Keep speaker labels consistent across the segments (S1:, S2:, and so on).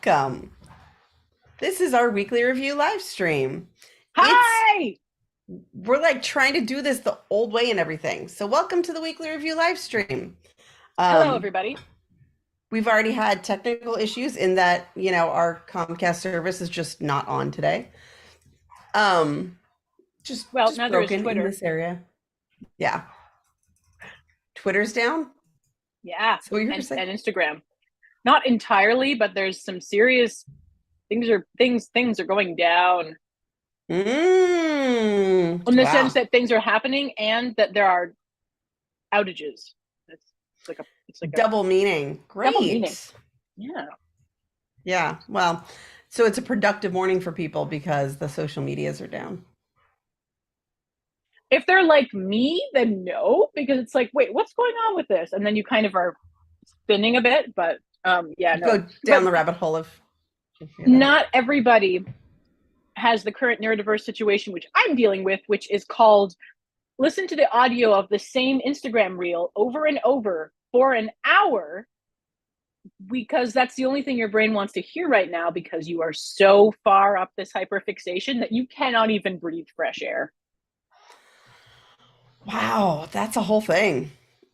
S1: welcome. This is our weekly review live stream.
S2: Hi!
S1: We're like trying to do this the old way and everything. So welcome to the weekly review live stream.
S2: Hello,
S1: Um,
S2: everybody.
S1: we've already had technical issues in that, our Comcast service is just not on today. Um, just
S2: Well,
S1: just
S2: neither is
S1: broken in
S2: Twitter.
S1: this area. Yeah. Twitter's down.
S2: Yeah,
S1: So what you were
S2: and
S1: saying?
S2: Instagram. Not entirely, but there's some serious things are going down in the sense
S1: Wow.
S2: that things are happening and that there are outages. It's like a
S1: Double meaning.
S2: double meaning.
S1: Great.
S2: Yeah.
S1: Yeah. Well, so it's a productive morning for people because the social medias are down.
S2: If they're like me, then no, because it's like, wait, what's going on with this? And then you kind of are spinning a bit, but yeah, no.
S1: Go down
S2: But
S1: the rabbit hole of that.
S2: not everybody has the current neurodiverse situation, which I'm dealing with, which is called listen to the audio of the same Instagram reel over and over for an hour because that's the only thing your brain wants to hear right now because you are so far up this hyperfixation that you cannot even breathe fresh air.
S1: Wow, that's a whole thing.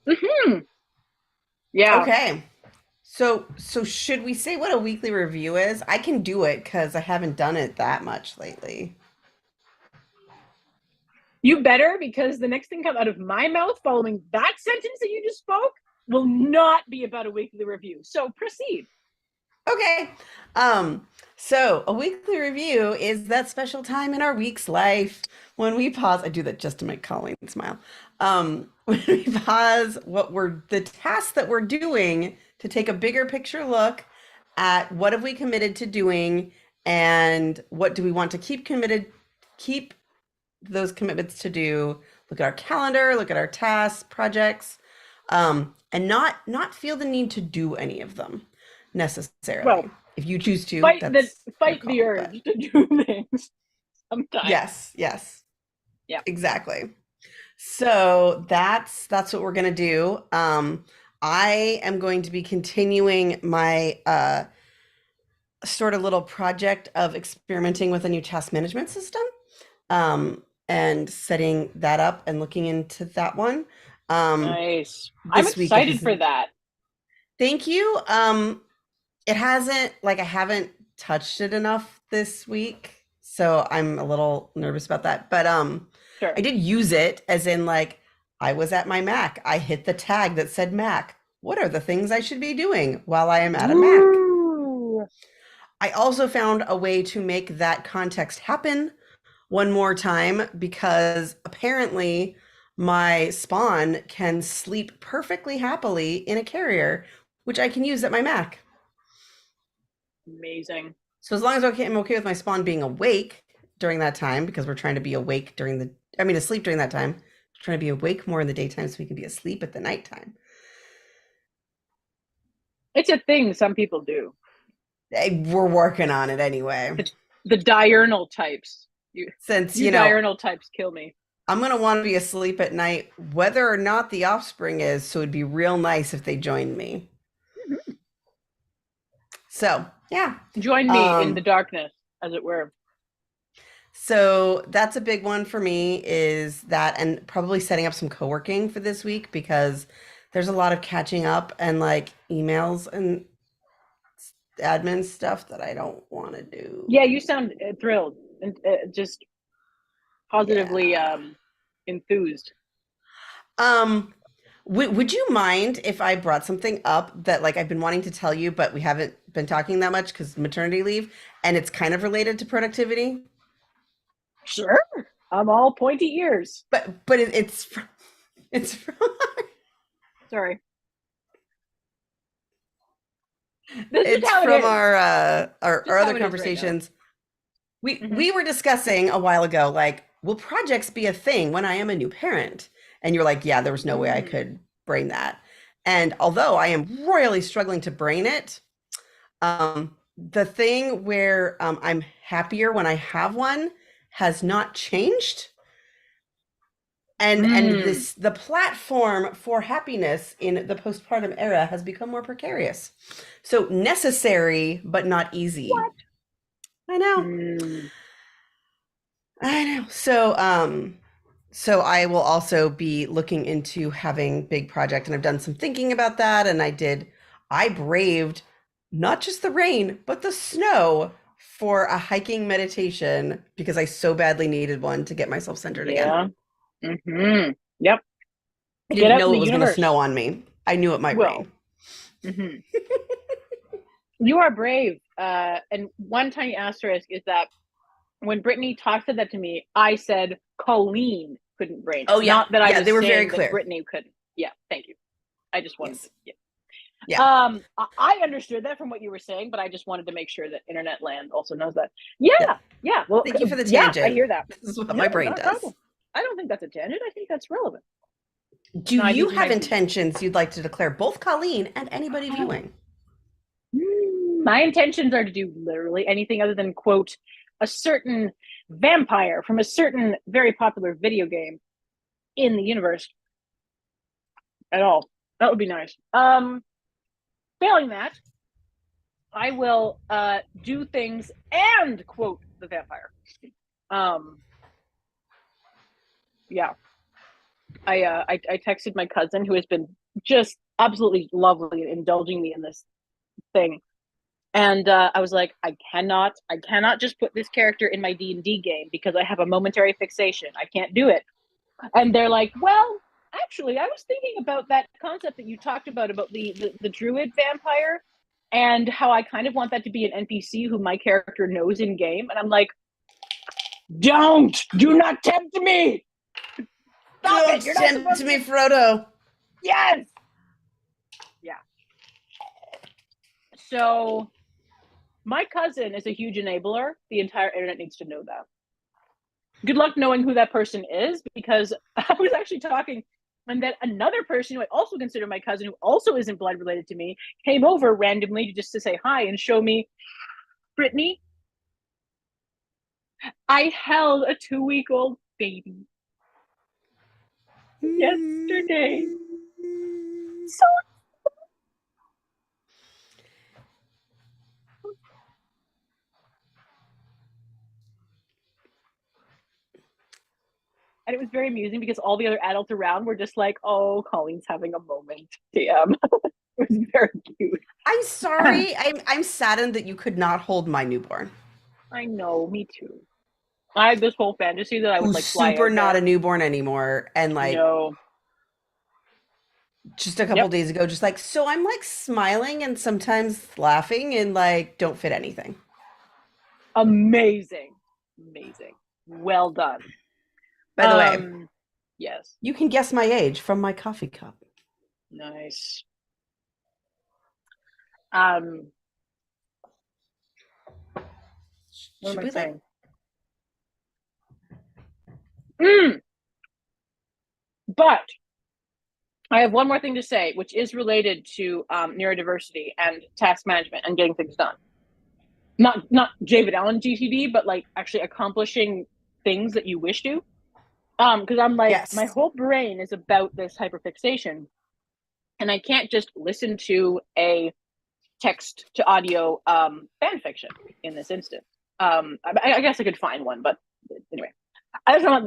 S2: Mm-hmm. Yeah.
S1: Okay. So should we say what a weekly review is? I can do it because I haven't done it that much lately.
S2: You better, because the next thing come out of my mouth following that sentence that you just spoke will not be about a weekly review. So proceed.
S1: Okay. So a weekly review is that special time in our week's life when we pause. I do that just to make Colleen smile. When we pause the tasks that we're doing to take a bigger picture look at what have we committed to doing and what do we want to keep those commitments to do. Look at our calendar, look at our tasks, projects, and not feel the need to do any of them necessarily.
S2: Well,
S1: If you choose to,
S2: fight the
S1: that's your
S2: fight the
S1: call. But
S2: urge to do things sometimes.
S1: yes,
S2: Yeah.
S1: exactly. So that's what we're gonna do. I am going to be continuing my sort of little project of experimenting with a new task management system. And setting that up and looking into that one.
S2: Nice. I'm
S1: This week it
S2: excited
S1: has.
S2: for that.
S1: Thank you. It hasn't like I haven't touched it enough this week, so I'm a little nervous about that. But
S2: Sure.
S1: I did use it as in like I was at my Mac. I hit the tag that said Mac. What are the things I should be doing while I am at a Mac?
S2: Woo!
S1: I also found a way to make that context happen one more time because apparently my spawn can sleep perfectly happily in a carrier, which I can use at my Mac.
S2: Amazing.
S1: So as long as I'm okay with my spawn being awake during that time, because we're trying to be awake asleep during that time, trying to be awake more in the daytime so we can be asleep at the nighttime.
S2: It's a thing some people do.
S1: We're working on it anyway.
S2: The diurnal types.
S1: Since,
S2: You diurnal types kill me.
S1: I'm going to want to be asleep at night, whether or not the offspring is. So it'd be real nice if they joined me.
S2: Mm-hmm.
S1: So, yeah.
S2: Join me in the darkness, as it were.
S1: So that's a big one for me is that, and probably setting up some co-working for this week because there's a lot of catching up and like emails and admin stuff that I don't want to do.
S2: Yeah, you sound thrilled and just positively
S1: Yeah.
S2: enthused.
S1: Would you mind if I brought something up that like I've been wanting to tell you, but we haven't been talking that much because maternity leave, and it's kind of related to productivity?
S2: Sure. I'm all pointy ears.
S1: But it's from
S2: Sorry. This is
S1: it's
S2: how it
S1: from
S2: is.
S1: our
S2: Just how
S1: other
S2: it is right now.
S1: conversations. We were discussing a while ago, like, will projects be a thing when I am a new parent? And you're like, yeah, there was no way I could brain that. And although I am royally struggling to brain it, the thing where I'm happier when I have one has not changed. And the platform for happiness in the postpartum era has become more precarious. So necessary, but not easy.
S2: What?
S1: I know. I know. So I will also be looking into having big project, and I've done some thinking about that. And I braved not just the rain, but the snow for a hiking meditation because I so badly needed one to get myself centered again.
S2: Mm-hmm. Yep.
S1: I
S2: Get
S1: didn't
S2: out in
S1: know
S2: the
S1: it was going to snow
S2: universe.
S1: on me. I knew it might
S2: Well,
S1: rain.
S2: You are brave. And one tiny asterisk is that when Brittany said that to me, I said Colleen couldn't brain it.
S1: Oh yeah.
S2: Not that I
S1: Yeah,
S2: was
S1: they were very
S2: saying that
S1: clear.
S2: Brittany couldn't. Yeah, thank you. I just wanted
S1: Yes.
S2: to, yeah.
S1: Yeah.
S2: I understood that from what you were saying, but I just wanted to make sure that internet land also knows that. Yeah.
S1: Yeah.
S2: Yeah. Well,
S1: Thank you for the
S2: yeah, I
S1: tangent.
S2: hear that.
S1: This is what
S2: No,
S1: my brain
S2: not a
S1: does.
S2: problem. I don't think that's a tangent. I think that's relevant.
S1: Do
S2: No,
S1: you have intentions you'd like to declare, both Colleen and anybody
S2: Oh.
S1: viewing?
S2: My intentions are to do literally anything other than quote a certain vampire from a certain very popular video game in the universe at all. That would be nice. Failing that, I will do things and quote the vampire. Yeah. I texted my cousin who has been just absolutely lovely and indulging me in this thing. And I was like, I cannot just put this character in my D&D game because I have a momentary fixation. I can't do it. And they're like, well, actually, I was thinking about that concept that you talked about the druid vampire and how I kind of want that to be an NPC who my character knows in game. And I'm like, do not tempt me. Stop
S1: Don't
S2: it. You're not
S1: tempt
S2: supposed
S1: me,
S2: to.
S1: Frodo.
S2: Yes. Yeah. So my cousin is a huge enabler. The entire internet needs to know that. Good luck knowing who that person is, because I was actually talking, and then another person who I also consider my cousin, who also isn't blood related to me, came over randomly just to say hi and show me, Brittany, I held a 2-week-old baby yesterday. So and it was very amusing because all the other adults around were just like, oh, Colleen's having a moment. Damn. It was very cute.
S1: I'm sorry. I'm saddened that you could not hold my newborn.
S2: I know, me too. I had this whole fantasy that I would
S1: Who's
S2: like fly
S1: super
S2: out
S1: not
S2: there.
S1: a newborn anymore. And like
S2: No.
S1: just a couple days ago, just like, so I'm like smiling and sometimes laughing and like don't fit anything.
S2: Amazing. Well done.
S1: By the way,
S2: Yes.
S1: you can guess my age from my coffee cup.
S2: Nice. What am I saying? But I have one more thing to say, which is related to neurodiversity and task management and getting things done. Not David Allen GTD, but like actually accomplishing things that you wish to. Because I'm like,
S1: Yes.
S2: my whole brain is about this hyperfixation, and I can't just listen to a text to audio fan fiction in this instance. I guess I could find one, but anyway, that's not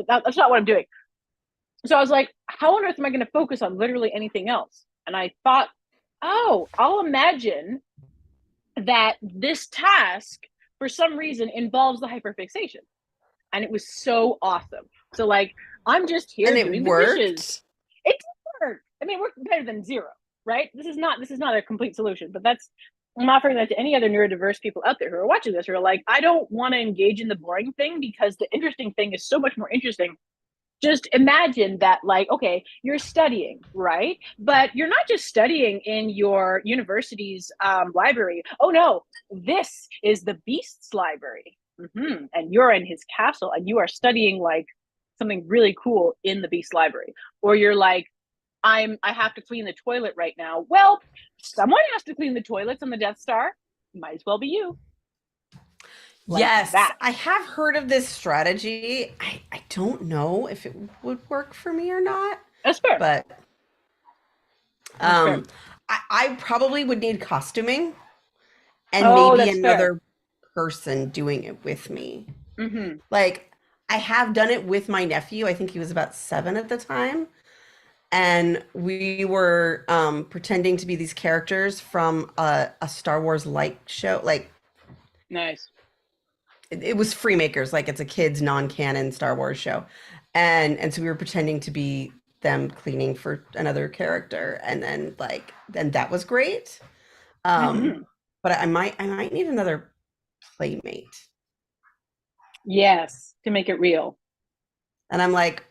S2: what I'm doing. So I was like, how on earth am I going to focus on literally anything else? And I thought, oh, I'll imagine that this task for some reason involves the hyperfixation. And it was so awesome. So like, I'm just here doing the dishes. It did work. I mean, it worked better than zero, right? This is not a complete solution, but I'm offering that to any other neurodiverse people out there who are watching this, who are like, I don't want to engage in the boring thing because the interesting thing is so much more interesting. Just imagine that, like, okay, you're studying, right? But you're not just studying in your university's library. Oh no, this is the Beast's library. Mm-hmm. And you're in his castle and you are studying like something really cool in the Beast library. Or you're like, I have to clean the toilet right now. Well, someone has to clean the toilets on the Death Star. Might as well be you. like
S1: Yes,
S2: that.
S1: I have heard of this strategy. I don't know if it would work for me or not,
S2: That's fair.
S1: but
S2: That's fair.
S1: um, I probably would need costuming and
S2: Oh,
S1: maybe
S2: that's fair.
S1: another person doing it with me.
S2: Mm-hmm.
S1: Like, I have done it with my nephew. I think he was about 7 at the time. And we were pretending to be these characters from a Star Wars like show. Like,
S2: Nice.
S1: it was Freemakers, like it's a kids non-canon Star Wars show. And so we were pretending to be them cleaning for another character. And then that was great. Um,
S2: Mm-hmm.
S1: but I might need another playmate.
S2: Yes, to make it real.
S1: And I'm like,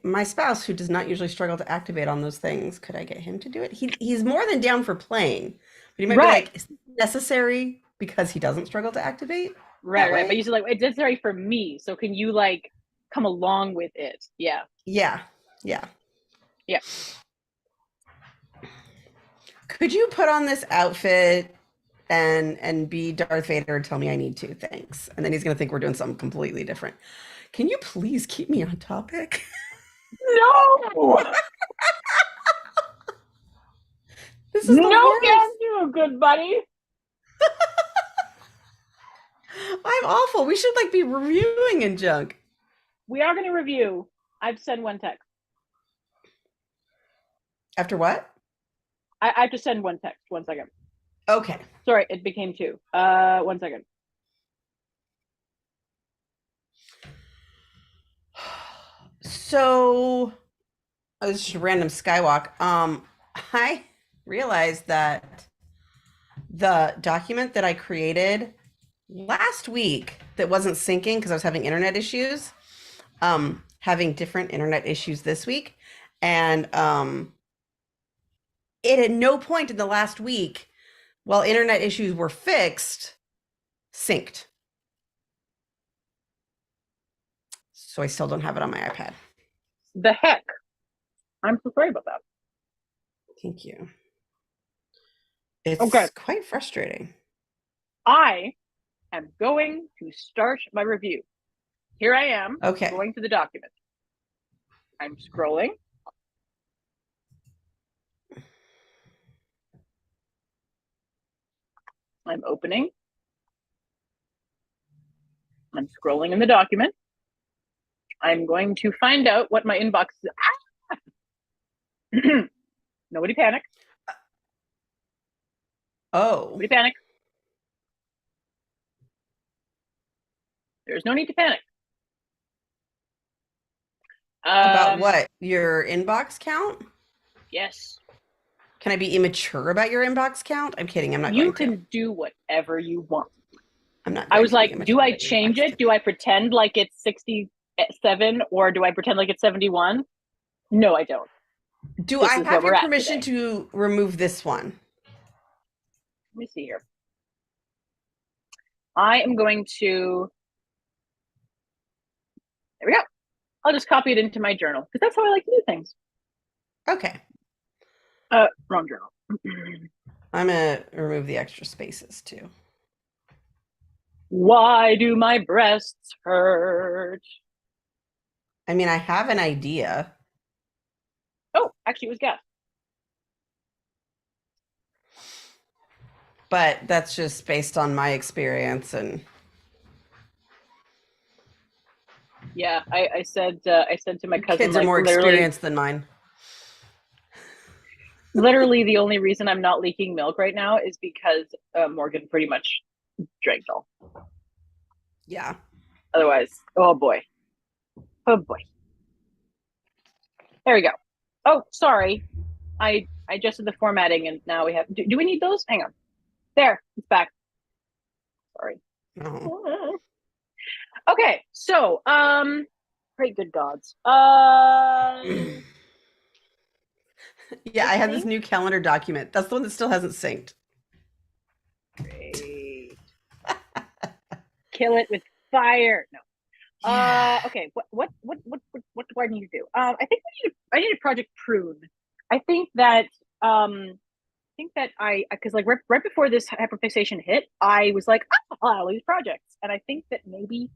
S1: my spouse, who does not usually struggle to activate on those things, could I get him to do it? He's more than down for playing, but he might be
S2: Right.
S1: like, is this necessary because he doesn't struggle to activate
S2: Right,
S1: that
S2: right. But
S1: way?
S2: you said like it's necessary for me. So can you like come along with it? Yeah.
S1: Yeah, yeah.
S2: Yeah.
S1: Could you put on this outfit and be Darth Vader and tell me I need to? Thanks. And then he's gonna think we're doing something completely different. Can you please keep me on topic?
S2: No.
S1: This is the
S2: No can
S1: worst.
S2: do, good buddy.
S1: I'm awful. We should like be reviewing and junk.
S2: We are going to review. I've sent one text.
S1: After what?
S2: I have to send one text. 1 second.
S1: Okay.
S2: Sorry, it became 2. 1 second.
S1: So, oh, this is just a random skywalk. I realized that the document that I created last week that wasn't syncing because I was having internet issues, having different internet issues this week, and it at no point in the last week, while internet issues were fixed, synced. So I still don't have it on my iPad.
S2: The heck? I'm so sorry about that.
S1: Thank you. It's
S2: Okay.
S1: quite frustrating.
S2: I am going to start my review. Here I am,
S1: Okay.
S2: going to the document. I'm scrolling. I'm opening. I'm scrolling in the document. I'm going to find out what my inbox is. Ah! Nobody panic.
S1: Oh.
S2: Nobody panic. There's no need to panic.
S1: About what? Your inbox count?
S2: Yes.
S1: Can I be immature about your inbox count? I'm kidding. I'm not
S2: You
S1: going to.
S2: can do whatever you want.
S1: I'm not
S2: I
S1: going
S2: was
S1: to be
S2: like,
S1: immature
S2: do I
S1: about your
S2: change
S1: inbox
S2: it?
S1: count.
S2: Do I pretend like it's 67 or do I pretend like it's 71? No, I don't.
S1: Do
S2: This
S1: I
S2: is where
S1: have
S2: we're
S1: your
S2: at
S1: permission
S2: today.
S1: to remove this one?
S2: Let me see here. I am going to, there we go. I'll just copy it into my journal because that's how I like to do things.
S1: Okay.
S2: Wrong journal.
S1: I'm going to remove the extra spaces too.
S2: Why do my breasts hurt?
S1: I mean, I have an idea.
S2: Oh, actually, it was gas.
S1: But that's just based on my experience and
S2: Yeah, I said to my cousin,
S1: kids are
S2: like
S1: more experienced than mine.
S2: literally the only reason I'm not leaking milk right now is because Morgan pretty much drank all.
S1: Yeah.
S2: Otherwise, oh boy. There we go. Oh, sorry. I adjusted the formatting and now we have. Do we need those? Hang on. There, it's back. Sorry.
S1: Oh.
S2: Okay, so great good gods.
S1: Yeah, I have this new calendar document. That's the one that still hasn't synced.
S2: Great. Kill it with fire. No.
S1: Yeah.
S2: Okay. What do I need to do? I think I need a project prune. I think that because like right before this hyperfixation hit, I was like, all these projects. And I think that maybe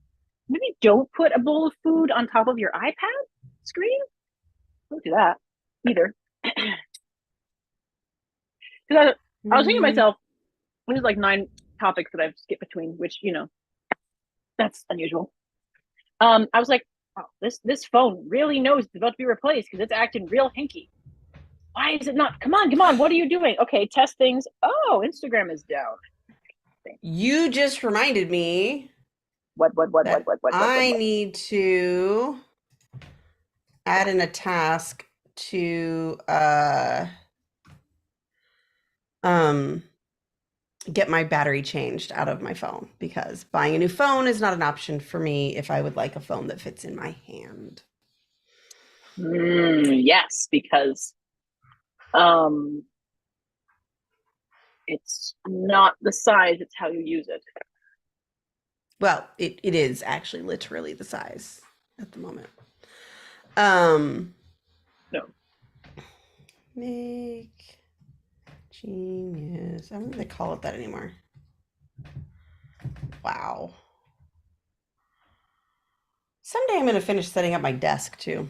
S2: don't put a bowl of food on top of your iPad screen. Don't do that either. Because I was thinking to myself, there's like 9 topics that I've skipped between, which, that's unusual. I was like, oh, this phone really knows it's about to be replaced because it's acting real hinky. Why is it not? Come on, what are you doing? Okay, test things. Oh, Instagram is down.
S1: You just reminded me
S2: What?
S1: I need to add in a task to get my battery changed out of my phone, because buying a new phone is not an option for me if I would like a phone that fits in my hand.
S2: Yes, because it's not the size, it's how you use it.
S1: Well, it is actually literally the size at the moment. No. Make genius. I don't think they call it that anymore. Wow. Someday I'm going to finish setting up my desk too.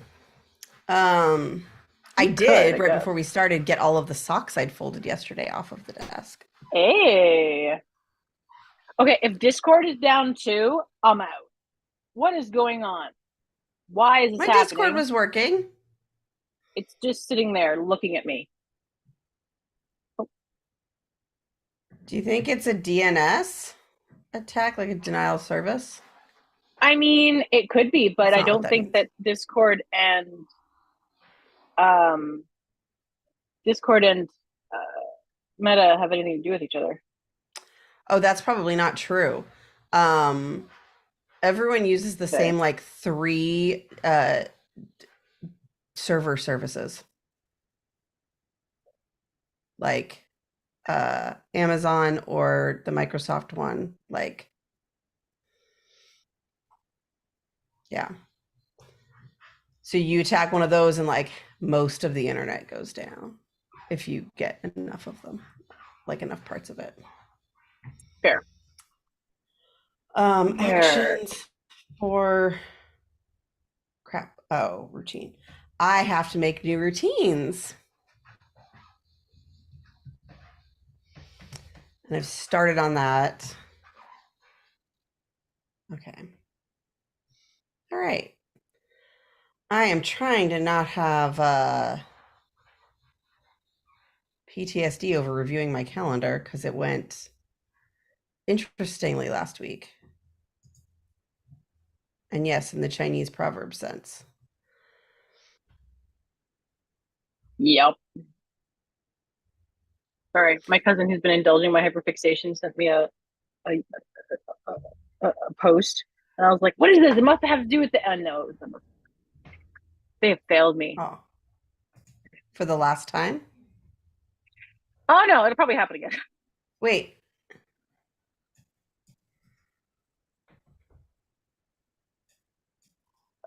S1: I did right before we started get all of the socks I'd folded yesterday off of the desk.
S2: Hey. Okay, if Discord is down too, I'm out. What is going on? Why is this happening?
S1: My Discord was working.
S2: It's just sitting there looking at me.
S1: Oh. Do you think it's a DNS attack, like a denial of service?
S2: I mean, it could be, but I don't think that Discord and Meta have anything to do with each other.
S1: Oh, that's probably not true. Everyone uses the same like 3 server services, like Amazon or the Microsoft one. Like, yeah. So you attack one of those and like most of the internet goes down if you get enough of them, like enough parts of it.
S2: Fair.
S1: Actions for crap. Oh, routine. I have to make new routines. And I've started on that. Okay. All right. I am trying to not have PTSD over reviewing my calendar because it went interestingly last week. And yes, in the Chinese proverb sense.
S2: Yep. Sorry, my cousin who's been indulging my hyperfixation sent me a post, and I was like, "What is this? It must have to do with the." No, they have failed me.
S1: Oh, for the last time?
S2: Oh no, it'll probably happen again.
S1: Wait.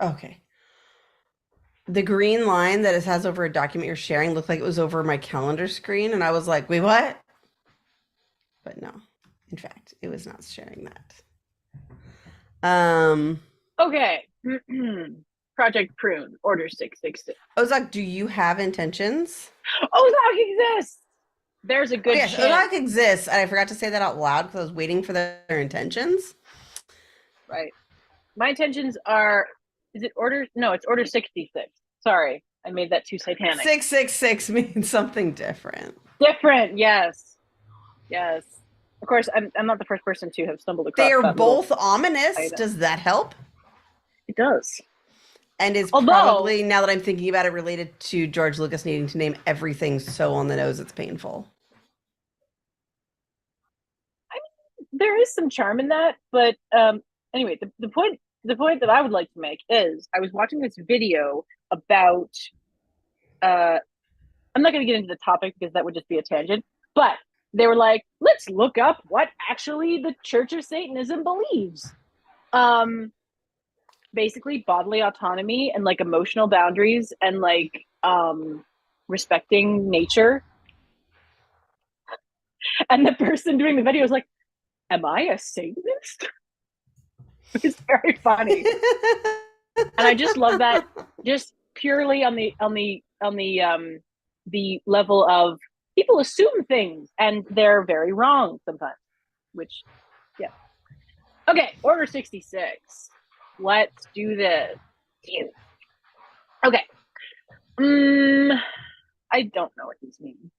S1: Okay. The green line that it has over a document you're sharing looked like it was over my calendar screen, and I was like, wait, what? But no, in fact, it was not sharing that.
S2: Okay. Project Prune, Order 666.
S1: Ozak, do you have intentions?
S2: Ozak exists! There's a good
S1: chance. Ozak exists, and I forgot to say that out loud because I was waiting for their intentions.
S2: Right. My intentions are, is it Order? No, it's Order 66. Sorry, I made that too satanic.
S1: 666 means something different.
S2: Different, yes. Yes. Of course, I'm not the first person to have stumbled across.
S1: They are both ominous. Item. Does that help?
S2: It does.
S1: And is probably, now that I'm thinking about it, related to George Lucas needing to name everything so on the nose it's painful.
S2: I mean, there is some charm in that, but anyway, the point that I would like to make is I was watching this video about I'm not going to get into the topic because that would just be a tangent, but they were like, let's look up what actually the Church of Satanism believes. Basically bodily autonomy and like emotional boundaries and like respecting nature. And the person doing the video was like, am I a Satanist? It's very funny. And I just love that, just purely on the level of people assume things and they're very wrong sometimes, which, yeah. Okay, order 66. Let's do this. Okay. I don't know what these mean.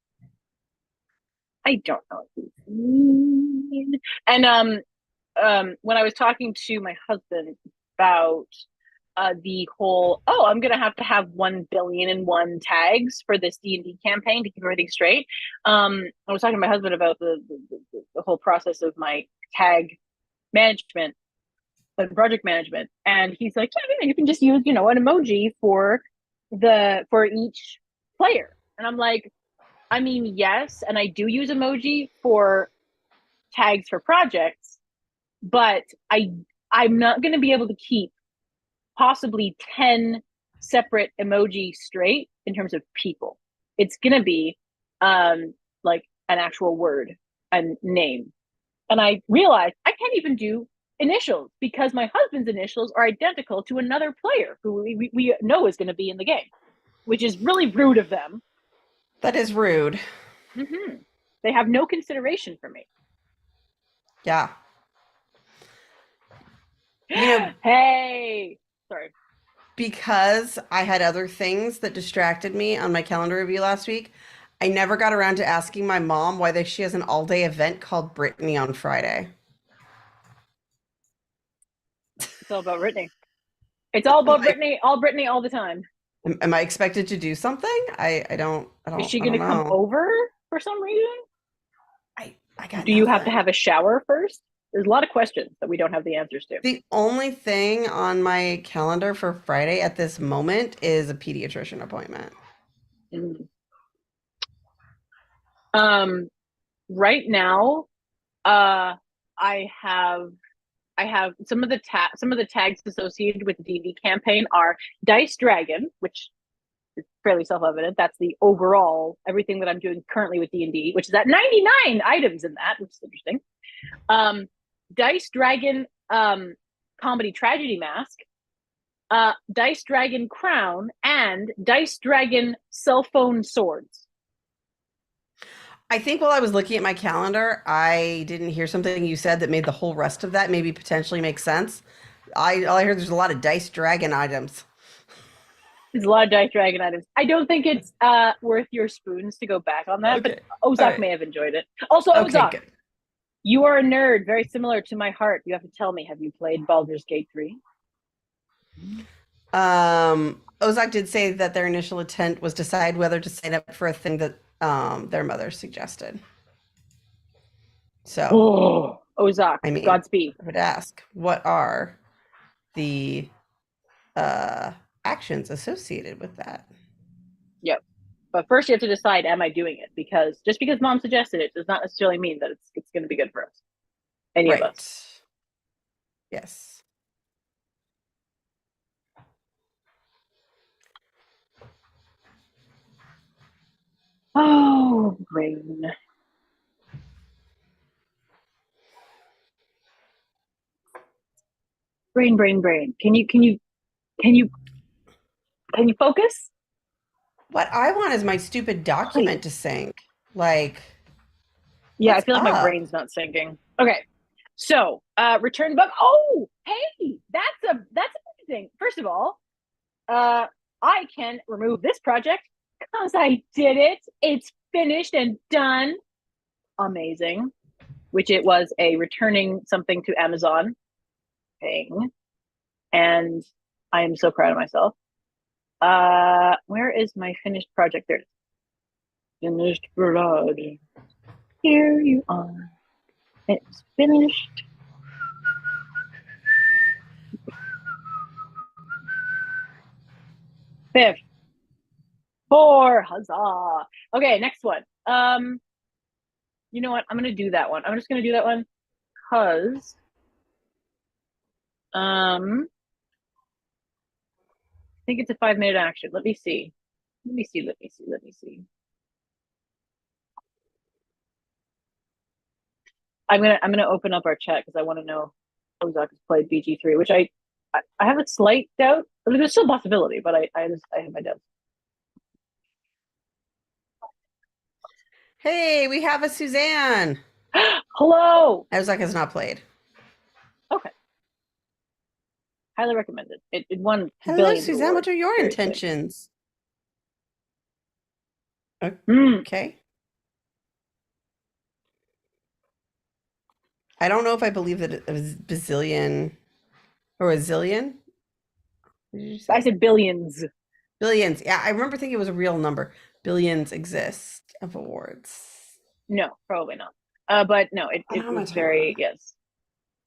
S2: I don't know what these mean. And when I was talking to my husband about the whole, I'm gonna have to have 1,000,000,001 tags for this D&D campaign to keep everything straight. I was talking to my husband about the whole process of my tag management and project management, and he's like, yeah, you can just use, an emoji for each player. And I'm like, I mean, yes, and I do use emoji for tags for projects, but I'm not going to be able to keep possibly 10 separate emoji straight in terms of people. It's going to be like an actual word and name. And I realized I can't even do initials because my husband's initials are identical to another player who we know is going to be in the game, which is really rude of them.
S1: That is rude.
S2: Mm-hmm. They have no consideration for me.
S1: Yeah.
S2: Hey, sorry.
S1: Because I had other things that distracted me on my calendar review last week, I never got around to asking my mom why she has an all-day event called Brittany on Friday.
S2: It's all about Brittany. It's all about Brittany, all the time.
S1: Am I expected to do something? I don't
S2: Is she
S1: I
S2: going
S1: don't
S2: to come
S1: know.
S2: over for some reason?
S1: I got
S2: Do you have to
S1: nothing.
S2: have a shower first? There's a lot of questions that we don't have the answers to.
S1: The only thing on my calendar for Friday at this moment is a pediatrician appointment.
S2: Mm. Right now, I have some of the tags associated with the D&D campaign are Dice Dragon, which is fairly self-evident. That's the overall everything that I'm doing currently with D&D, which is at 99 items in that, which is interesting. Dice Dragon comedy tragedy mask, Dice Dragon crown, and Dice Dragon cell phone swords.
S1: I think while I was looking at my calendar, I didn't hear something you said that made the whole rest of that maybe potentially make sense. All I heard there's a lot of Dice Dragon items.
S2: There's a lot of Dice Dragon items. I don't think it's worth your spoons to go back on that,
S1: Okay.
S2: but
S1: All
S2: Ozak
S1: right.
S2: may have enjoyed it. Also,
S1: Okay,
S2: Ozak,
S1: good.
S2: you are a nerd, very similar to my heart. You have to tell me, have you played Baldur's Gate 3?
S1: Ozak did say that their initial intent was to decide whether to sign up for a thing that their mother suggested. So,
S2: Oh, Ozak,
S1: I mean,
S2: Godspeed.
S1: I would ask, what are the uh, actions associated with that?
S2: Yep. But first, you have to decide: am I doing it? Because just because mom suggested it does not necessarily mean that it's going to be good for us, any of us.
S1: Right. Yes.
S2: Oh, brain, brain. Can you focus?
S1: What I want is my stupid
S2: Please.
S1: document to sync. Like,
S2: Yeah, I
S1: what's
S2: feel like my
S1: up?
S2: brain's not syncing. Okay. So, return bug. Oh, hey, that's amazing. First of all, I can remove this project because I did it. It's finished and done. Amazing. Which it was a returning something to Amazon thing. And I am so proud of myself. Where is my finished project? There it is. Finished project. Here you are. It's finished. Fifth. 4. Huzzah. Okay, next one. You know what? I'm gonna do that one. I'm just gonna do that one because I think it's a 5-minute action. Let me see. Let me see. I'm gonna open up our chat because I want to know if Ozak has played BG3, which I have a slight doubt. I mean, there's still a possibility, but I have my doubts.
S1: Hey, we have a Suzanne.
S2: Hello.
S1: Ozak has not played.
S2: Okay. Highly recommended. It won
S1: Hello,
S2: billions of
S1: Suzanne. What
S2: awards.
S1: are your
S2: Very exciting.
S1: intentions?
S2: Mm.
S1: Okay. I don't know if I believe that it was bazillion or a zillion. What did you
S2: I
S1: say?
S2: said billions.
S1: Billions. Yeah, I remember thinking it was a real number. Billions exist of awards.
S2: No, probably not. But no,
S1: What
S2: it
S1: am I
S2: was
S1: talking
S2: very,
S1: about?
S2: yes.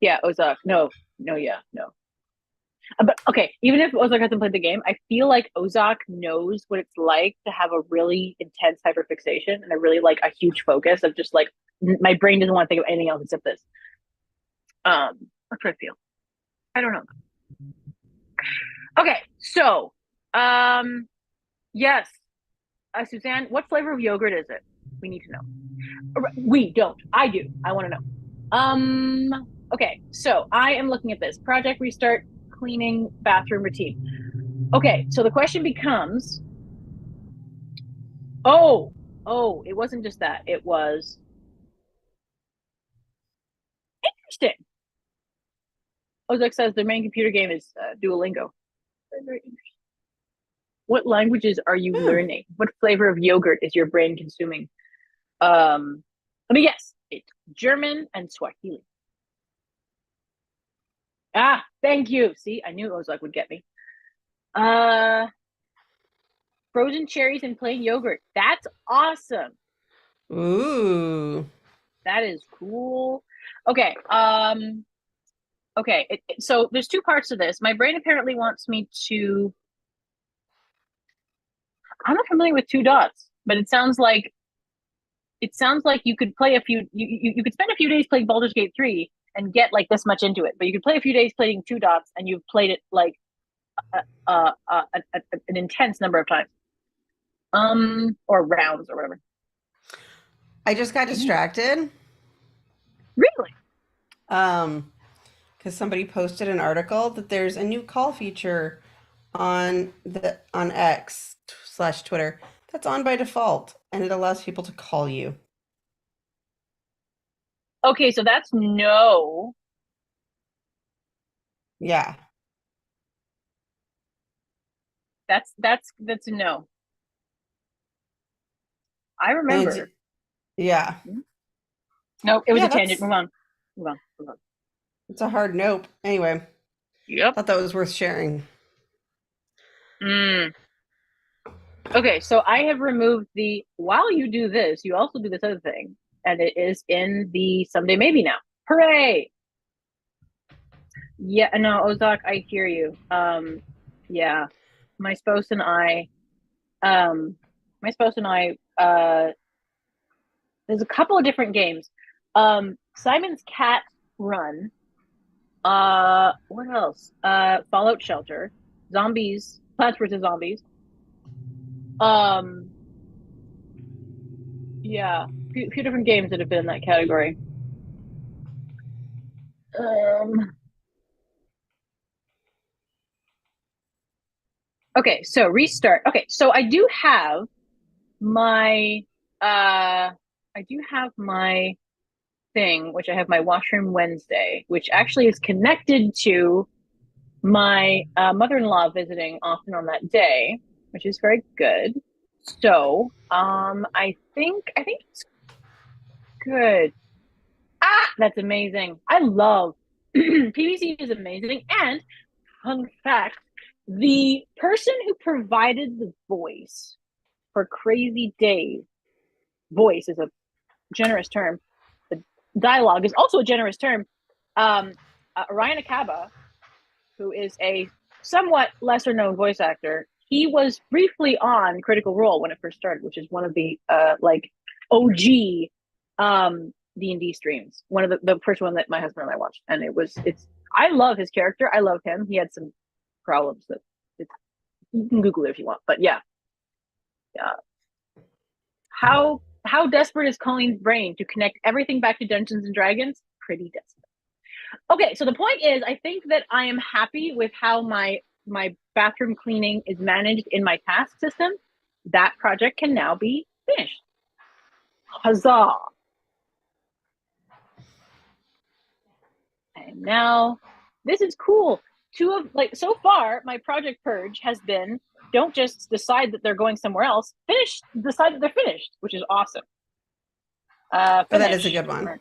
S2: Yeah, Ozak. No, yeah, no. But okay, even if Ozak hasn't played the game, I feel like Ozak knows what it's like to have a really intense hyperfixation and a really like a huge focus of just like my brain doesn't want to think of anything else except this. That's what I feel. I don't know. Okay, so yes, Suzanne, what flavor of yogurt is it? We need to know. We don't. I do. I want to know. Okay, so I am looking at this project restart cleaning bathroom routine. Okay, so the question becomes, oh, it wasn't just that. It was interesting. Ozek says their main computer game is Duolingo. Very interesting. What languages are you
S1: Hmm.
S2: learning? What flavor of yogurt is your brain consuming? Let me guess. It's German and Swahili. Ah, thank you. See, I knew Ozek would get me. Uh, Frozen cherries and plain yogurt. That's awesome.
S1: Ooh.
S2: That is cool. Okay. Okay. So there's two parts to this. My brain apparently wants me to. I'm not familiar with two dots, but it sounds like you could play a few. You could spend a few days playing Baldur's Gate 3 and get like this much into it, but you could play a few days playing two dots and you've played it like an intense number of times, or rounds or whatever.
S1: I just got distracted.
S2: Really?
S1: Um, because somebody posted an article that there's a new call feature on X slash Twitter that's on by default, and it allows people to call you.
S2: Okay, so that's no.
S1: Yeah.
S2: That's a no. I
S1: And it's
S2: remember.
S1: yeah.
S2: No, it was
S1: Yeah,
S2: a tangent.
S1: that's
S2: Move on. Move on. Move on.
S1: it's a hard nope. Anyway,
S2: Yep.
S1: thought that was worth sharing.
S2: Mm. Okay, so I have removed the while you do this, you also do this other thing, and it is in the someday maybe now. Hooray! Yeah, no, Ozak, I hear you. Yeah, my spouse and I, um, my spouse and I, there's a couple of different games. Simon's Cat Run. What else? Fallout Shelter, Zombies, Plants vs Zombies. Um, yeah, few different games that have been in that category. Um, okay, so restart. Okay, so my I do have my thing, which I have my Washroom Wednesday, which actually is connected to my mother-in-law visiting often on that day, which is very good. So, I think it's good. Ah, that's amazing. I love PVC is amazing. And fun fact, the person who provided the voice for Crazy Dave, voice is a generous term. The dialogue is also a generous term. Ryan Akaba, who is a somewhat lesser known voice actor, he was briefly on Critical Role when it first started, which is one of the like OG D&D streams. One of the first one that my husband and I watched, and it's I love his character. I love him. He had some problems that you can Google it if you want, but yeah. How how desperate is Colleen's brain to connect everything back to Dungeons and Dragons? Pretty desperate. Okay, so the point is, I think that I am happy with how my bathroom cleaning is managed in my task system. That project can now be finished. Huzzah! And now, this is cool. So far, my project purge has been, don't just decide that they're going somewhere else, decide that they're finished, which is awesome.
S1: Oh, that is a good one.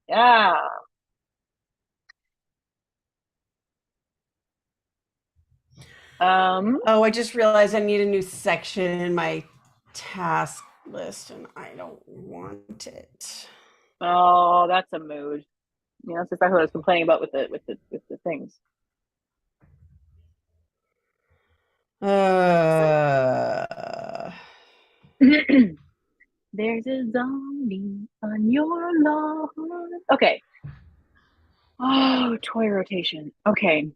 S2: Yeah.
S1: Oh, I just realized I need a new section in my task list and I don't want it.
S2: Oh, that's a mood. You know, that's exactly what I was complaining about with the things. There's a zombie on your lawn. Okay. Oh, toy rotation. Okay.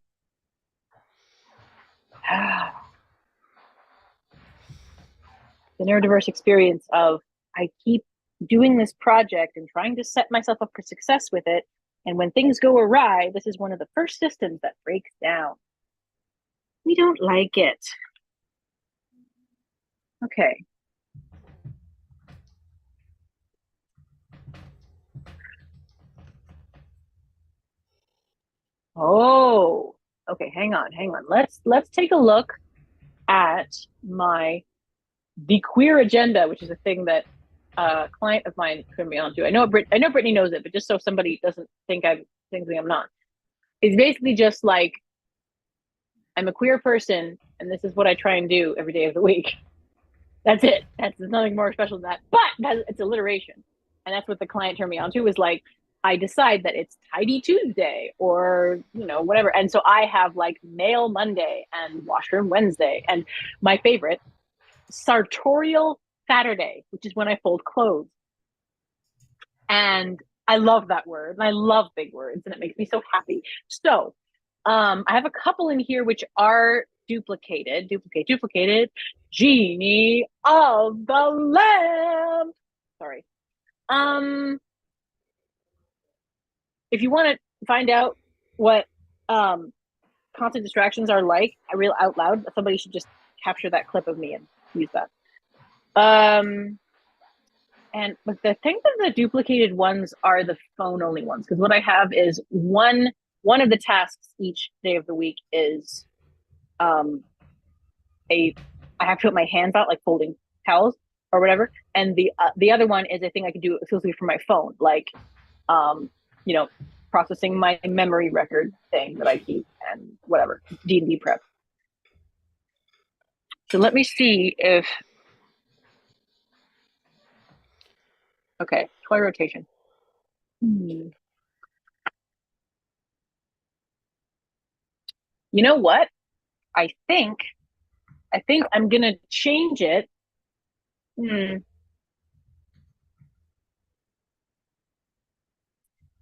S2: The neurodiverse experience of I keep doing this project and trying to set myself up for success with it. And when things go awry, this is one of the first systems that breaks down. We don't like it. Okay. Oh, okay. Hang on. Let's take a look at the queer agenda, which is a thing that a client of mine turned me on to. I know Brittany knows it, but just so somebody doesn't think I'm not. It's basically just like, I'm a queer person and this is what I try and do every day of the week. That's it. There's nothing more special than that. But it's alliteration. And that's what the client turned me on to, is like, I decide that it's Tidy Tuesday or, whatever. And so I have like Nail Monday and Washroom Wednesday. And my favorite, Sartorial Saturday, which is when I fold clothes. And I love that word. And I love big words. And it makes me so happy. So I have a couple in here which are duplicated. Genie of the Lamp. Sorry. If you want to find out what constant distractions are like, I real out loud, somebody should just capture that clip of me and use that. But the thing that the duplicated ones are the phone only ones, because what I have is one of the tasks each day of the week is I have to put my hands out like folding towels or whatever, and the other one is a thing I can do exclusively from my phone, like processing my memory record thing that I keep and whatever, D&D prep. So let me see if okay, toy rotation. You know what? I think I'm gonna change it.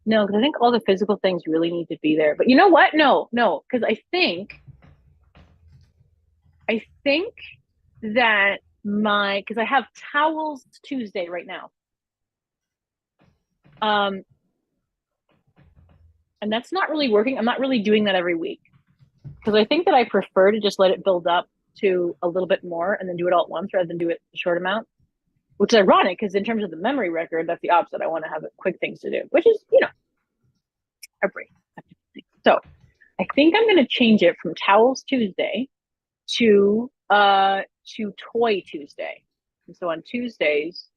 S2: No, because I think all the physical things really need to be there. But you know what? No, because I think that because I have Towels Tuesday right now. And that's not really working. I'm not really doing that every week, because I think that I prefer to just let it build up to a little bit more and then do it all at once rather than do it a short amount, which is ironic because in terms of the memory record, that's the opposite. I want to have quick things to do, which is, a break. So I think I'm going to change it from Towels Tuesday to Toy Tuesday. And so on Tuesdays,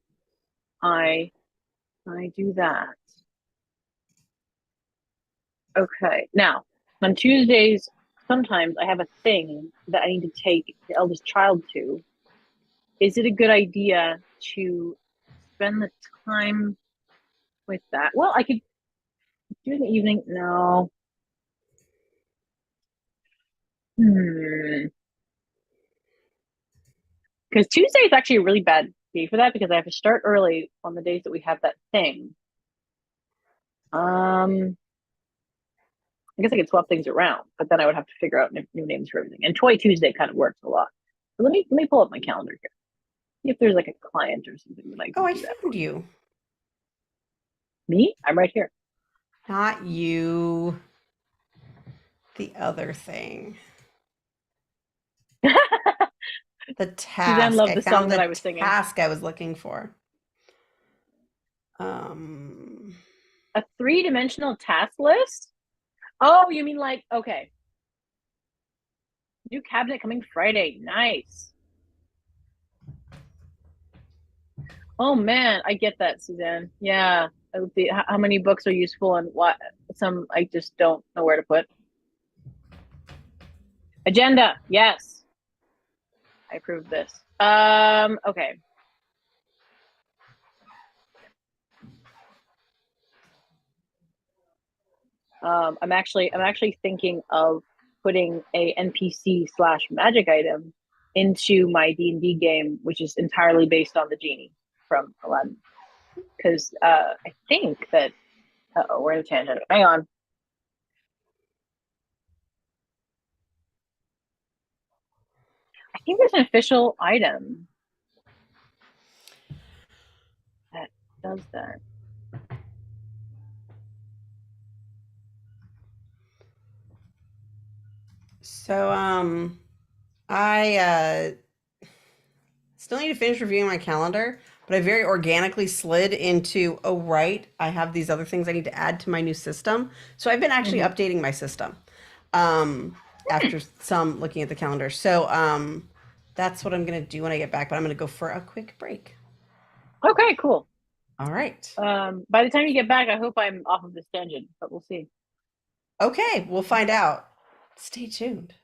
S2: I do that. Okay. Now, on Tuesdays, sometimes I have a thing that I need to take the eldest child to. Is it a good idea to spend the time with that? Well, I could do it in the evening. No. Because Tuesday is actually a really bad day for that, because I have to start early on the days that we have that thing. I guess I could swap things around, but then I would have to figure out new names for everything. And Toy Tuesday kind of works a lot. So let me pull up my calendar here. If there's like a client or something that I can
S1: Oh, I
S2: do that
S1: found
S2: for.
S1: you.
S2: Me? I'm right here.
S1: Not you. The other thing. The
S2: Suzanne
S1: task.
S2: loved
S1: I
S2: the
S1: found
S2: song that
S1: the
S2: I was singing.
S1: task I was looking for. Um,
S2: A 3-dimensional task list? Oh, you mean like, okay. New cabinet coming Friday. Nice. Oh man, I get that, Suzanne. Yeah. How many books are useful and what some I just don't know where to put. Agenda. Yes. I approve this. Okay. I'm actually thinking of putting a NPC slash magic item into my D&D game, which is entirely based on the genie from Aladdin. Because I think that we're in a tangent. Hang on. I think there's an official item that does that.
S1: so I still need to finish reviewing my calendar, but I very organically slid into, oh, right, I have these other things I need to add to my new system. So I've been actually
S2: Mm-hmm.
S1: updating my system after some looking at the calendar. So that's what I'm going to do when I get back, but I'm going to go for a quick break.
S2: Okay, cool.
S1: All right.
S2: By the time you get back, I hope I'm off of this tangent, but we'll see.
S1: Okay, we'll find out. Stay tuned.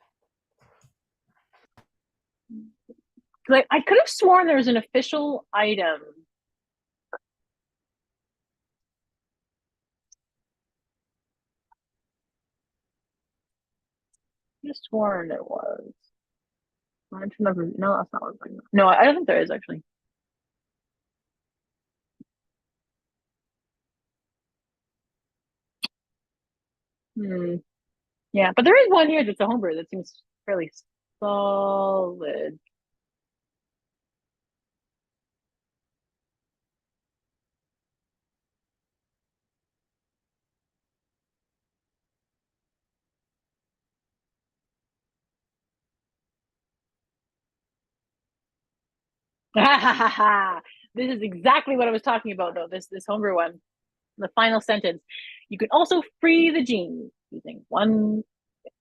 S2: Like I could have sworn there was an official item. I could have sworn there was. No, that's not what I'm talking about. No, I don't think there is actually. Hmm. Yeah, but there is one here that's a homebrew that seems fairly solid. This is exactly what I was talking about, though. This homebrew one, the final sentence. You can also free the gene using one fish.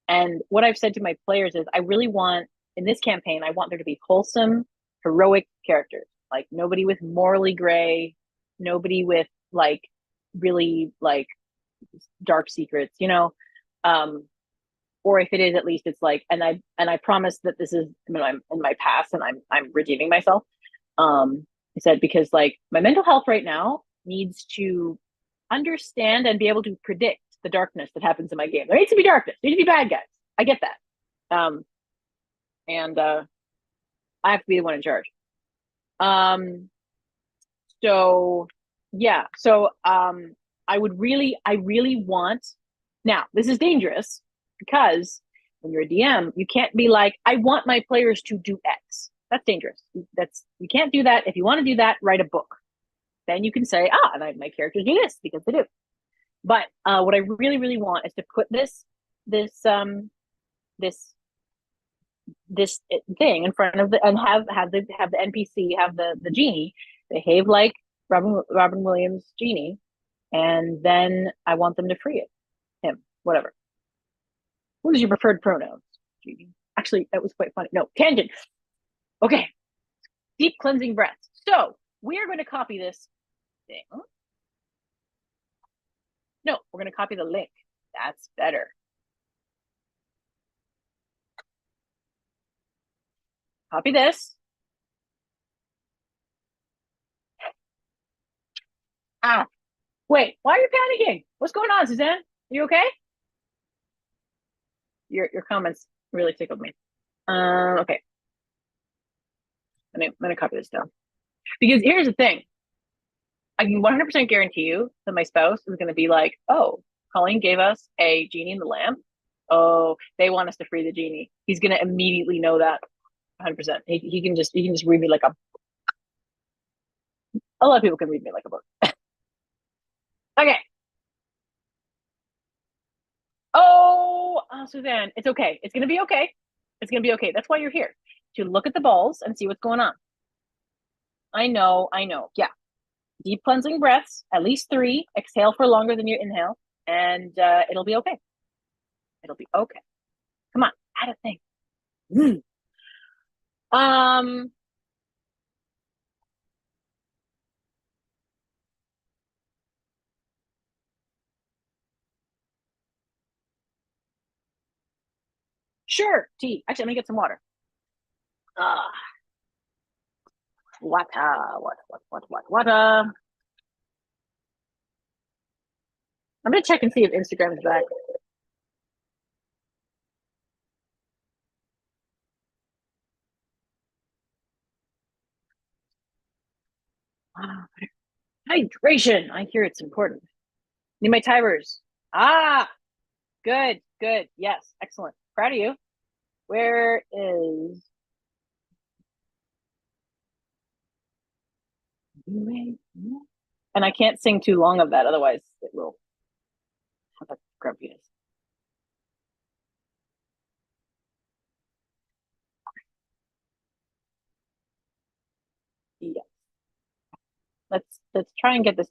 S2: And what I've said to my players is, I really want in this campaign, I want there to be wholesome, heroic characters, like nobody with morally gray, nobody with like really like dark secrets, you know. Or if it is, at least it's like, and I promise that this is, I mean, I'm in my past and I'm redeeming myself. I said because like my mental health right now needs to understand and be able to predict the darkness that happens in my game. There needs to be darkness. There needs to be bad guys. I get that. And I have to be the one in charge. Um, so yeah. So I really want. Now this is dangerous because when you're a DM, you can't be like, I want my players to do X. That's dangerous. You can't do that. If you want to do that, write a book. Then you can say, and my characters do this because they do. But what I really, really want is to put this this thing in front of the and have the NPC have the genie behave like Robin Williams genie, and then I want them to free him, whatever. What is your preferred pronouns, genie? Actually, that was quite funny. No, tangent. Okay, deep cleansing breaths. So we are going to copy this thing. No, we're going to copy the link. That's better. Copy this. Wait, why are you panicking? What's going on, Suzanne? Are you okay? Your comments really tickled me. Okay. I'm gonna copy this down. Because here's the thing. I can 100% guarantee you that my spouse is gonna be like, oh, Colleen gave us a genie in the lamp. Oh, they want us to free the genie. He's gonna immediately know that. 100%. He can just read me like a lot of people can read me like a book. Okay. Oh, Suzanne, it's okay. It's gonna be okay. It's gonna be okay. That's why you're here, to look at the balls and see what's going on. I know. Yeah. Deep cleansing breaths, at least 3. Exhale for longer than you inhale, and it'll be okay. It'll be okay. Come on, add a thing. Um, sure. Tea. Actually, let me get some water. Water. I'm gonna check and see if Instagram is back. Hydration. I hear it's important. Need my timers. Good. Yes, excellent. Proud of you. Where is? And I can't sing too long of that, otherwise it will have a grumpiness. Yeah. Let's try and get this.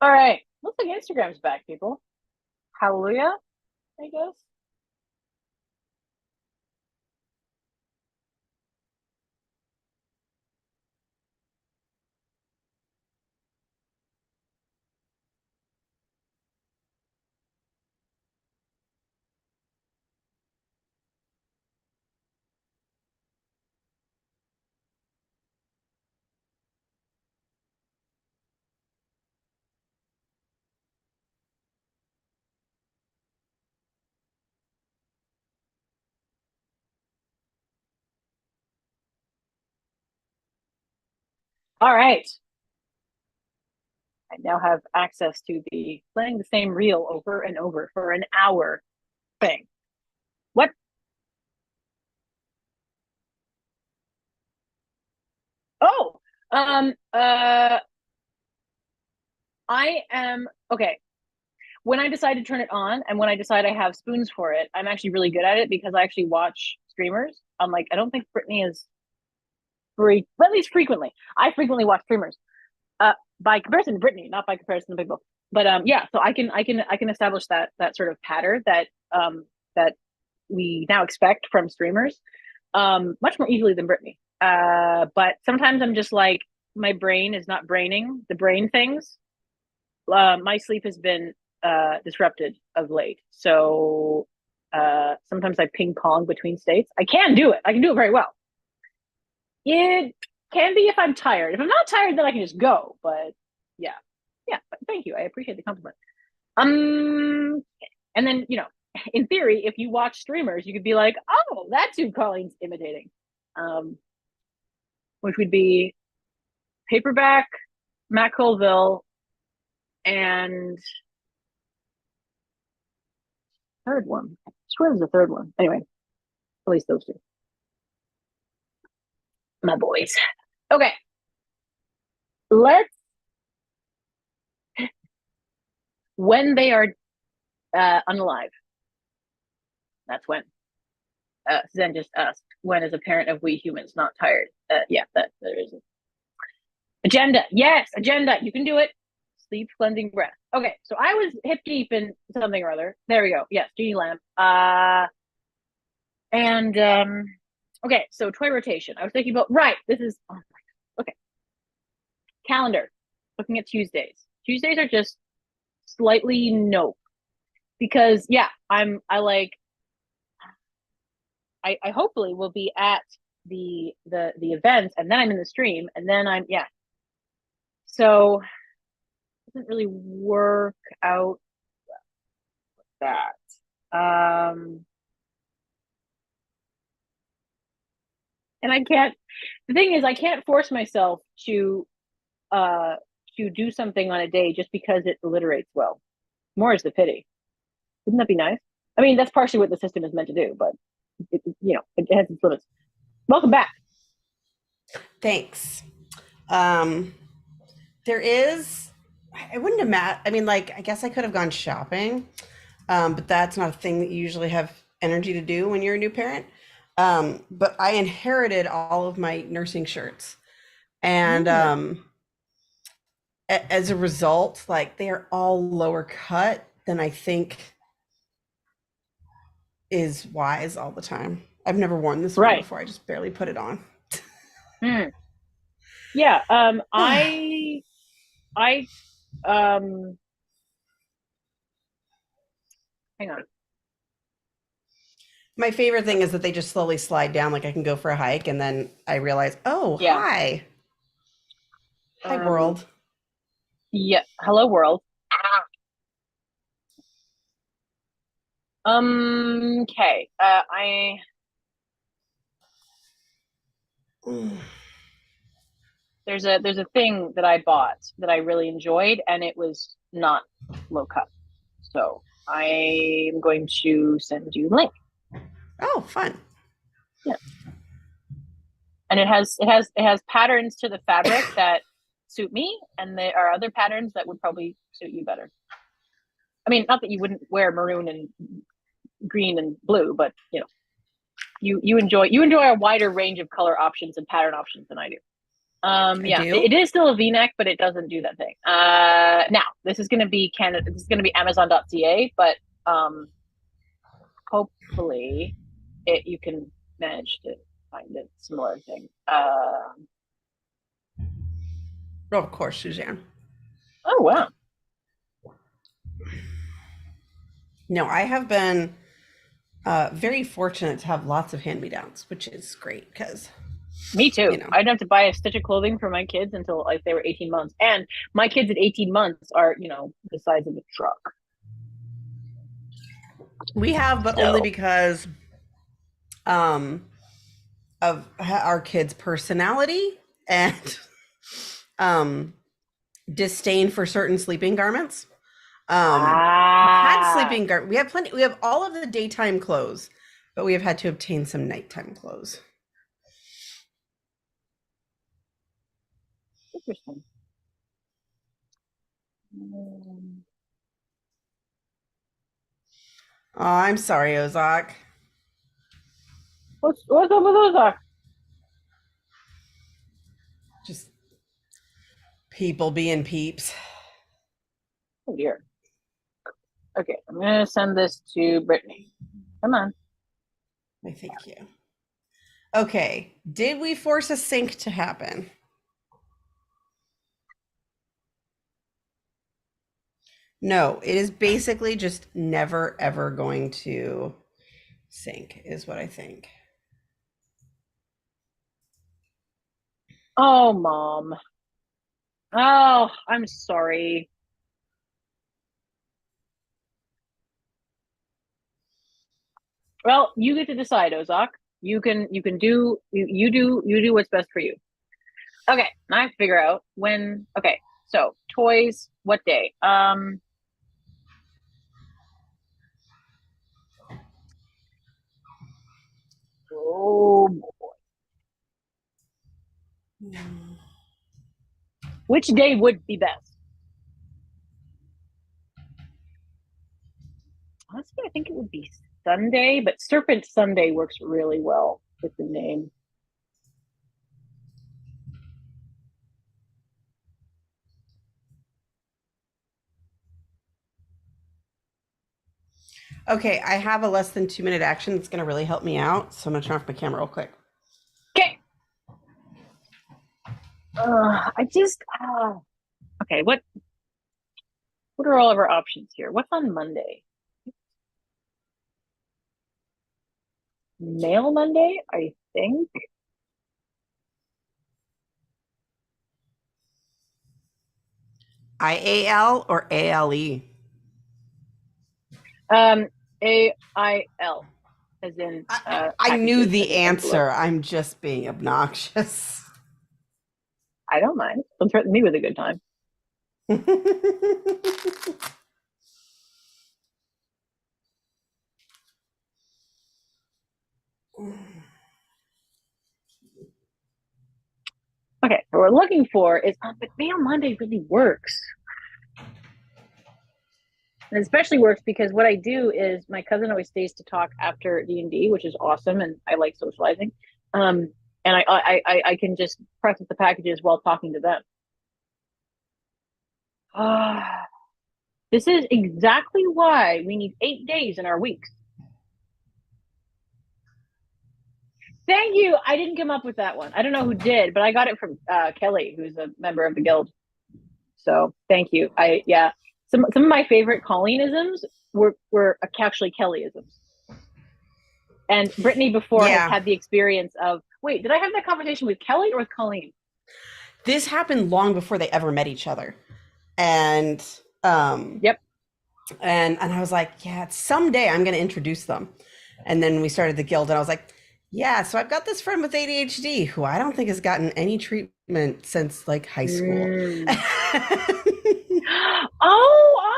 S2: All right. Looks like Instagram's back, people. Hallelujah, I guess. All right. I now have access to the playing the same reel over and over for an hour thing. What? Oh, I am okay. When I decide to turn it on and when I decide I have spoons for it, I'm actually really good at it because I actually watch streamers. I'm like, I don't think Brittany is free, but at least frequently. I frequently watch streamers. By comparison to Brittany, not by comparison to people. But yeah, so I can establish that sort of pattern that we now expect from streamers much more easily than Brittany. But sometimes I'm just like, my brain is not braining the brain things. My sleep has been disrupted of late. So sometimes I ping pong between states. I can do it. I can do it very well. It can be if I'm tired. If I'm not tired, then I can just go. But yeah, But thank you. I appreciate the compliment. And then in theory, if you watch streamers, you could be like, oh, that's who Colleen's imitating, which would be Paperback, Matt Colville, and third one. I swear there's a third one. Anyway, at least those two. My boys. Okay. Let's when they are unalive. That's when. Zen just asked, when is a parent of we humans not tired? Yeah, that there is. Agenda. Yes, agenda. You can do it. Sleep, cleansing, breath. Okay, so I was hip deep in something or other. There we go. Yes, Genie Lamp. And okay, so toy rotation. I was thinking about, right, this is, oh my God. Okay. Calendar. Looking at Tuesdays. Tuesdays are just slightly no. Because yeah, I hopefully will be at the event, and then I'm in the stream, and then yeah. So it doesn't really work out that. And I can't, the thing is I can't force myself to do something on a day just because it alliterates well. More is the pity. Wouldn't that be nice? I mean, that's partially what the system is meant to do, but it has its limits. Welcome back.
S1: Thanks. There is, I wouldn't imagine, I mean, like, I guess I could have gone shopping, but that's not a thing that you usually have energy to do when you're a new parent. But I inherited all of my nursing shirts. And as a result, like, they are all lower cut than I think is wise all the time. I've never worn this one before. I just barely put it on.
S2: Yeah. I hang on.
S1: My favorite thing is that they just slowly slide down, like I can go for a hike, and then I realize, oh, yeah. Hi, world.
S2: Yeah, hello, world. Okay. There's a thing that I bought that I really enjoyed, and it was not low cut. So I'm going to send you a link.
S1: Oh, fun.
S2: Yeah. And it has patterns to the fabric that suit me, and there are other patterns that would probably suit you better. I mean, not that you wouldn't wear maroon and green and blue, but you enjoy a wider range of color options and pattern options than I do. Yeah, it is still a V-neck, but it doesn't do that thing. Now this is going to be Canada. This is going to be Amazon.ca, but hopefully you can manage to find a similar thing.
S1: Oh, of course, Suzanne.
S2: Oh, wow.
S1: No, I have been very fortunate to have lots of hand-me-downs, which is great because.
S2: Me too. I didn't have to buy a stitch of clothing for my kids until like they were 18 months. And my kids at 18 months are, the size of a truck.
S1: We have, but only because of our kids' personality and disdain for certain sleeping garments. We had sleeping we have plenty. We have all of the daytime clothes, but we have had to obtain some nighttime clothes.
S2: Interesting.
S1: Oh, I'm sorry, Ozak.
S2: What's up with Ozak?
S1: Just people being peeps.
S2: Oh dear. Okay, I'm gonna send this to Brittany. Come on.
S1: Thank you. Okay, did we force a sync to happen? No, it is basically just never ever going to sync, is what I think.
S2: Oh, Mom. Oh, I'm sorry. Well, you get to decide, Ozak. You do what's best for you. Okay, I have to figure out when. Okay, so toys, what day? Oh boy. Which day would be best? Honestly, I think it would be Sunday, but Serpent Sunday works really well with the name.
S1: Okay, I have a less than 2 minute action that's going to really help me out. So I'm going to turn off my camera real quick.
S2: Okay. Okay, what are all of our options here? What's on Monday? Mail Monday, I think.
S1: IAL or ALE?
S2: AIL, as in
S1: I knew
S2: packages,
S1: the
S2: as in envelope.
S1: answer. I'm just being obnoxious.
S2: I don't mind. Don't threaten me with a good time. Okay, what we're looking for is, but Mail Monday really works. And it especially works because what I do is my cousin always stays to talk after D&D, which is awesome, and I like socializing. And I can just process the packages while talking to them. This is exactly why we need 8 days in our weeks. Thank you. I didn't come up with that one. I don't know who did, but I got it from Kelly, who's a member of the guild. So thank you. Some of my favorite Colleen-isms were actually Kelly-isms. And Brittany before has had the experience of, wait, did I have that conversation with Kelly or with Colleen?
S1: This happened long before they ever met each other. And
S2: yep.
S1: And I was like, yeah, someday I'm going to introduce them. And then we started the guild and I was like, yeah, so I've got this friend with ADHD who I don't think has gotten any treatment since like high school.
S2: Oh,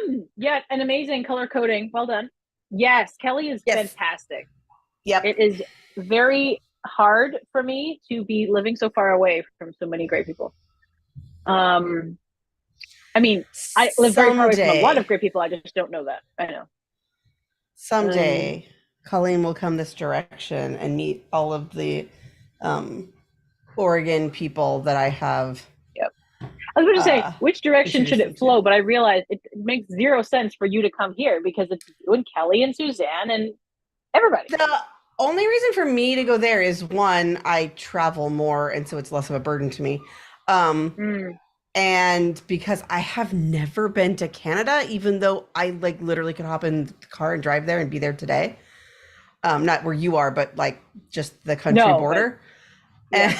S2: awesome. Yeah, an amazing color coding. Well done. Yes, Kelly is fantastic.
S1: Yep.
S2: It is very hard for me to be living so far away from so many great people. I mean, I live very far away from a lot of great people. I just don't know that. I know.
S1: Someday, Colleen will come this direction and meet all of the Oregon people that I have.
S2: Yep. I was going to say, which direction should it flow? But I realized it makes zero sense for you to come here because it's you and Kelly and Suzanne and everybody.
S1: The only reason for me to go there is one, I travel more, and so it's less of a burden to me. And because I have never been to Canada, even though I like literally could hop in the car and drive there and be there today. Not where you are, but like just the country border. And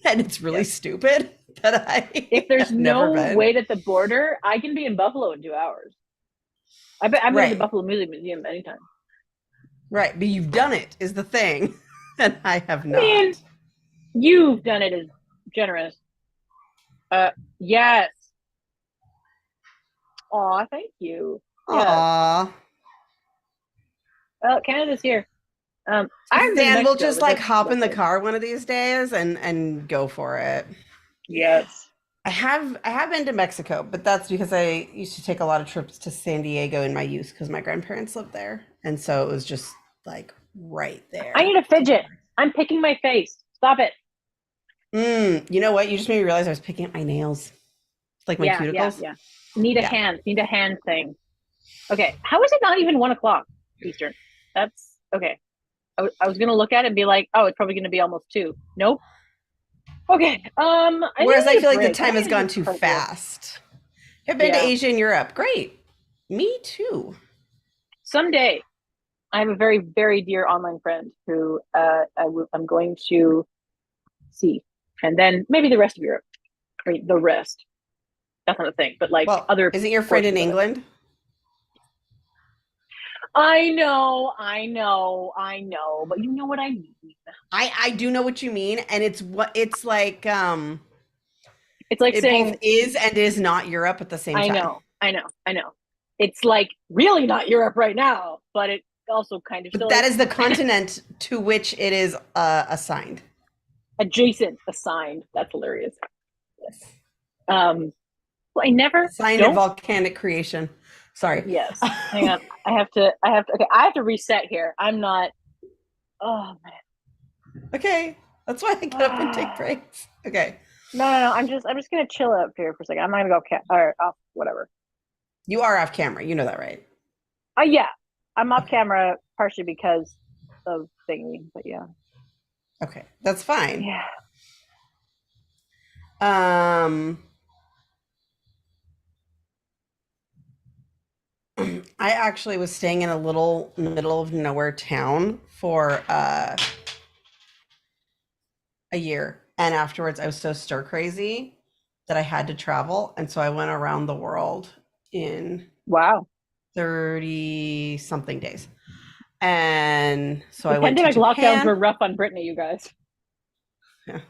S1: it's really stupid that
S2: if there's no wait at the border, I can be in Buffalo in 2 hours. I've been to the Buffalo Music Museum anytime.
S1: Right, but you've done it is the thing, and I have not.
S2: Man, you've done it is generous. Yes. Aw, thank you.
S1: Aw.
S2: Yes. Well, Canada's here.
S1: Dan, we'll just like hop in the car one of these days and go for it.
S2: Yes.
S1: I have been to Mexico, but that's because I used to take a lot of trips to San Diego in my youth because my grandparents lived there, and so it was just like right there.
S2: I need a fidget. I'm picking my face. Stop it.
S1: You know what? You just made me realize I was picking up my nails, like my cuticles.
S2: Yeah. Need a hand thing. Okay, how is it not even 1 o'clock Eastern? That's okay. I was gonna look at it and be like, oh, it's probably gonna be almost 2. Nope. Okay.
S1: Whereas I feel like the time has gone too fast. I've been to Asia and Europe. Great. Me too.
S2: Someday, I have a very, very dear online friend who I'm going to see, and then maybe the rest of Europe. I mean, the rest. That's not a thing, but like other.
S1: Isn't your friend in England?
S2: I know, but you know what I mean.
S1: I do know what you mean, and it's like
S2: it's like
S1: it
S2: saying
S1: both is and is not Europe at the same time.
S2: I know. It's like really not Europe right now, but it also kind of.
S1: But that is the continent to which it is assigned.
S2: Adjacent, assigned. That's hilarious. Yes. Well, I never
S1: assigned a volcanic creation. Sorry.
S2: Yes. Hang on. Okay, I have to reset here. I'm not, oh
S1: Okay. That's why I get up and take
S2: man.
S1: breaks. Okay.
S2: No. I'm just gonna chill up here for a second. I'm not gonna go or off whatever.
S1: You are off camera. You know that, right?
S2: Oh yeah. I'm off
S1: Okay.
S2: camera partially because of thingy, but yeah.
S1: Okay. That's fine.
S2: Yeah.
S1: Um, I actually was staying in a little middle of nowhere town for a year. And afterwards, I was so stir crazy that I had to travel. And so I went around the world in
S2: Wow.
S1: 30 something days. And so
S2: The
S1: I went to
S2: pandemic lockdowns were
S1: Japan.
S2: rough on Brittany, you guys.
S1: Yeah.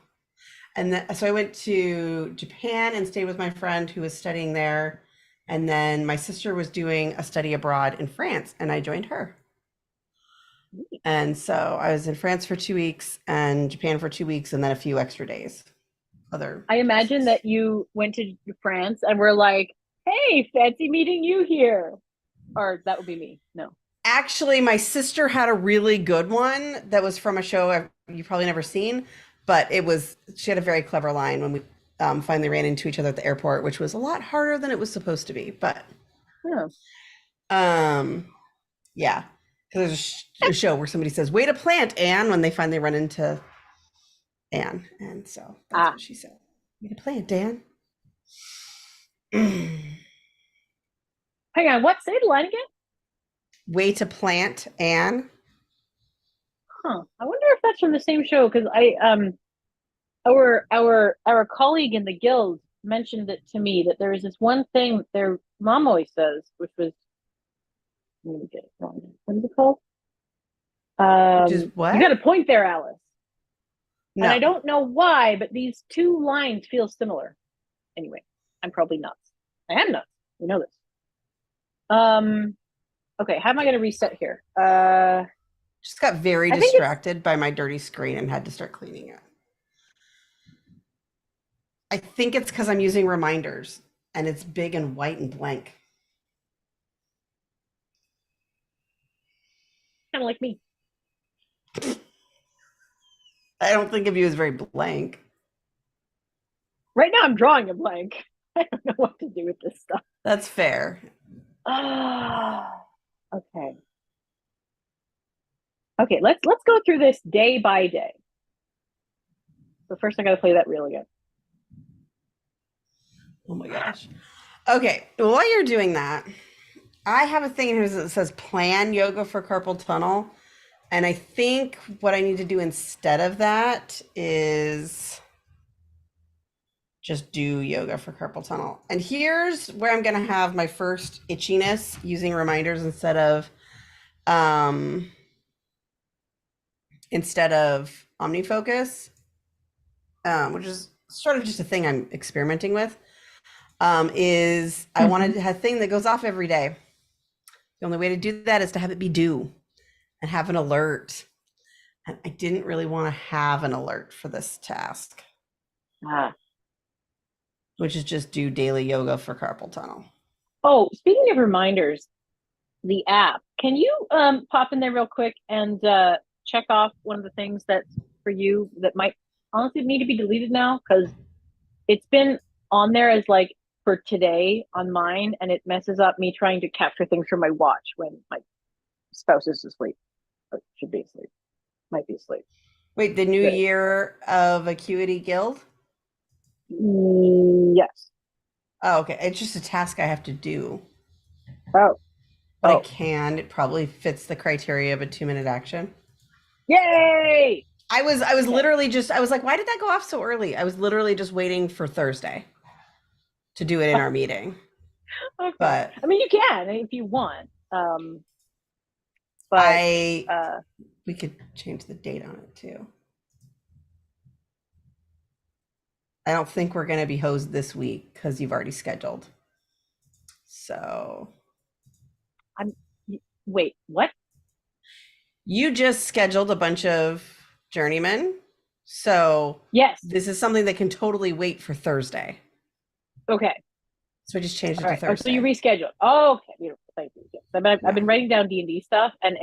S1: And then, so I went to Japan and stayed with my friend who was studying there. And then my sister was doing a study abroad in France, and I joined her. And so I was in France for 2 weeks and Japan for 2 weeks, and then a few extra days, other
S2: I imagine
S1: places.
S2: that you went to France and were like, hey, fancy meeting you here. Or that would be me. No.
S1: Actually, my sister had a really good one that was from a show you've probably never seen, but she had a very clever line when we finally ran into each other at the airport, which was a lot harder than it was supposed to be. But
S2: Yeah.
S1: um, yeah, there's a show where somebody says, "Way to plant, Anne," when they finally run into Anne, and so that's
S2: Ah,
S1: what she said. "Way to plant, Anne."
S2: hang on. What? Say the line again?
S1: Way to plant, Anne.
S2: Huh. I wonder if that's from the same show because our colleague in the guild mentioned it to me that there is this one thing their mom always says, which was let me get it wrong. What is it called?
S1: Which is
S2: You got a
S1: what?
S2: point there, Alice. And I
S1: No.
S2: don't know why, but these two lines feel similar. Anyway, I'm probably nuts. I am nuts. We know this. Um, okay, how am I going to reset here?
S1: Just got very
S2: I think it's
S1: distracted by my dirty screen and had to start cleaning it. I think it's because I'm using reminders and it's big and white and blank.
S2: kind of like me.
S1: I don't think of you as very blank.
S2: Right now, I'm drawing a blank. I don't know what to do with this stuff.
S1: That's fair.
S2: Ah, okay. Okay, let's go through this day by day. So first, I got to play that reel again.
S1: Oh my gosh. Okay, while you're doing that, I have a thing in here that says plan yoga for carpal tunnel. And I think what I need to do instead of that is just do yoga for carpal tunnel. And here's where I'm going to have my first itchiness using reminders um instead of OmniFocus, which is sort of just a thing I'm experimenting with. Is I wanted to have a thing that goes off every day. The only way to do that is to have it be due and have an alert. And I didn't really want to have an alert for this task,
S2: Ah.
S1: which is just do daily yoga for carpal tunnel.
S2: Oh, speaking of reminders, the app. Can you pop in there real quick and check off one of the things that's for you that might honestly need to be deleted now? Because it's been on there as like for today on mine, and it messes up me trying to capture things from my watch when my spouse is asleep or should be asleep, might be asleep.
S1: Wait, the New
S2: Good.
S1: Year of Acuity Guild?
S2: Yes.
S1: Oh, okay. It's just a task I have to do,
S2: Oh.
S1: but I
S2: Oh.
S1: can. It probably fits the criteria of a 2-minute action.
S2: Yay!
S1: I was
S2: Okay.
S1: literally just I was like, why did that go off so early? I was literally just waiting for Thursday to do it in our meeting.
S2: Okay.
S1: But
S2: I mean, you can if you want. But
S1: I
S2: uh,
S1: we could change the date on it too. I don't think we're going to be hosed this week because you've already scheduled. So
S2: I'm. Wait, what?
S1: you just scheduled a bunch of journeymen. So
S2: Yes.
S1: this is something that can totally wait for Thursday.
S2: Okay.
S1: So I just changed it
S2: All
S1: to
S2: right. Oh, so you
S1: Thursday.
S2: rescheduled. Oh, okay. Beautiful. Thank you. Yes. I've
S1: Yeah.
S2: been writing down D&D stuff, and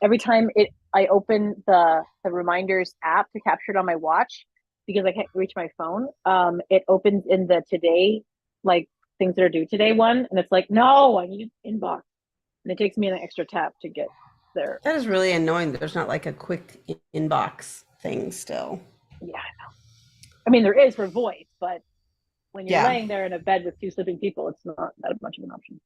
S2: every time I open the reminders app to capture it on my watch because I can't reach my phone. It opens in the today, like things that are due today one, and it's like, no, I need inbox, and it takes me an extra tap to get there.
S1: That is really annoying. There's not like a quick inbox thing still.
S2: Yeah. I mean, there is for voice, but when you're
S1: Yeah.
S2: laying there in a bed with two sleeping people, it's not that much of an option.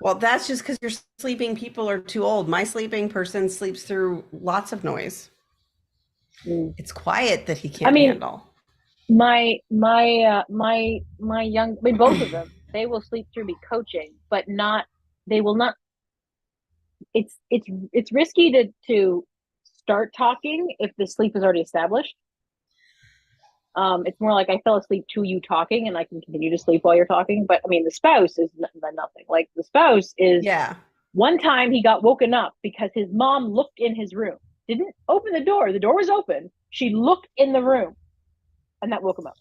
S1: Well, that's just because your sleeping people are too old. My sleeping person sleeps through lots of noise.
S2: Mm.
S1: It's quiet that he
S2: I
S1: can't
S2: mean,
S1: handle.
S2: my young, I mean, both of them, they will sleep through me coaching, but not, they will not. It's risky to start talking if the sleep is already established. It's more like I fell asleep to you talking, and I can continue to sleep while you're talking. But I mean, the spouse is nothing. Like the spouse is.
S1: Yeah.
S2: One time he got woken up because his mom looked in his room, didn't open the door. The door was open. She looked in the room, and that woke him up.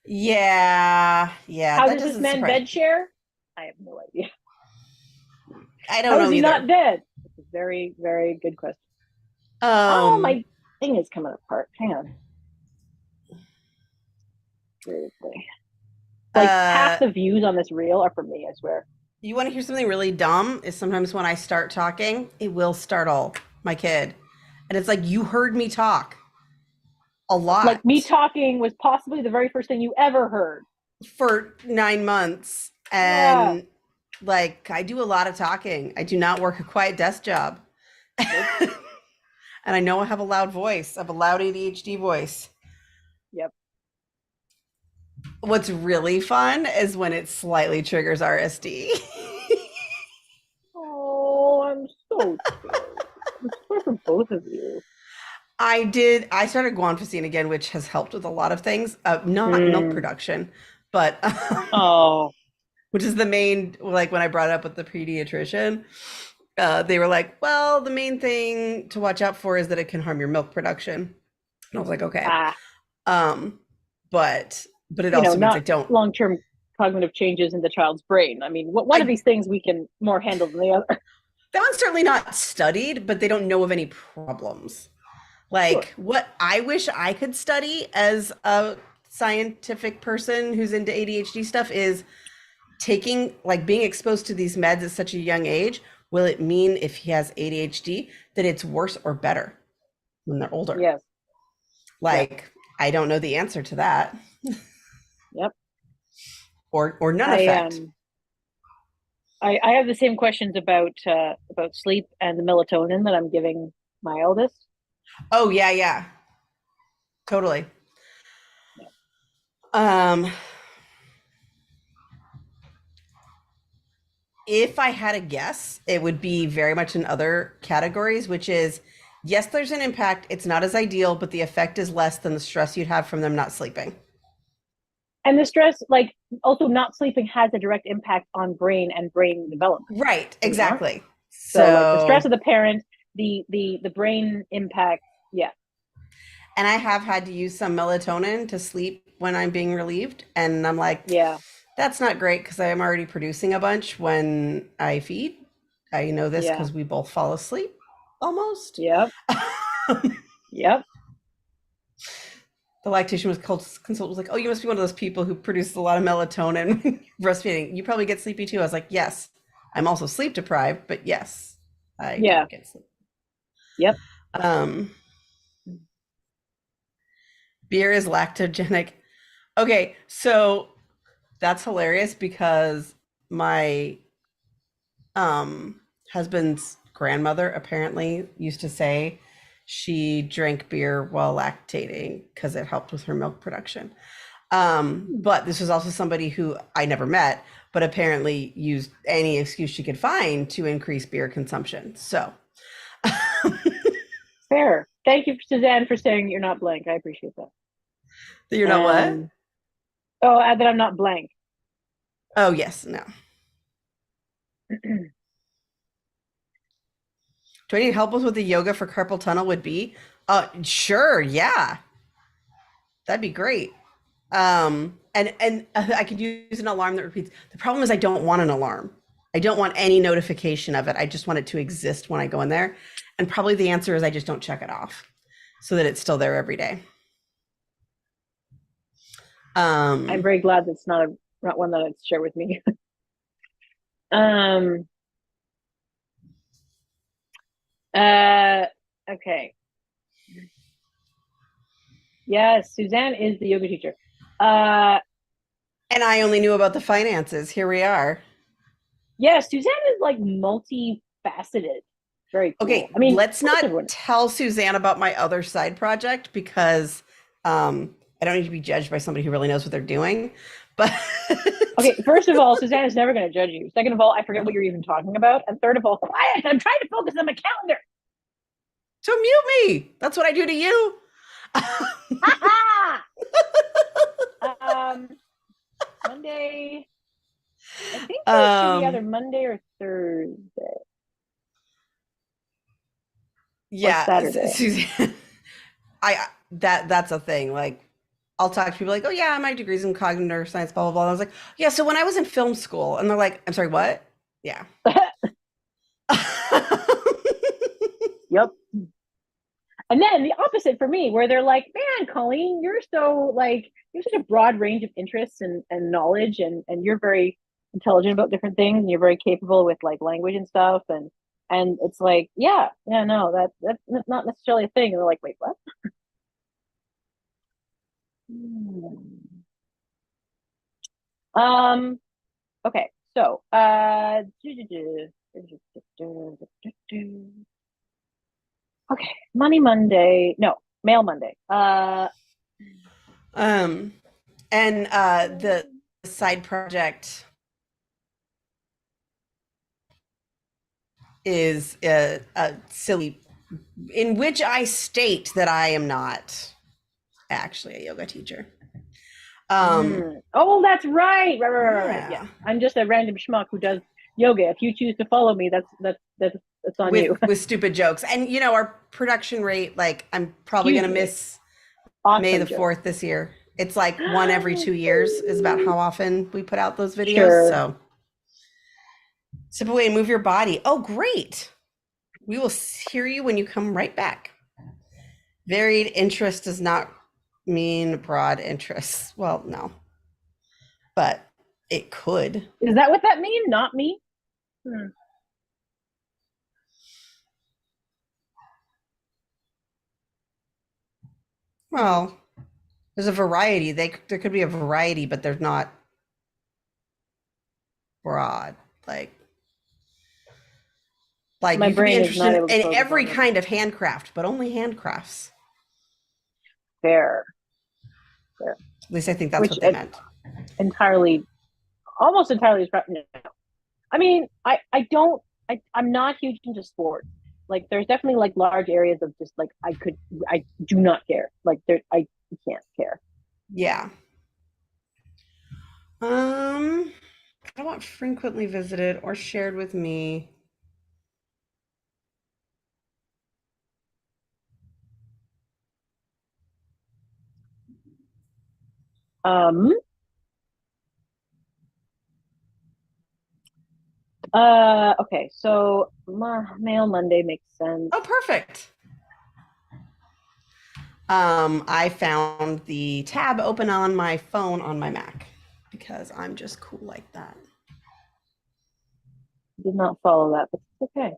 S1: Yeah. Yeah.
S2: How
S1: That
S2: does this
S1: doesn't
S2: man
S1: surprise.
S2: bed share? I have no idea.
S1: I don't
S2: How is
S1: know
S2: he not
S1: either.
S2: dead? It's a very, very good question. Oh,
S1: Um,
S2: my thing is coming apart. Hang on. Seriously. Like half
S1: uh,
S2: the views on this reel are from me, I swear.
S1: you want to hear something really dumb? Is sometimes when I start talking, it will startle my kid. And it's like, you heard me talk a
S2: Like me
S1: lot
S2: talking was possibly the very first thing you ever heard.
S1: for 9 months.
S2: Yeah.
S1: And like, I do a lot of talking. I do not work a quiet desk job.
S2: Nope.
S1: And I know I have a loud voice. I have a loud ADHD voice.
S2: Yep.
S1: What's really fun is when it slightly triggers RSD.
S2: Oh, I'm so sorry. I'm sorry for both of you.
S1: I started guanfacine again, which has helped with a lot of things. Not milk
S2: Mm.
S1: production, but
S2: Oh,
S1: which is the main, like when I brought it up with the pediatrician, they were like, well, the main thing to watch out for is that it can harm your milk production. And I was like, okay.
S2: ah,
S1: Um, but it
S2: you know,
S1: also means I
S2: not
S1: don't.
S2: long-term cognitive changes in the child's brain. I mean, one of
S1: I
S2: these things we can more handle than the other.
S1: That one's certainly not studied, but they don't know of any problems.
S2: Sure.
S1: Like what I wish I could study as a scientific person who's into ADHD stuff is taking, like being exposed to these meds at such a young age. Will it mean if he has ADHD that it's worse or better when they're older?
S2: Yes. Yes.
S1: Like, I don't know the answer to that,
S2: Yep.
S1: or none
S2: I
S1: effect.
S2: um I have the same questions about sleep and the melatonin that I'm giving my eldest.
S1: Oh yeah, yeah, totally.
S2: Yeah.
S1: Um, if I had a guess, it would be very much in other categories, which is yes, there's an impact. It's not as ideal, but the effect is less than the stress you'd have from them not sleeping.
S2: And the stress, like also not sleeping has a direct impact on brain and brain development.
S1: Right,
S2: Does it not?
S1: exactly.
S2: So like the stress
S1: So,
S2: of the parent, the brain impact, yeah.
S1: and I have had to use some melatonin to sleep when I'm being relieved. And I'm like,
S2: Yeah.
S1: that's not great because I am already producing a bunch when I feed. I know this
S2: Yeah.
S1: because we both fall asleep almost.
S2: Yep. Yep.
S1: The lactation was consultant was like, "Oh, you must be one of those people who produces a lot of melatonin breastfeeding. You probably get sleepy too." I was like, "Yes, I'm also sleep deprived, but yes, I do
S2: Yeah.
S1: get sleep."
S2: Yep.
S1: Um, beer is lactogenic. Okay, so that's hilarious because my husband's grandmother apparently used to say she drank beer while lactating because it helped with her milk production. But this was also somebody who I never met, but apparently used any excuse she could find to increase beer consumption. So
S2: Fair. Thank you, Suzanne, for saying you're not blank. I appreciate that.
S1: you're not what?
S2: Oh, that I'm not blank.
S1: Oh yes, no. Do I need help with what the yoga for carpal tunnel would be? Sure, yeah. That'd be great. And I could use an alarm that repeats. The problem is I don't want an alarm. I don't want any notification of it. I just want it to exist when I go in there. And probably the answer is I just don't check it off so that it's still there every day.
S2: I'm very glad that's not one that I'd share with me. Okay. Yes, Suzanne is the yoga teacher.
S1: And I only knew about the finances. Here we are.
S2: Yeah, Suzanne is like multifaceted. Very cool.
S1: Okay,
S2: I mean,
S1: let's not tell Suzanne about my other side project because I don't need to be judged by somebody who really knows what they're doing. But
S2: okay, first of all, Suzanne is never going to judge you. Second of all, I forget what you're even talking about. And third of all, quiet. I'm trying to focus on my calendar.
S1: So mute me. That's what I do to you.
S2: Monday. I think it should be either Monday or Thursday.
S1: Yeah, Suzanne. That's a thing. Like, I'll talk to people like, oh yeah, my degree's in cognitive science, blah blah blah. And I was like, yeah. So when I was in film school, and they're like, I'm sorry, what? Yeah.
S2: Yep. And then the opposite for me, where they're like, man, Colleen, you're such a broad range of interests and knowledge, and you're very intelligent about different things, and you're very capable with like language and stuff, and it's like, yeah, no, that's not necessarily a thing. And they're like, wait, what? Okay, so okay, Money Monday. No, Mail Monday.
S1: And the side project is a silly, in which I state that I am not actually a yoga teacher.
S2: Oh, that's right. Right. Yeah, I'm just a random schmuck who does yoga. If you choose to follow me, that's on you.
S1: With stupid jokes. And you know, our production rate, like, I'm probably gonna miss May the 4th this year. It's like one every 2 years is about how often we put out those videos. Sure. So step away and move your body. Oh, great. We will hear you when you come right back. Varied interest does not mean broad interests. Well, no, but it could.
S2: Is that what that means? Not me?
S1: Well, there's a variety. There could be a variety, but they're not broad. Like
S2: my
S1: you could be
S2: brain is not
S1: interested
S2: able to
S1: in every kind of handcraft, but only handcrafts.
S2: Fair.
S1: At least I think that's what they meant.
S2: Almost entirely. No. I mean, I'm not huge into sports. Like, there's definitely like large areas of just like I do not care. Like, I can't care.
S1: Yeah. I want frequently visited or shared with me.
S2: Okay, so Mail Monday makes sense.
S1: Oh, perfect. I found the tab open on my phone on my Mac because I'm just cool like that.
S2: Did not follow that, but it's okay.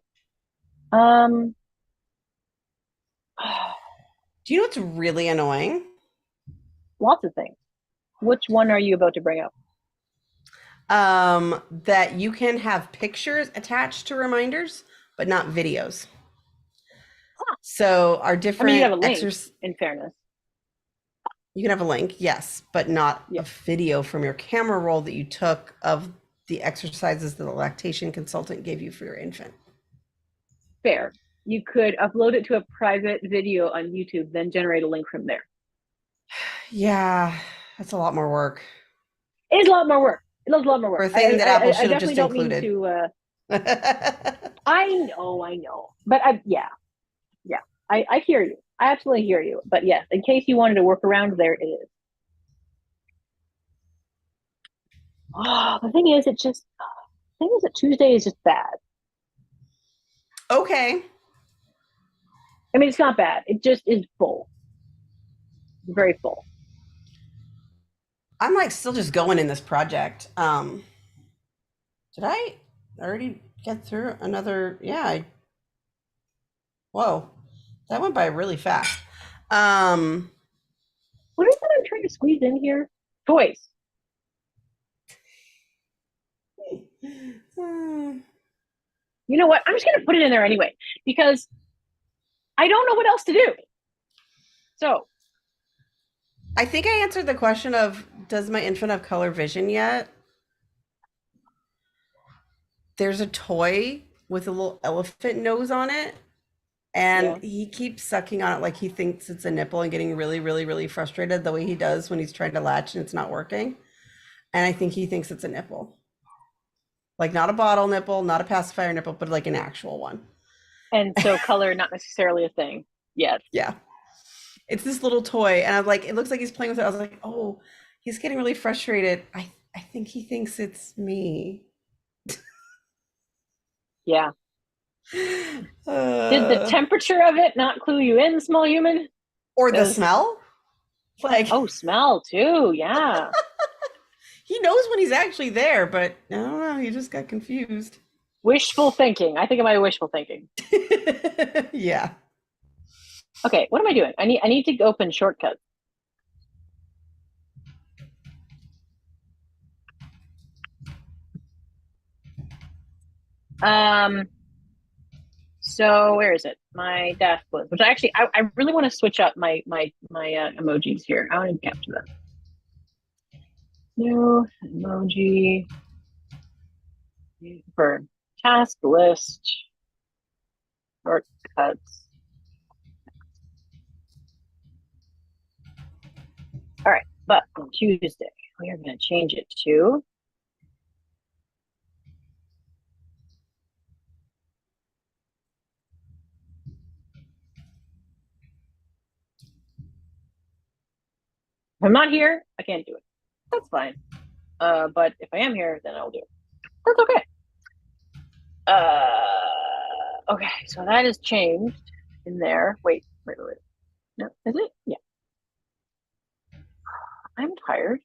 S1: Do you know what's really annoying?
S2: Lots of things. Which one are you about to bring up?
S1: That you can have pictures attached to reminders, but not videos. Huh. So our different
S2: you have a link, in fairness.
S1: You can have a link, yes, but not a video from your camera roll that you took of the exercises that the lactation consultant gave you for your infant.
S2: Fair. You could upload it to a private video on YouTube, then generate a link from there.
S1: Yeah, that's a lot more work.
S2: It is a lot more work. It is a lot more work.
S1: For a thing that Apple should have just included.
S2: I know. But I hear you. I absolutely hear you. But yes, in case you wanted to work around, there it is. Oh, the thing is, that Tuesday is just bad.
S1: Okay.
S2: I mean, it's not bad. It just is full. It's very full.
S1: I'm like still just going in this project. Did I already get through another? Yeah. Whoa, that went by really fast. Um,
S2: What is it I'm trying to squeeze in here? Toys.
S1: hmm,
S2: You know what? I'm just gonna put it in there anyway because I don't know what else to do. So
S1: I think I answered the question of does my infant have color vision yet? There's a toy with a little elephant nose on it, and
S2: yeah.
S1: he keeps sucking on it like he thinks it's a nipple and getting really, really, really frustrated the way he does when he's trying to latch and it's not working. And I think he thinks it's a nipple. Like not a bottle nipple, not a pacifier nipple, but like an actual one.
S2: And so color not necessarily a thing. Yes.
S1: Yeah. It's this little toy, and I'm like, it looks like he's playing with it. I was like, oh, he's getting really frustrated. I think he thinks it's me.
S2: Yeah. Did the
S1: Uh,
S2: temperature of it not clue you in, small human?
S1: or the
S2: Because
S1: smell. Like
S2: oh, smell too. Yeah.
S1: he knows when he's actually there, but I don't know. He just got confused.
S2: Wishful thinking. I think it might be wishful thinking.
S1: Yeah.
S2: Okay, what am I doing? I need to open shortcuts. Um, so where is it? My dashboard, which I really want to switch up my emojis here. I want to capture them. New emoji for task list shortcuts. All right, but on Tuesday we are going to change it to if I'm not here, I can't do it. That's fine. But if I am here, then I'll do it. That's okay. Okay, so that is changed in there. Wait. No, is it? Yeah. I'm tired.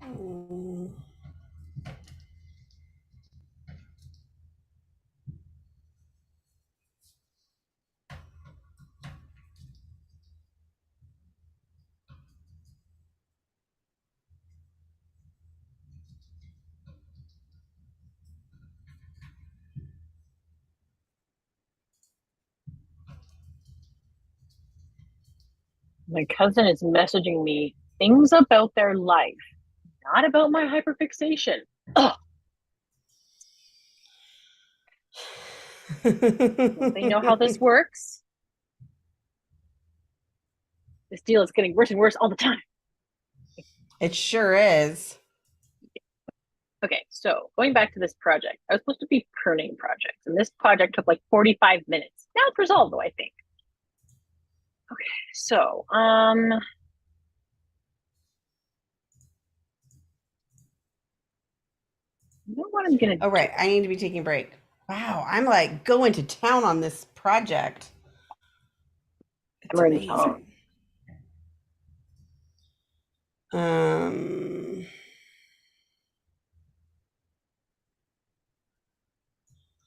S1: Mm.
S2: My cousin is messaging me things about their life, not about my hyperfixation. Ugh. Don't they know how this works? This deal is getting worse and worse all the time.
S1: It sure is.
S2: Okay, so going back to this project, I was supposed to be pruning projects, and this project took like 45 minutes. Now it's resolved, though, I think. Okay, so you know what I'm gonna
S1: Oh,
S2: do?
S1: right. I need to be taking a break. Wow. I'm like going to town on this project. It's
S2: Hammer in tone.
S1: amazing. Um,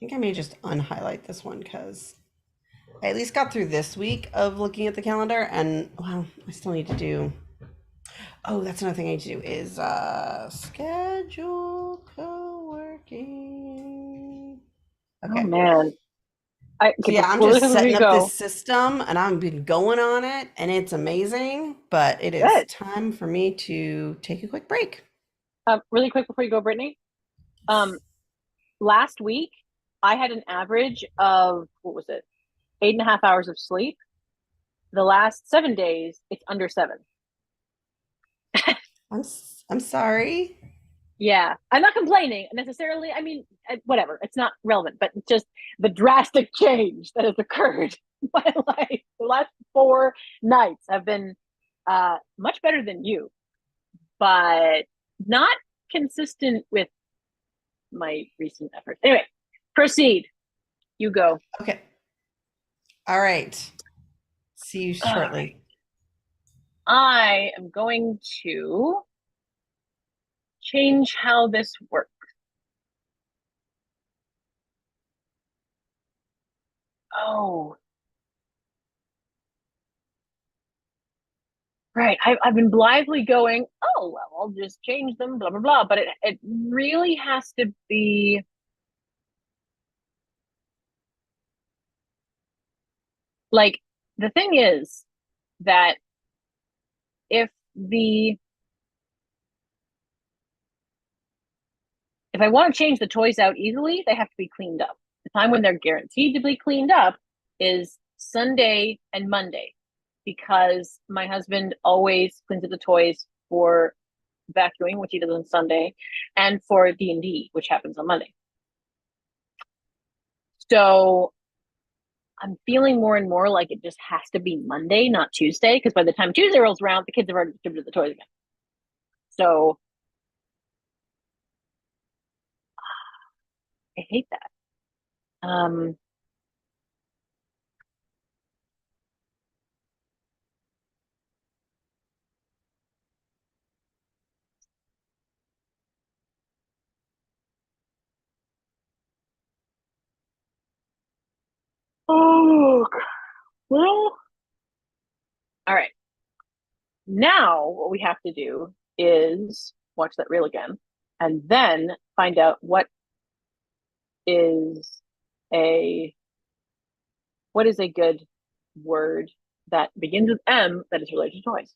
S1: think I may just unhighlight this one because I at least got through this week of looking at the calendar, and well, I still need to do. Oh, that's another thing I need to do is schedule co-working.
S2: Oh
S1: Okay.
S2: man.
S1: So
S2: Okay,
S1: yeah, I'm just
S2: before
S1: setting
S2: we
S1: up
S2: go,
S1: this system and I've been going on it and it's amazing, but it is
S2: good.
S1: time for me to take a quick break.
S2: Really quick before you go, Brittany. Um, last week I had an average of what was it, 8.5 hours of sleep. The last 7 days, it's under 7.
S1: I'm sorry.
S2: Yeah, I'm not complaining necessarily. I mean, whatever. It's not relevant, but it's just the drastic change that has occurred in my life. The last 4 nights have been much better than you, but not consistent with my recent efforts. Anyway, proceed. You go.
S1: Okay. All right. See you
S2: All right.
S1: shortly.
S2: I am going to change how this works. Oh, right. I've been blithely going, oh, well, I'll just change them, blah, blah, blah. But it really has to be like the thing is that if the if I want to change the toys out easily, they have to be cleaned up. The time when they're guaranteed to be cleaned up is Sunday and Monday because my husband always cleans up the toys for vacuuming, which he does on Sunday, and for D&D, which happens on Monday. So I'm feeling more and more like it just has to be Monday, not Tuesday, because by the time Tuesday rolls around, the kids have already distributed the toys again. So I hate that. Oh, well, all right. Now what we have to do is watch that reel again and then find out is a what is a good word that begins with M that is related to toys.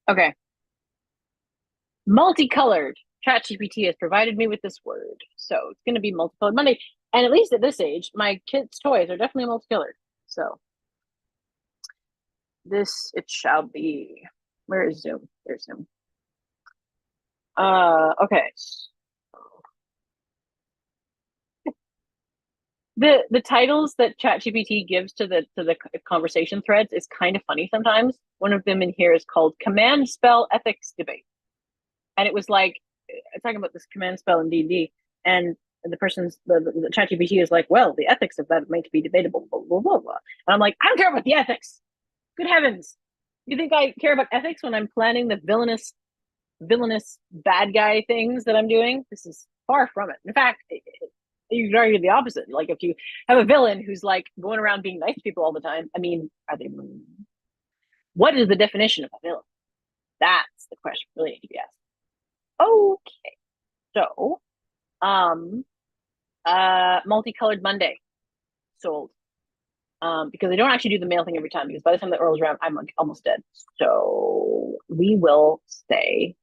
S2: Okay. Multicolored. ChatGPT has provided me with this word. So it's going to be multicolored Monday. And at least at this age, my kids' toys are definitely multicolored. So this it shall be. Where is Zoom? There's Zoom. Okay. The titles that ChatGPT gives to the conversation threads is kind of funny sometimes. One of them in here is called Command Spell Ethics Debate. And it was like talking about this command spell in D&D, and the ChatGPT is like, well, the ethics of that might be debatable, blah, blah, blah, blah. And I'm like, I don't care about the ethics. Good heavens. You think I care about ethics when I'm planning the villainous bad guy things that I'm doing? This is far from it. In fact, You could argue the opposite. Like if you have a villain who's like going around being nice to people all the time, I mean, are they? What is the definition of a villain? That's the question really need to be asked. Okay, so multicolored Monday sold. Because I don't actually do the mail thing every time because by the time that rolls around, I'm like almost dead. So we will stay.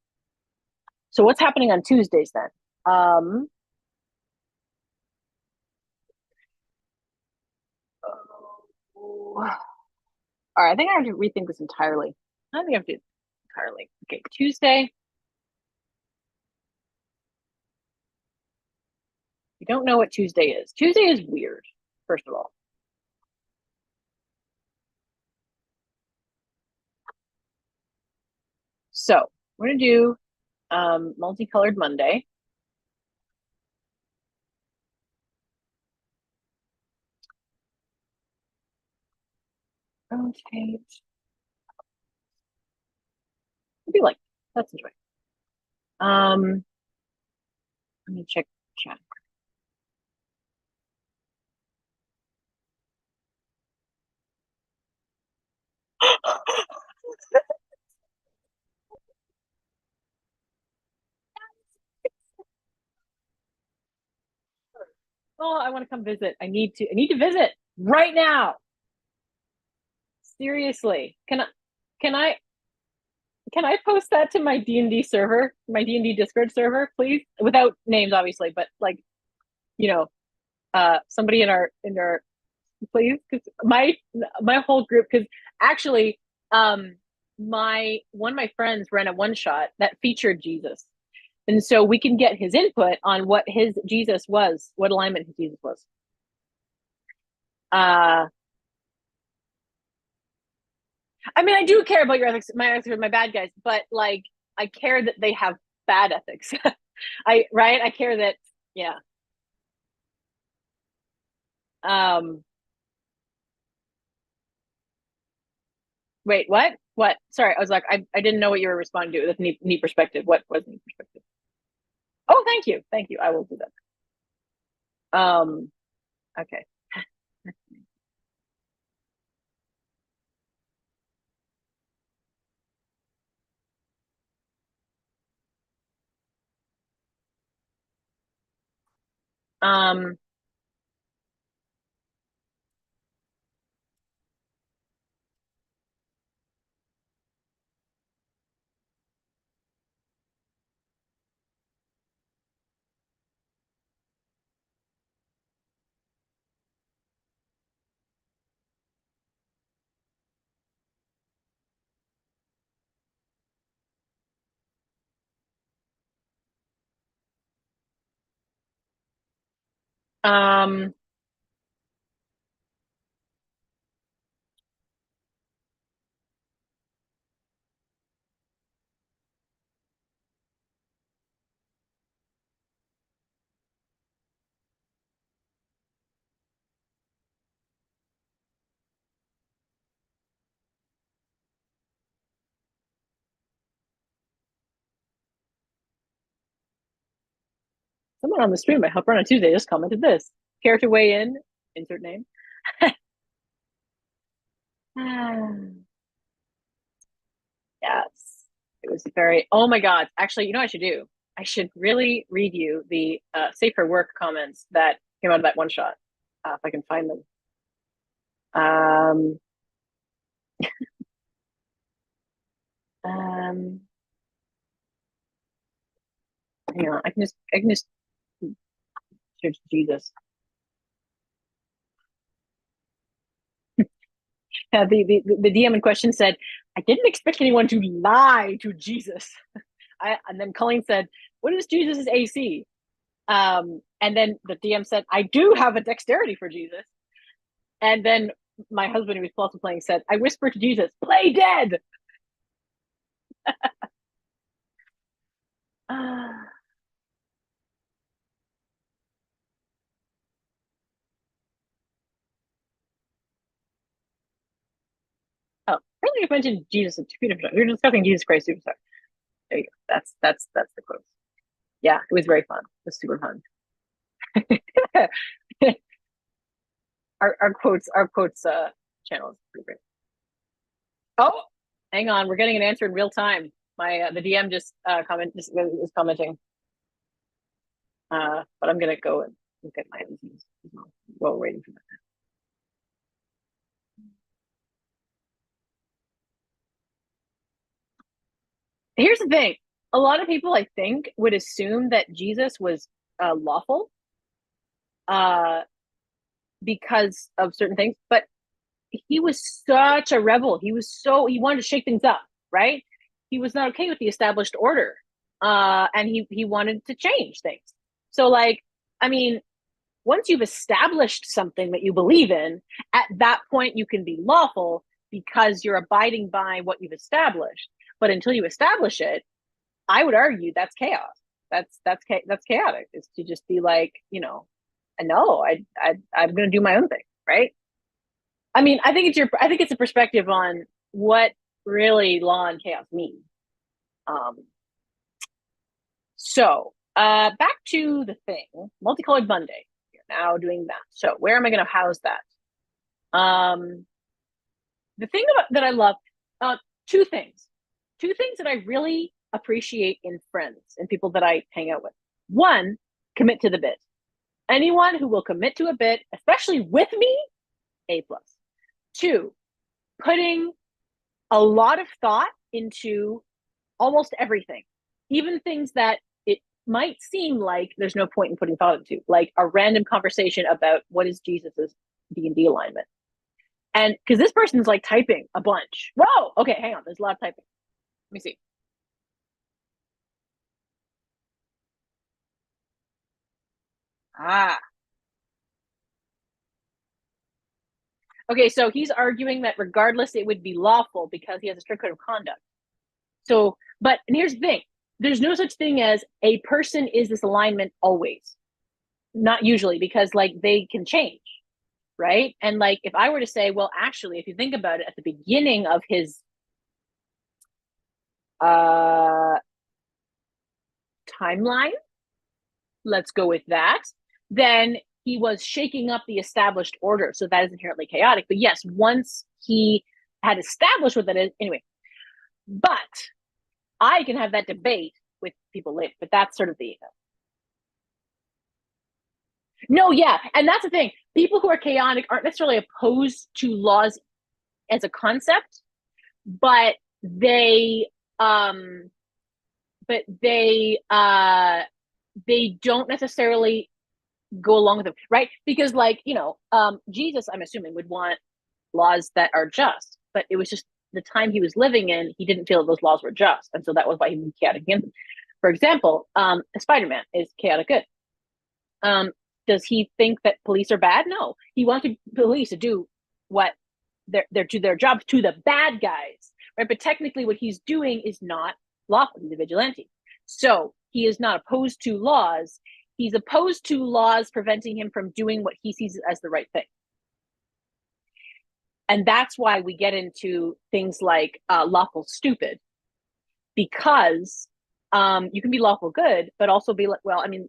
S2: So what's happening on Tuesdays then? All right, I think I have to rethink this entirely. I think I have to entirely. Okay, Tuesday. You don't know what Tuesday is. Tuesday is weird, first of all. So we're gonna do multicolored Monday. Rotate. It'd be like that's enjoy. Let me check chat. Oh, I want to come visit. I need to visit right now. Seriously. Can I can I post that to my D&D server, my D&D Discord server, please? Without names obviously, but like, you know, somebody in our please, cuz my whole group cuz actually my one of my friends ran a one shot that featured Jesus. And so we can get his input on what his Jesus was, what alignment his Jesus was. I mean, I do care about your ethics, my bad guys, but like, I care that they have bad ethics. Right? I care that, yeah. Um, wait, what? What? Sorry, I was like, I didn't know what you were responding to. That's neat perspective. What was neat perspective? Oh, thank you. I will do that. Okay. Um, um, someone on the stream I help run on Tuesday just commented this. Care to weigh in? Insert name. Yes. It was very, oh my God. Actually, you know what I should do? I should really read you the safe for work comments that came out of that one shot, if I can find them. Um, um, hang on, I can just search Jesus. The DM in question said, I didn't expect anyone to lie to Jesus. And then Colleen said, what is Jesus' AC? And then the DM said, I do have a dexterity for Jesus. And then my husband, who was also playing, said, I whispered to Jesus, play dead. Oh, earlier you mentioned Jesus a few different times. We were discussing Jesus Christ Superstar. There you go. That's the quote. Yeah, it was very fun. It was super fun. Our quotes channel is pretty great. Oh, hang on, we're getting an answer in real time. My the DM just is commenting. But I'm gonna go and look at my answers while we're waiting for that. Here's the thing. A lot of people, I think, would assume that Jesus was lawful because of certain things, but he was such a rebel. He wanted to shake things up, right? He was not okay with the established order, and he wanted to change things. So, like, I mean, once you've established something that you believe in, at that point you can be lawful because you're abiding by what you've established. But until you establish it, I would argue that's chaos. That's chaotic. Is to just be like, no, I'm going to do my own thing, right? I mean, I think it's a perspective on what really law and chaos mean. So back to the thing, multicolored Monday. We're now doing that. So where am I going to house that? The thing that I love, two things that I really appreciate in friends and people that I hang out with. One, commit to the bit. Anyone who will commit to a bit, especially with me, A+. Two, putting a lot of thought into almost everything, even things that it might seem like there's no point in putting thought into, like a random conversation about what is Jesus's D&D alignment. And because this person's like typing a bunch. Whoa, okay, hang on, there's a lot of typing. Let me see. Okay, so he's arguing that regardless, it would be lawful because he has a strict code of conduct. So, and here's the thing. There's no such thing as a person is this alignment always. Not usually, because like they can change, right? And like if I were to say, well, actually, if you think about it, at the beginning of his timeline, let's go with that, then he was shaking up the established order. So that is inherently chaotic. But yes, once he had established what that is, anyway. But I can have that debate with people later, but that's sort of the no, yeah. And that's the thing. People who are chaotic aren't necessarily opposed to laws as a concept, but they don't necessarily go along with them, right? Because like, Jesus, I'm assuming, would want laws that are just, but it was just the time he was living in, he didn't feel that those laws were just. And so that was why he was chaotic against them. For example, Spider-Man is chaotic good. Does he think that police are bad? No. He wanted police to do what their jobs to the bad guys, right? But technically what he's doing is not lawful. He's a vigilante. So he is not opposed to laws. He's opposed to laws preventing him from doing what he sees as the right thing. And that's why we get into things like lawful stupid, because you can be lawful good, but also be like, well, I mean,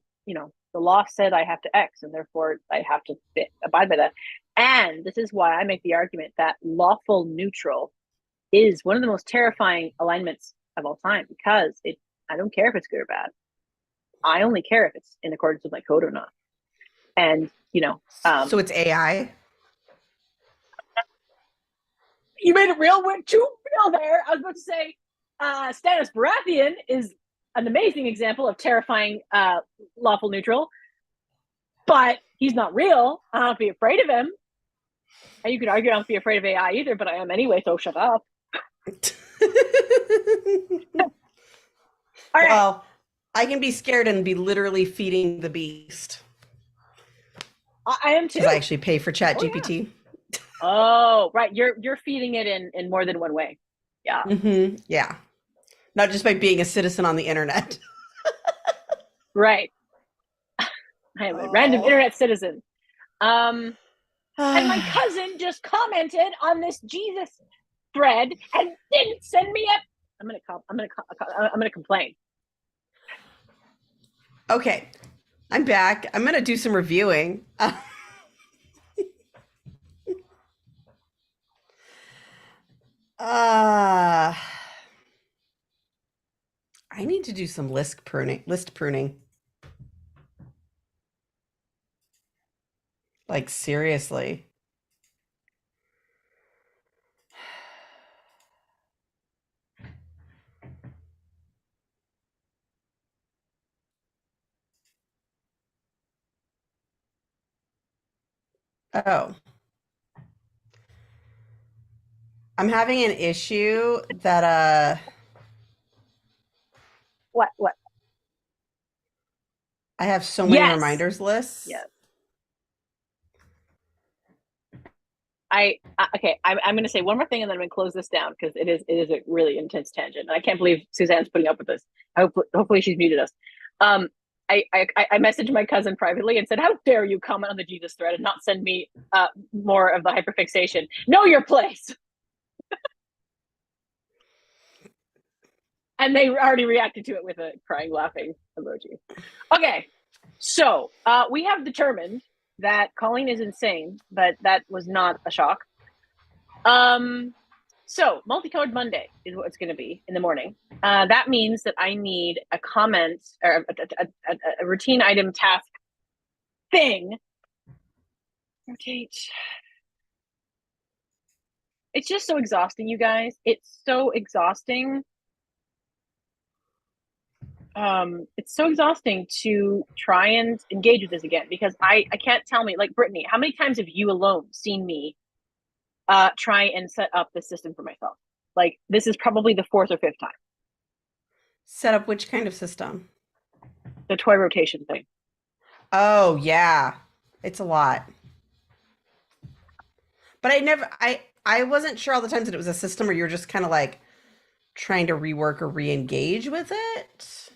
S2: the law said I have to X, and therefore I have to abide by that. And this is why I make the argument that lawful neutral is one of the most terrifying alignments of all time, because I don't care if it's good or bad. I only care if it's in accordance with my code or not. And,
S1: so it's AI.
S2: You made it too real there. I was about to say, Stannis Baratheon is an amazing example of terrifying lawful neutral, but he's not real. I don't be afraid of him. And you could argue I don't be afraid of AI either, but I am anyway, so shut up.
S1: All right. Well, I can be scared and be literally feeding the beast.
S2: I am too.
S1: Because I actually pay for ChatGPT.
S2: Yeah. Oh, right. You're feeding it in more than one way. Yeah.
S1: Mm-hmm. Yeah. Not just by being a citizen on the internet.
S2: Right. I am a random internet citizen. And my cousin just commented on this Jesus thread and didn't send me a. I'm gonna complain.
S1: Okay. I'm back. I'm gonna do some reviewing. Uh, I need to do some list pruning. List pruning. Like seriously. Oh, I'm having an issue that
S2: What?
S1: I have so many
S2: Yes.
S1: reminders lists.
S2: Yes. Okay. I'm going to say one more thing and then I'm going to close this down because it is a really intense tangent. And I can't believe Suzanne's putting up with this. Hopefully she's muted us. Um, I messaged my cousin privately and said, "How dare you comment on the Jesus thread and not send me more of the hyperfixation? Know your place." And they already reacted to it with a crying, laughing emoji. Okay, so we have determined that Colleen is insane, but that was not a shock. So multicolored Monday is what it's going to be in the morning. That means that I need a comment or a routine item task thing. Rotate. It's just so exhausting, you guys. It's so exhausting. It's so exhausting to try and engage with this again because I can't tell me, like, Brittany, how many times have you alone seen me try and set up the system for myself? Like, this is probably the fourth or fifth time.
S1: Set up which kind of system?
S2: The toy rotation thing.
S1: Oh, yeah. It's a lot. But I wasn't sure all the times that it was a system or you were just kind of like trying to rework or re-engage with it.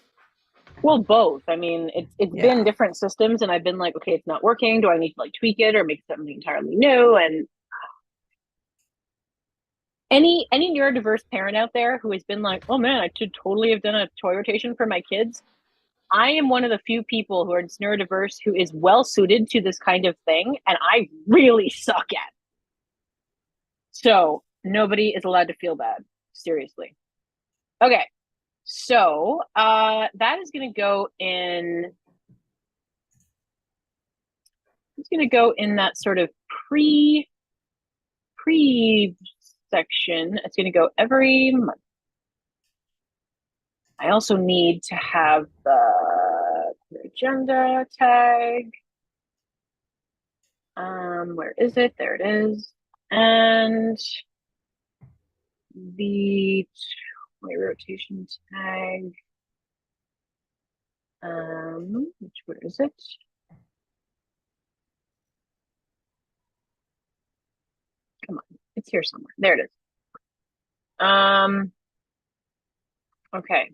S2: Well, both. I mean, it's been
S1: Yeah.
S2: different systems, and I've been like, okay, it's not working. Do I need to like tweak it or make something entirely new? And any neurodiverse parent out there who has been like, oh man, I should totally have done a toy rotation for my kids. I am one of the few people who are neurodiverse who is well suited to this kind of thing, and I really suck at it. So nobody is allowed to feel bad. Seriously. Okay. So that is gonna go in it's gonna go in that sort of pre section. It's gonna go every month. I also need to have the agenda tag. Where is it? There it is. And the my rotation tag. Where is it? Come on, it's here somewhere. There it is. Okay.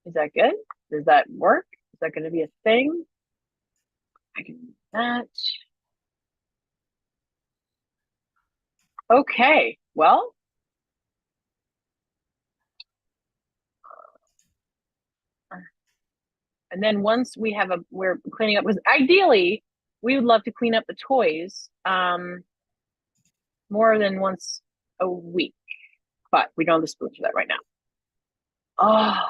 S2: Is that good? Does that work? Is that going to be a thing? I can do that. Okay. Well, and then once we're cleaning up, because ideally we would love to clean up the toys more than once a week, but we don't have the spoon for that right now. Oh,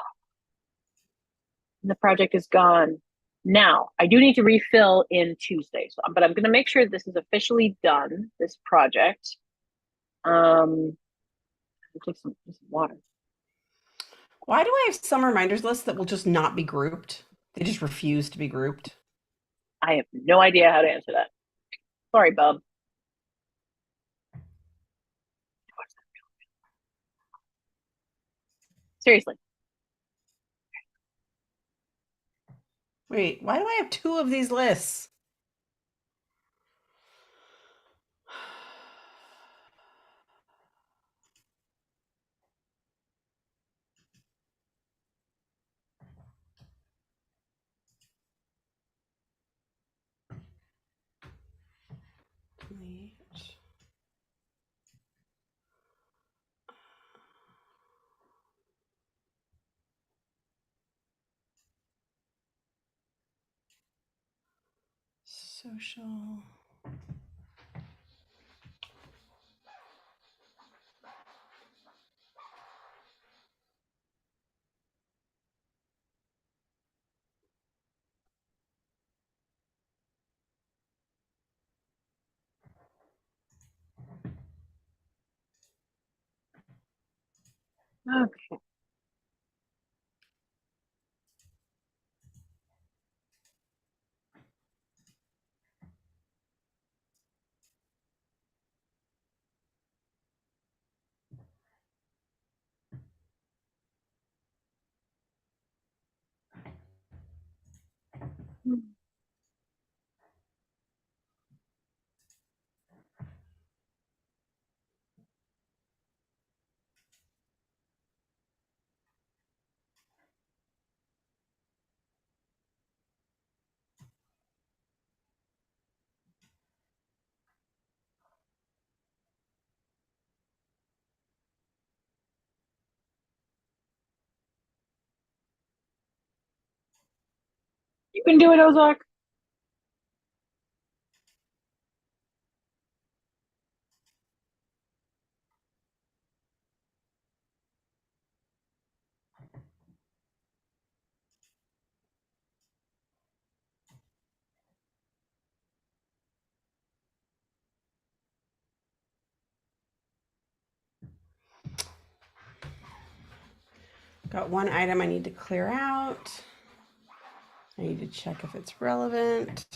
S2: the project is gone. Now, I do need to refill in Tuesday, but I'm going to make sure this is officially done, this project. I'll take some water.
S1: Why do I have some reminders lists that will just not be grouped? They just refuse to be grouped.
S2: I have no idea how to answer that. Sorry, bub. Seriously.
S1: Wait, why do I have two of these lists? social.
S2: Okay. You can do it, Ozark.
S1: Got one item I need to clear out. I need to check if it's relevant.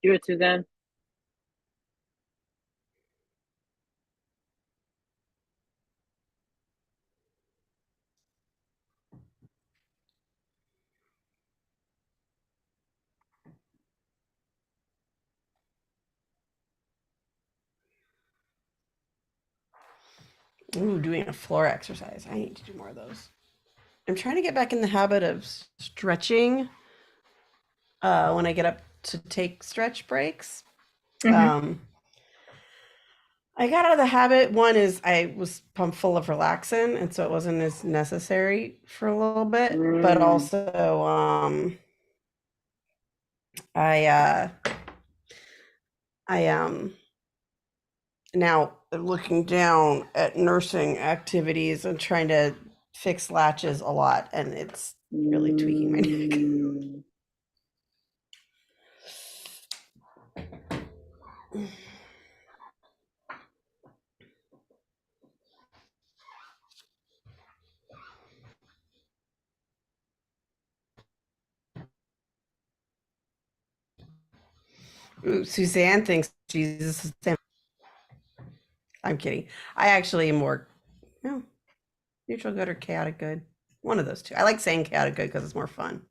S2: Do it, Suzanne.
S1: Ooh, doing a floor exercise. I need to do more of those. I'm trying to get back in the habit of stretching when I get up to take stretch breaks. I got out of the habit. One is I was pumped full of relaxin, and so it wasn't as necessary for a little bit. But also, I now looking down at nursing activities and trying to fix latches a lot, and it's really tweaking my neck. Ooh, Suzanne thinks Jesus is the same. I'm kidding. I actually am more neutral good or chaotic good. One of those two. I like saying chaotic good because it's more fun.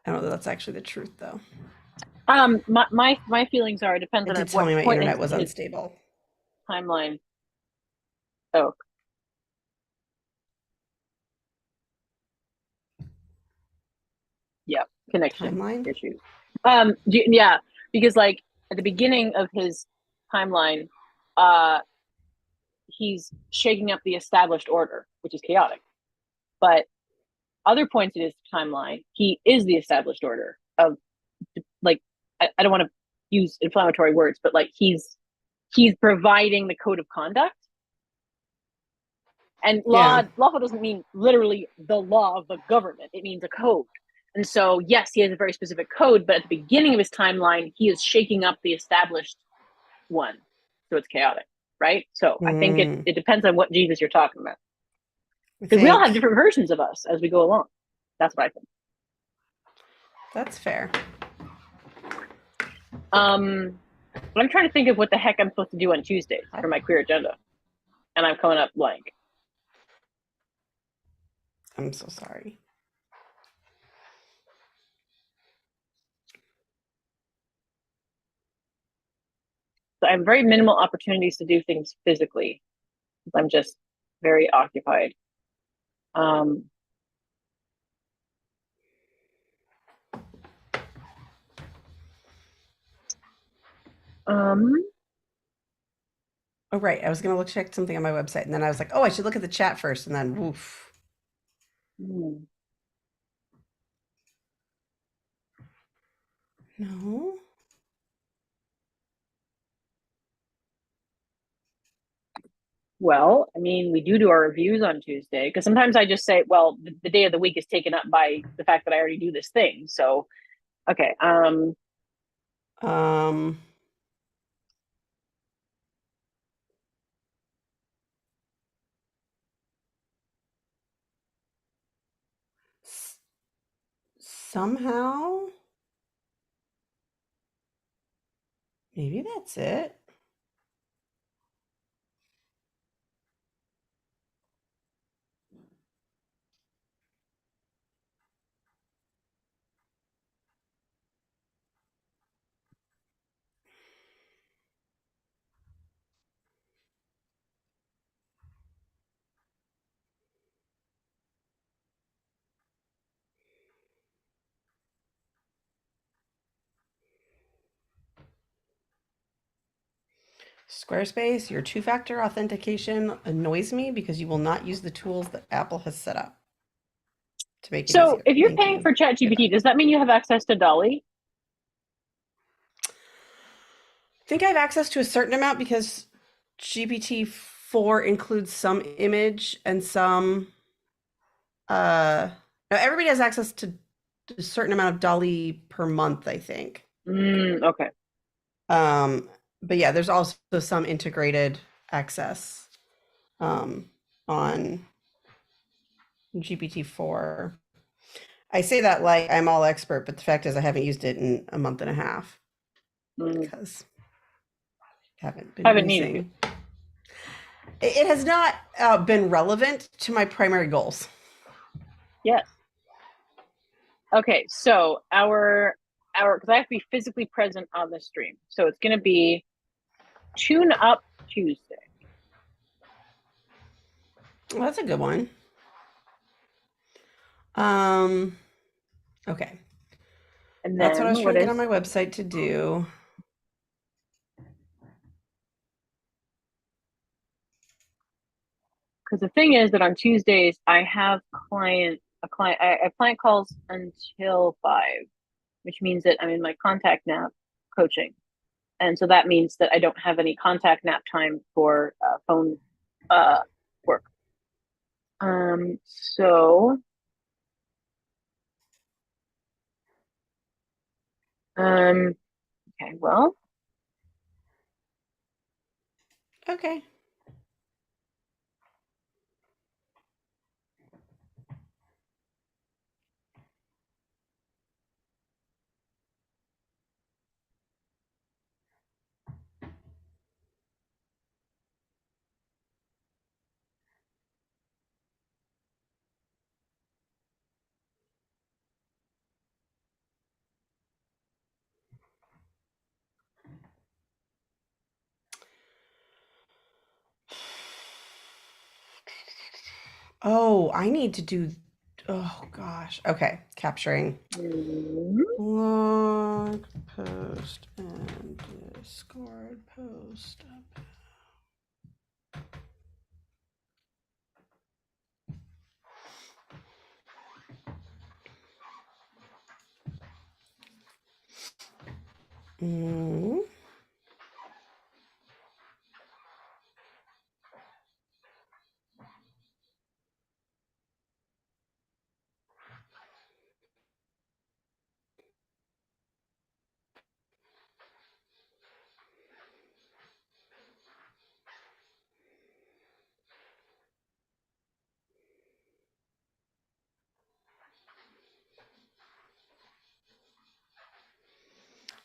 S1: I don't know that that's actually the truth though.
S2: My feelings are, it depends
S1: It
S2: on
S1: did
S2: at
S1: tell
S2: what
S1: me my
S2: point in
S1: internet was
S2: his
S1: unstable.
S2: timeline. Oh, yeah, connection
S1: Timeline?
S2: issues. Yeah, because like at the beginning of his timeline, he's shaking up the established order, which is chaotic. But other points in his timeline, he is the established order of, like, I don't want to use inflammatory words, but like he's providing the code of conduct. And lawful doesn't mean literally the law of the government. It means a code. And so, yes, he has a very specific code, but at the beginning of his timeline, he is shaking up the established one. So it's chaotic, right? So I think it depends on what Jesus you're talking about. Because we all have different versions of us as we go along. That's what I think.
S1: That's fair.
S2: But I'm trying to think of what the heck I'm supposed to do on Tuesdays for my queer agenda. And I'm coming up blank.
S1: I'm so sorry.
S2: So I have very minimal opportunities to do things physically. I'm just very occupied.
S1: Oh, right. I was going to look check something on my website, and then I was like, oh, I should look at the chat first, and then woof.
S2: Hmm.
S1: No.
S2: Well, I mean, we do our reviews on Tuesday because sometimes I just say, well, the day of the week is taken up by the fact that I already do this thing. So, okay.
S1: Um, somehow, maybe that's it. Squarespace, your two-factor authentication annoys me because you will not use the tools that Apple has set up to make it
S2: So
S1: easier.
S2: if you're
S1: Thank
S2: paying
S1: you.
S2: for
S1: Goodbye.
S2: ChatGPT, does that mean you have access to Dolly?
S1: I think I have access to a certain amount because GPT-4 includes some image and some no, everybody has access to a certain amount of Dolly per month, I think.
S2: Okay.
S1: Um, but yeah, there's also some integrated access on GPT-4. I say that like I'm all expert, but the fact is I haven't used it in a month and a half
S2: Mm.
S1: because I haven't been
S2: Haven't needed to.
S1: using it has not been relevant to my primary goals.
S2: Yes. Okay. So because I have to be physically present on the stream, so it's going to be Tune Up Tuesday.
S1: Well, that's a good one. Um, okay.
S2: And
S1: That's what I
S2: then
S1: was trying
S2: what
S1: to get
S2: is?
S1: on my website to do.
S2: Because the thing is that on Tuesdays I have I have client calls until 5, which means that I'm in my contact nap coaching, and so that means that I don't have any contact nap time for phone work. So okay, well,
S1: Okay. Oh, I need to do. Oh gosh. Okay. Capturing blog post and Discord post. Mm.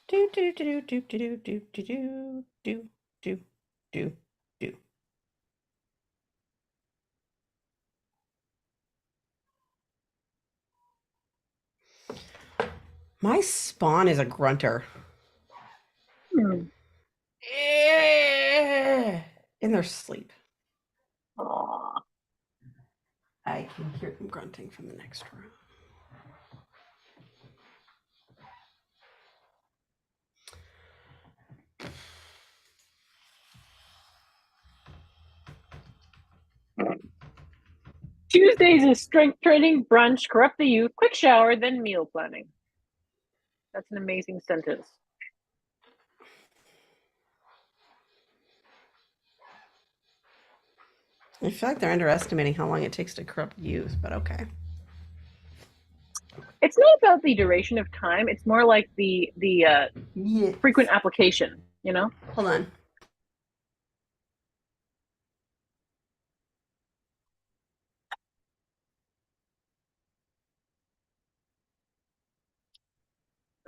S1: Do do do do do do do do do do do do. My spawn is a grunter.
S2: hmm.
S1: In their sleep.
S2: Aw.
S1: I can hear them grunting from the next room.
S2: Tuesdays is strength training, brunch, corrupt the youth, quick shower, then meal planning. That's an amazing sentence.
S1: I feel like they're underestimating how long it takes to corrupt youth, but okay.
S2: It's not about the duration of time. It's more like the
S1: Yes.
S2: frequent application, you know?
S1: Hold on.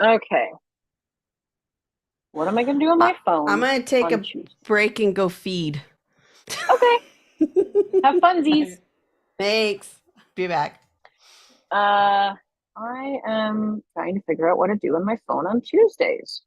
S2: Okay. What am I going to do on my
S1: I'm
S2: phone
S1: gonna take
S2: on
S1: a
S2: Tuesday?
S1: break and go feed.
S2: Okay. Have funsies.
S1: Thanks. Be back.
S2: I am trying to figure out what to do on my phone on Tuesdays.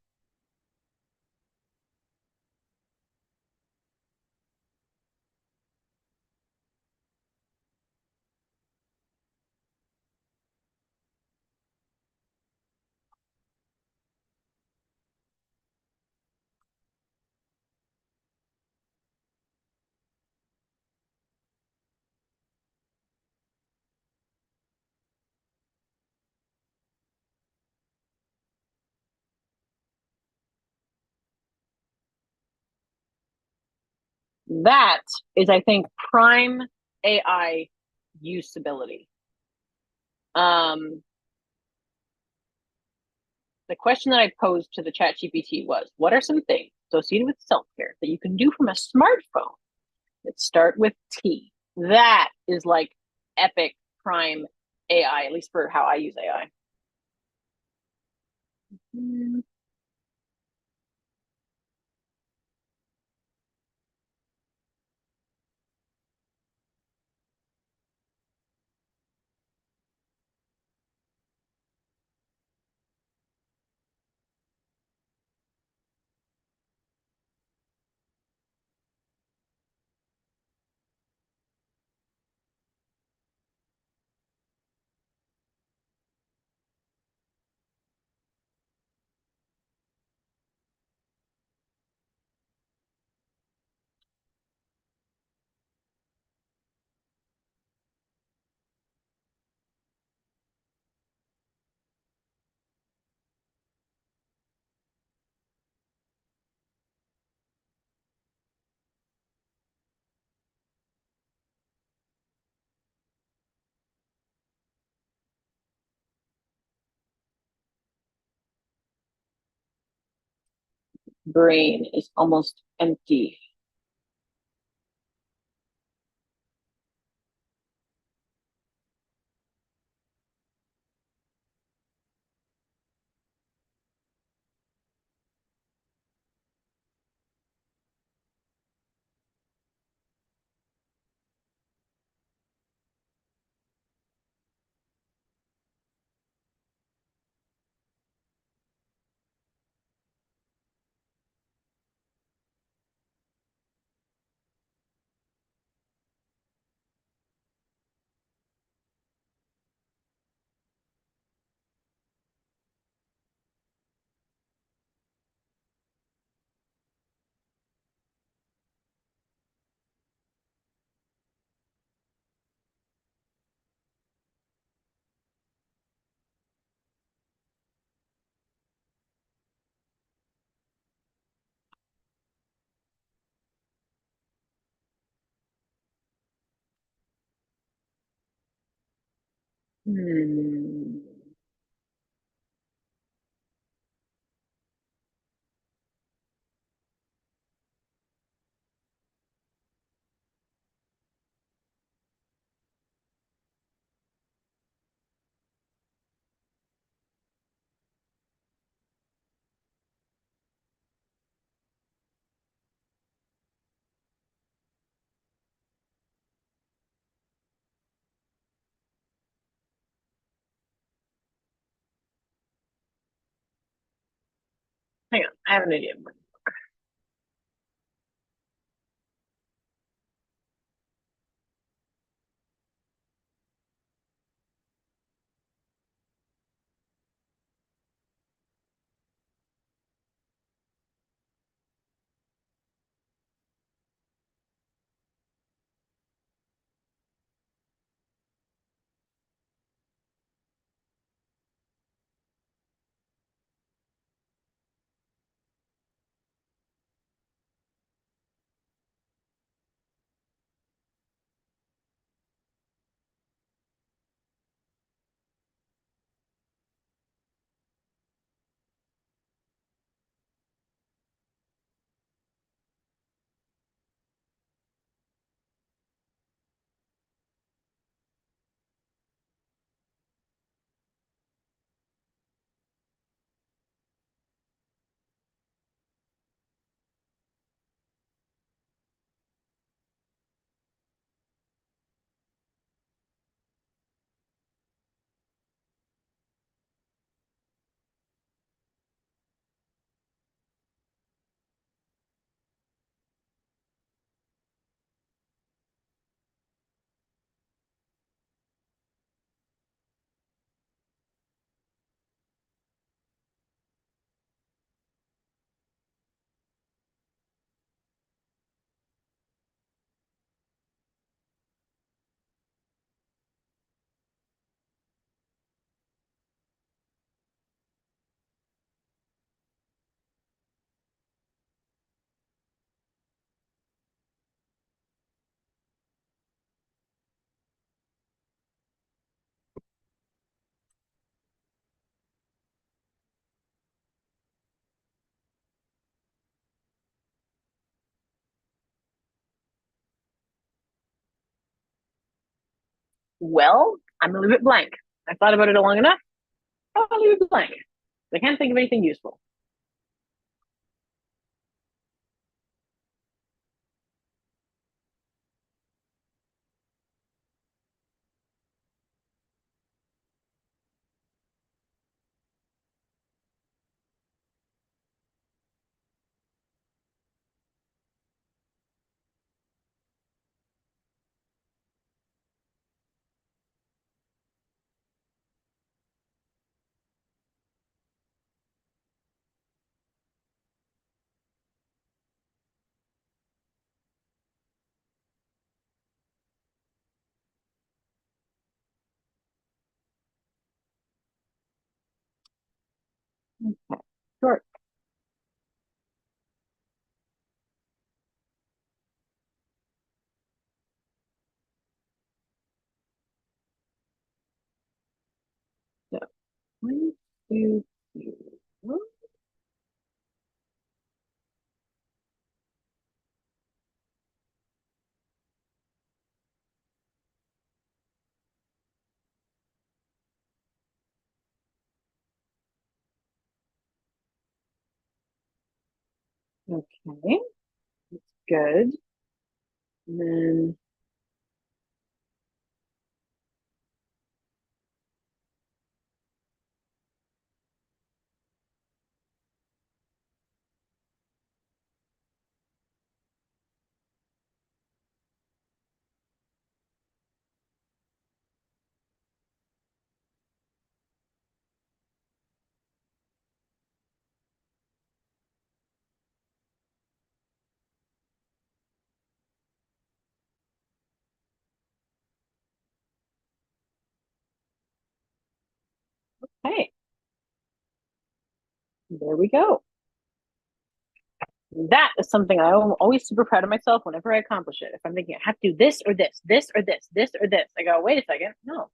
S2: That is, I think, prime AI usability. Um, the question that I posed to the chat GPT was, what are some things associated with self-care that you can do from a smartphone that start with T? That is like epic prime AI, at least for how I use AI. Brain is almost empty. Hmm. Hang on, I have an idea. Well, I'm gonna leave it blank. I thought about it long enough. I'll leave it blank. I can't think of anything useful. Okay. Sure. So, one, two, three. Okay, that's good. And then, hey, there we go. That is something I'm always super proud of myself whenever I accomplish it. If I'm thinking I have to do this or this, this or this, this or this, I go, wait a second, no,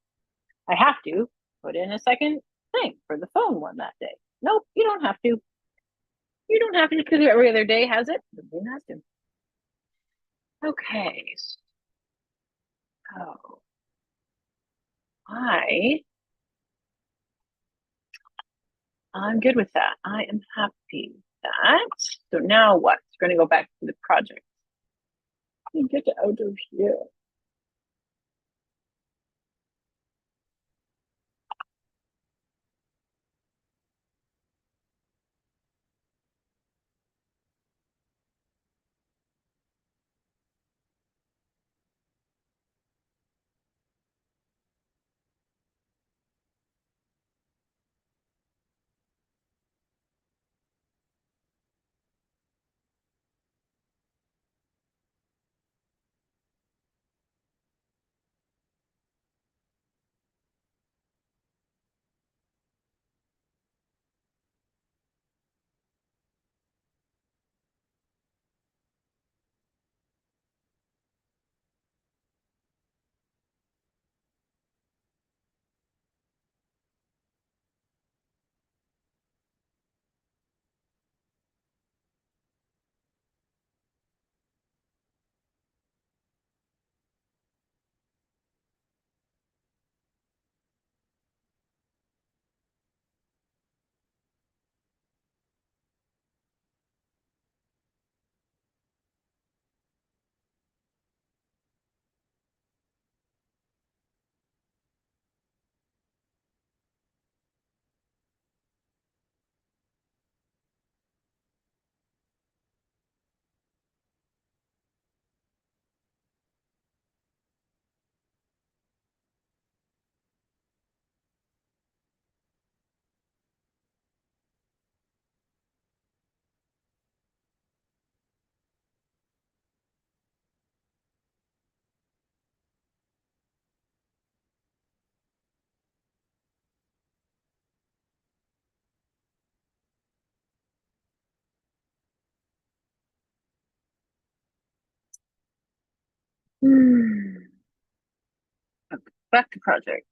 S2: I have to put in a second thing for the phone one that day. Nope, you don't have to. You don't have to because every other day has it. The moon has to. Okay, so I I'm good with that. I am happy with that. So now what? We're going to go back to the project. Get out of here. Okay, back to project.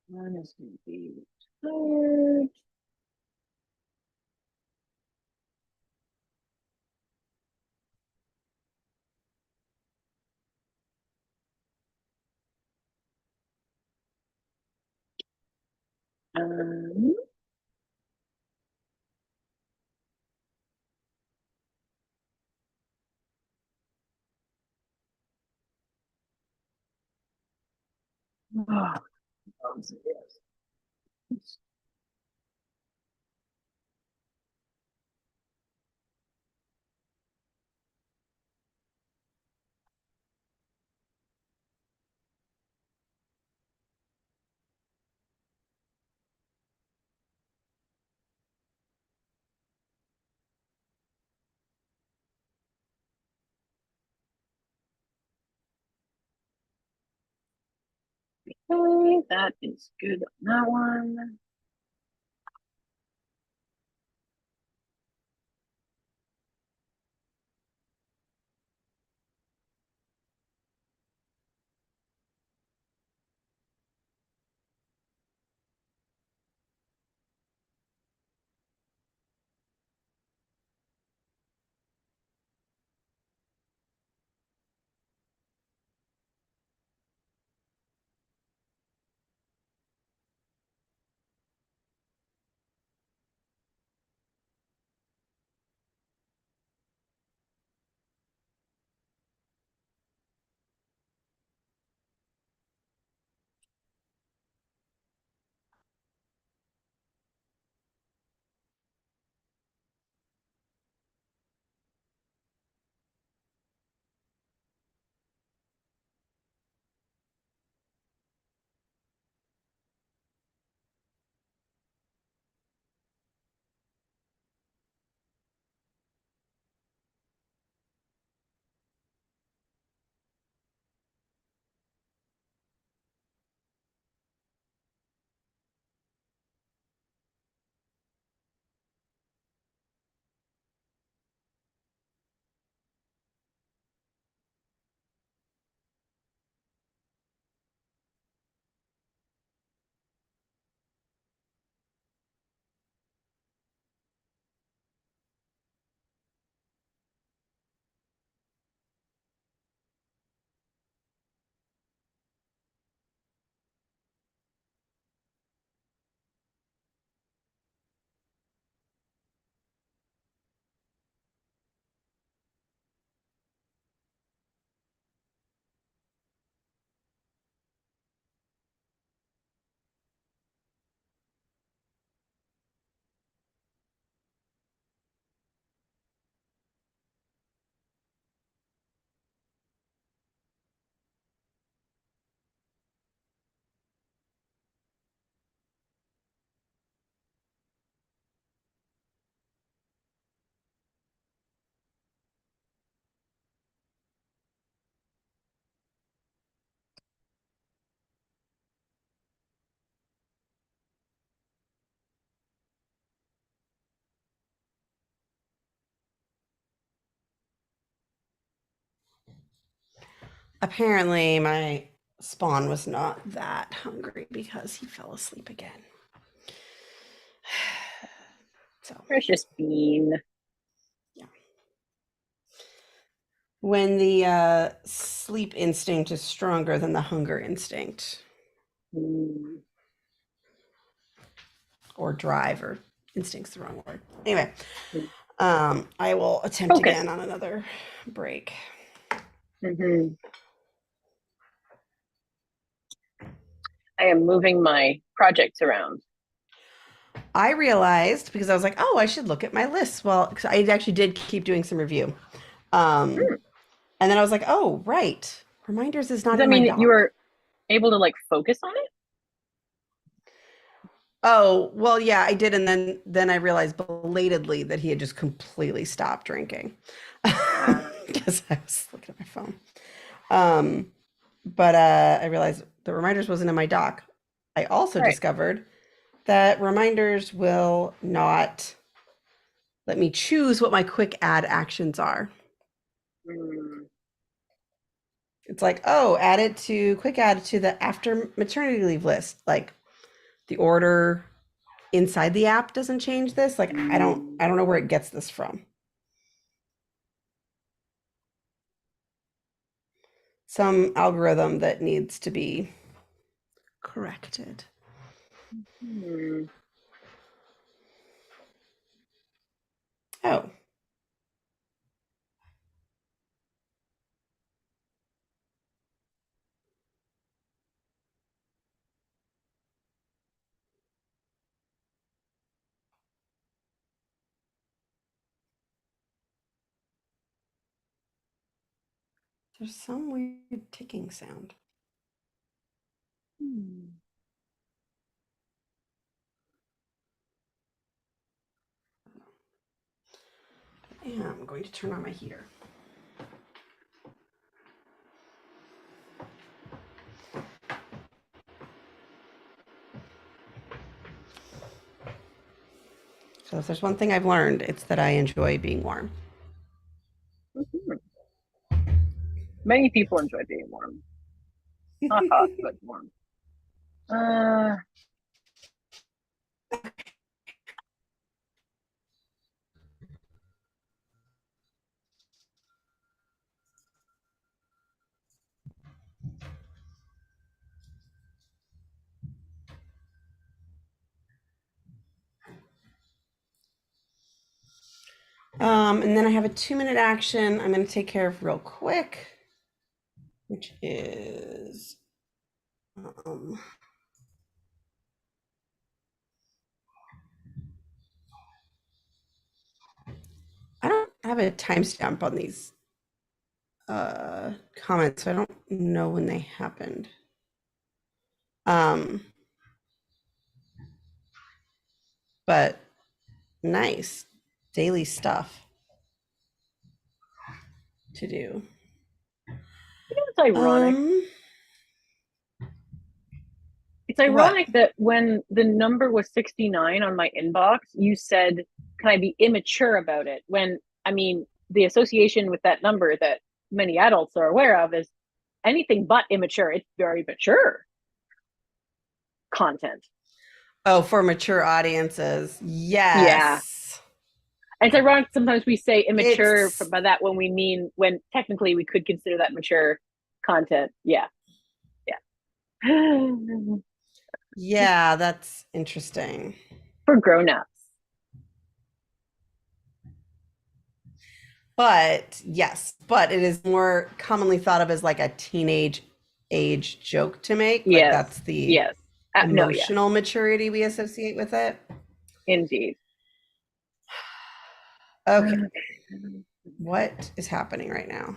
S2: One is going to be tired. Um, oh, okay, that is good on that one.
S1: Apparently, my spawn was not that hungry because he fell asleep again. So,
S2: Precious bean.
S1: yeah. When the sleep instinct is stronger than the hunger instinct,
S2: Mm.
S1: or drive, or instinct's the wrong word. Anyway, I will attempt
S2: Focus.
S1: again on another break.
S2: Mm-hmm. I am moving my projects around.
S1: I realized because I was like, oh, I should look at my list. Well, 'cause I actually did keep doing some review. Um,
S2: Hmm.
S1: and then I was like, oh, right. Reminders is
S2: Does
S1: not
S2: that
S1: in my
S2: mean that you
S1: doc.
S2: were able to like focus on it?
S1: Oh, well, yeah, I did. And then I realized belatedly that he had just completely stopped drinking
S2: Ah,
S1: because I was looking at my phone. Um, but I realized the reminders wasn't in my doc. I also
S2: right.
S1: discovered that reminders will not let me choose what my quick add actions are.
S2: Mm.
S1: It's like, oh, add it to quick add to the after maternity leave list. Like the order inside the app doesn't change this. Like
S2: Mm.
S1: I don't know where it gets this from. Some algorithm that needs to be corrected.
S2: Hmm.
S1: Oh, there's some weird ticking sound.
S2: Hmm.
S1: Yeah, I'm going to turn on my heater. So if there's one thing I've learned, it's that I enjoy being warm.
S2: Mhm. Many people enjoy being warm. Not hot, but warm. Uh,
S1: And then I have a 2-minute action I'm going to take care of real quick, which is um, I don't have a timestamp on these comments, so I don't know when they happened. Um, but nice daily stuff to do.
S2: it's ironic.
S1: Um,
S2: It's
S1: what?
S2: ironic that when the number was 69 on my inbox, you said, "Can I be immature about it?" When, I mean, the association with that number that many adults are aware of is anything but immature. It's very mature content.
S1: Oh, for mature audiences.
S2: Yeah.
S1: Yes.
S2: And it's ironic sometimes we say immature
S1: It's
S2: by that when we mean when technically we could consider that mature content. Yeah. Yeah.
S1: yeah, that's interesting.
S2: For grown-ups.
S1: But yes, but it is more commonly thought of as like a teenage age joke to make. Like
S2: Yes.
S1: that's the
S2: Yes. No, yeah.
S1: emotional maturity we associate with it.
S2: Indeed.
S1: Okay, what is happening right now?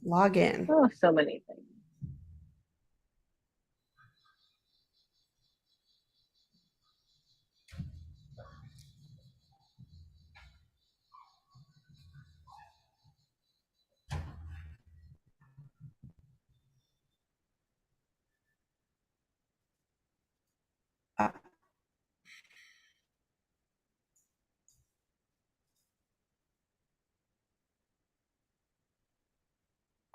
S1: Log in.
S2: Oh, so many things.
S1: Uh,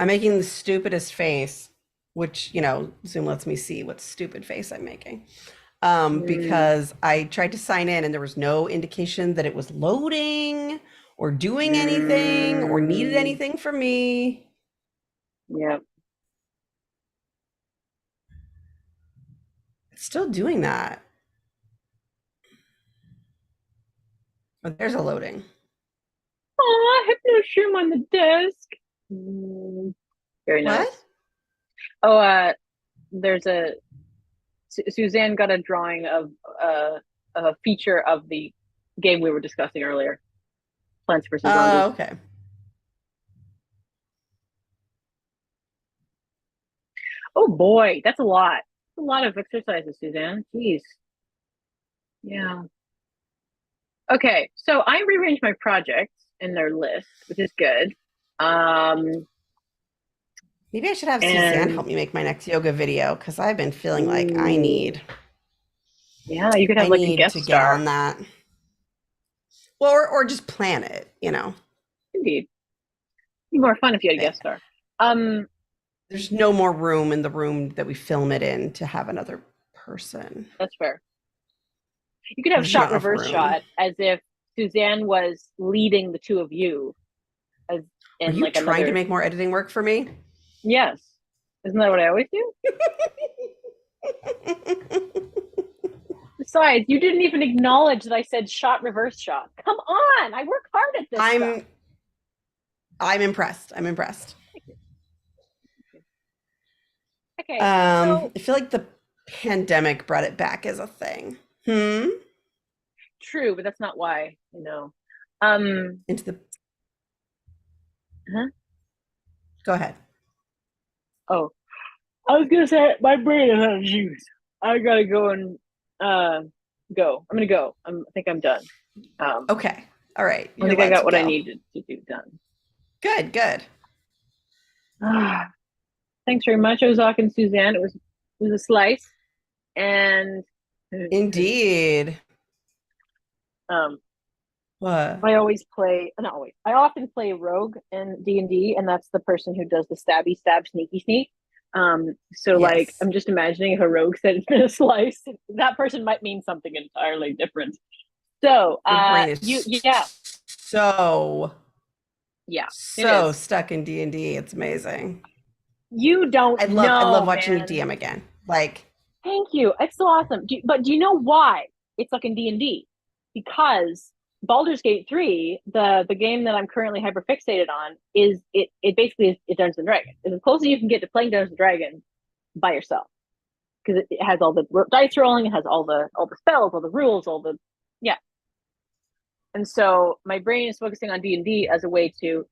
S1: I'm making the stupidest face, which, Zoom lets me see what stupid face I'm making.
S2: Mm,
S1: Because I tried to sign in and there was no indication that it was loading or doing anything or needed
S2: mm,
S1: anything from me.
S2: yeah.
S1: It's still doing that. Oh, there's a loading.
S2: Oh, hypnoshroom on the desk. Mm, very
S1: What?
S2: nice. Oh, there's a Suzanne got a drawing of a feature of the game we were discussing earlier, Plants vs Zombies.
S1: Oh, okay.
S2: Oh boy, that's a lot. A lot of exercises, Suzanne. Jeez. Yeah. Okay, so I rearranged my projects in their list, which is good. Um,
S1: Maybe I should have Suzanne
S2: and
S1: help me make my next yoga video because I've been feeling like I
S2: ooh,
S1: need
S2: yeah, you could have
S1: I
S2: like a
S1: need
S2: guest
S1: to get
S2: star.
S1: on that. Well, or just plan it.
S2: Indeed, be more fun if you had a
S1: There.
S2: guest star. Um,
S1: There's no more room in the room that we film it in to have another person.
S2: that's fair. You could have
S1: There's just
S2: shot
S1: not enough
S2: reverse
S1: room.
S2: shot as if Suzanne was leading the two of you as
S1: Are
S2: in
S1: you
S2: like
S1: trying to
S2: another.
S1: make more editing work for me?
S2: Yes, isn't that what I always do? Besides, you didn't even acknowledge that I said shot, reverse shot. Come on, I work hard at this stuff.
S1: I'm impressed. I'm impressed.
S2: Okay, so
S1: I feel like the pandemic brought it back as a thing.
S2: true, but that's not why, you know.
S1: Into the
S2: Huh?
S1: Go ahead.
S2: Oh, I was gonna say my brain is out of juice. I gotta go and go. I'm gonna go. I think I'm done.
S1: Okay. All right.
S2: I
S1: You're
S2: think I
S1: allowed
S2: got
S1: to
S2: what I
S1: go.
S2: needed to do done.
S1: Good, good.
S2: Thanks very much, Ozak and Suzanne. It was a slice, and
S1: Indeed.
S2: um,
S1: What?
S2: I always play. Not always. I often play rogue in D&D, and that's the person who does the stabby stab sneaky sneak. So like
S1: Yes.
S2: I'm just imagining if a rogue said it's been a slice, that person might mean something entirely different. So
S1: Your brain
S2: you
S1: is
S2: yeah,
S1: so
S2: yeah, it
S1: so
S2: is.
S1: stuck in D&D. It's amazing.
S2: You don't
S1: I love
S2: know,
S1: watching you
S2: man.
S1: DM again. Like,
S2: Thank you. It's so awesome. But do you know why it's like in D&D? Because Baldur's Gate 3, the game that I'm currently hyper fixated on, is it basically is Dungeons and Dragons. It's as close as you can get to playing Dungeons and Dragons by yourself. Because it has all the dice rolling, it has all the spells, all the rules, all the yeah. And so my brain is focusing on D&D as a way to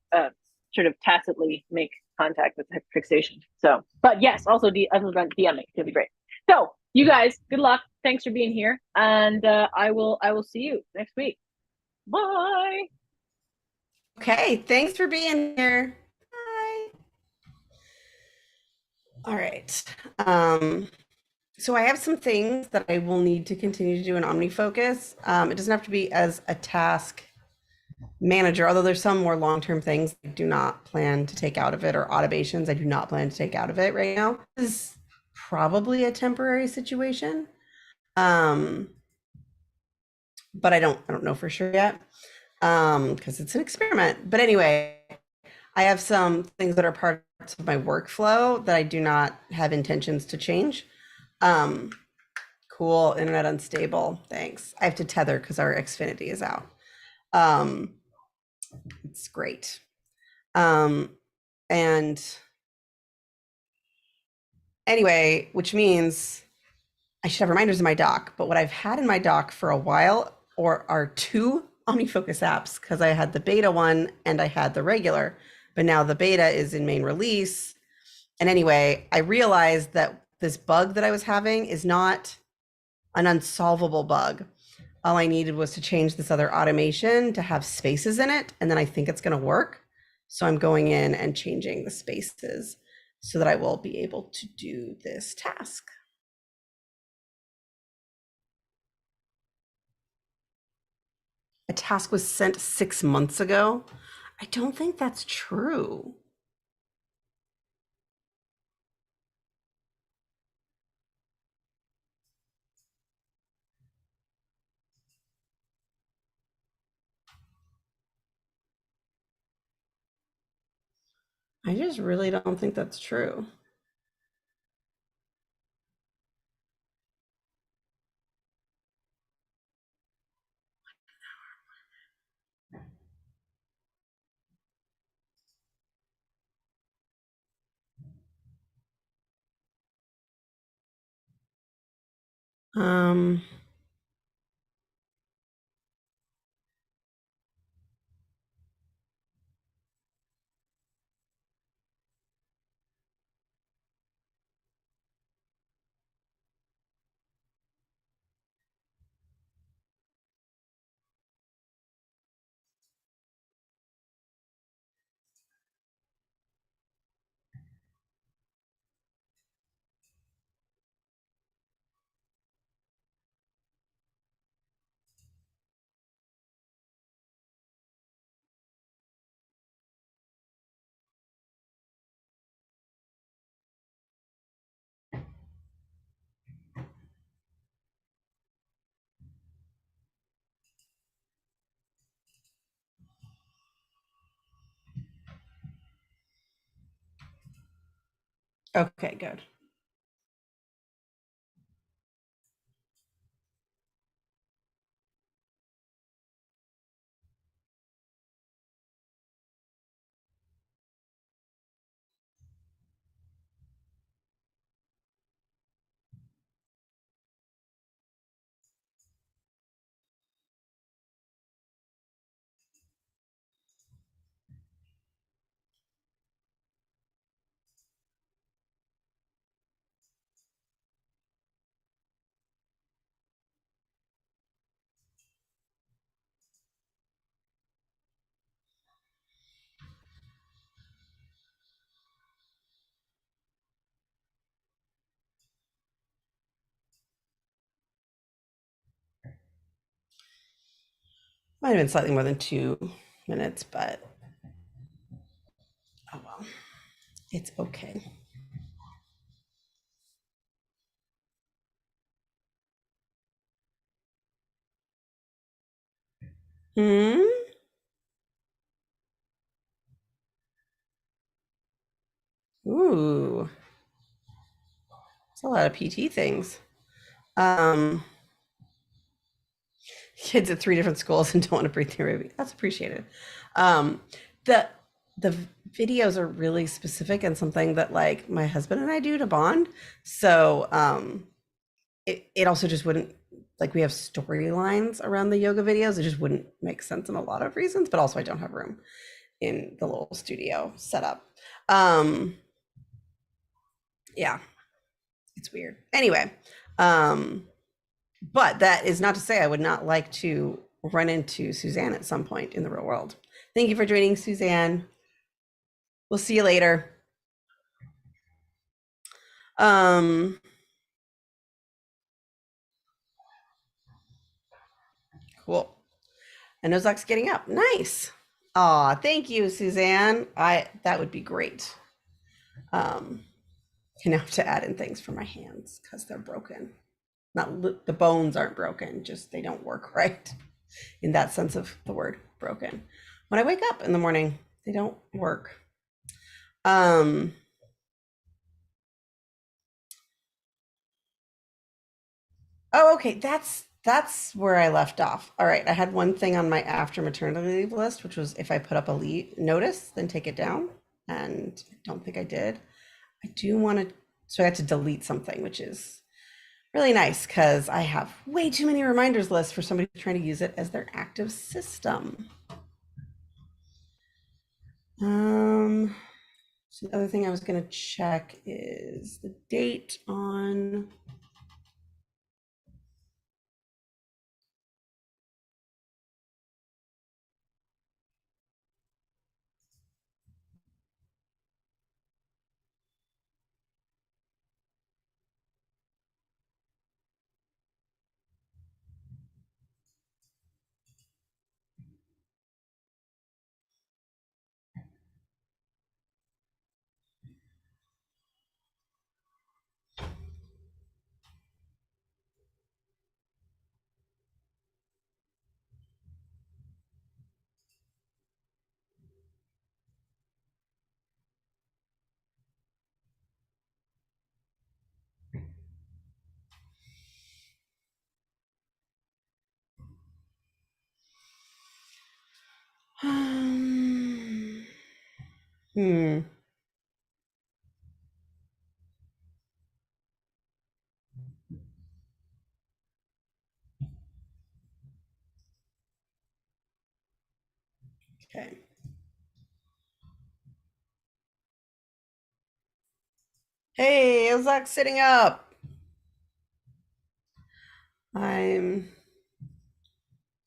S2: sort of tacitly make contact with hyperfixation. So, but yes, also other than DMing, it's gonna be great. So, you guys, good luck. Thanks for being here, and I will see you next week. Bye.
S1: okay, thanks for being here. Bye. All right. So I have some things that I will need to continue to do in OmniFocus. It doesn't have to be as a task manager, although there's some more long-term things I do not plan to take out of it, or automations I do not plan to take out of it right now. This is probably a temporary situation. But I don't know for sure yet. Because it's an experiment. But anyway, I have some things that are parts of my workflow that I do not have intentions to change. Um, cool, internet unstable. Thanks. I have to tether because our Xfinity is out. Um, it's great. And anyway, which means I should have reminders in my dock. But what I've had in my dock for a while are two OmniFocus apps, because I had the beta one and I had the regular, but now the beta is in main release. And anyway, I realized that this bug that I was having is not an unsolvable bug. All I needed was to change this other automation to have spaces in it, and then I think it's going to work. So I'm going in and changing the spaces so that I will be able to do this task. A task was sent 6 months ago. I don't think that's true. I just really don't think that's true. Um, okay, good. Might have been slightly more than 2 minutes, but oh well, it's okay. Hmm. Ooh, it's a lot of PT things. Um, Kids at 3 different schools and don't want to breathe through movie. That's appreciated. Um, the the videos are really specific and something that like my husband and I do to bond. So it also just wouldn't, like, we have storylines around the yoga videos. It just wouldn't make sense in a lot of reasons, but also I don't have room in the little studio setup. Um, yeah, it's weird. Anyway, um, but that is not to say I would not like to run into Suzanne at some point in the real world. Thank you for joining, Suzanne. We'll see you later. Um, cool. And Ozok's getting up. Nice. Aw, thank you, Suzanne. That would be great. I now have to add in things for my hands because they're broken. Not the bones aren't broken, just they don't work right in that sense of the word broken. When I wake up in the morning, they don't work. Um, oh, okay, that's where I left off. All right, I had one thing on my after maternity leave list, which was if I put up a notice, then take it down. And I don't think I did. I do want to, so I had to delete something, which is really nice because I have way too many reminders lists for somebody trying to use it as their active system. So the other thing I was going to check is the date on. Hmm. Okay. Hey, Ozak sitting up.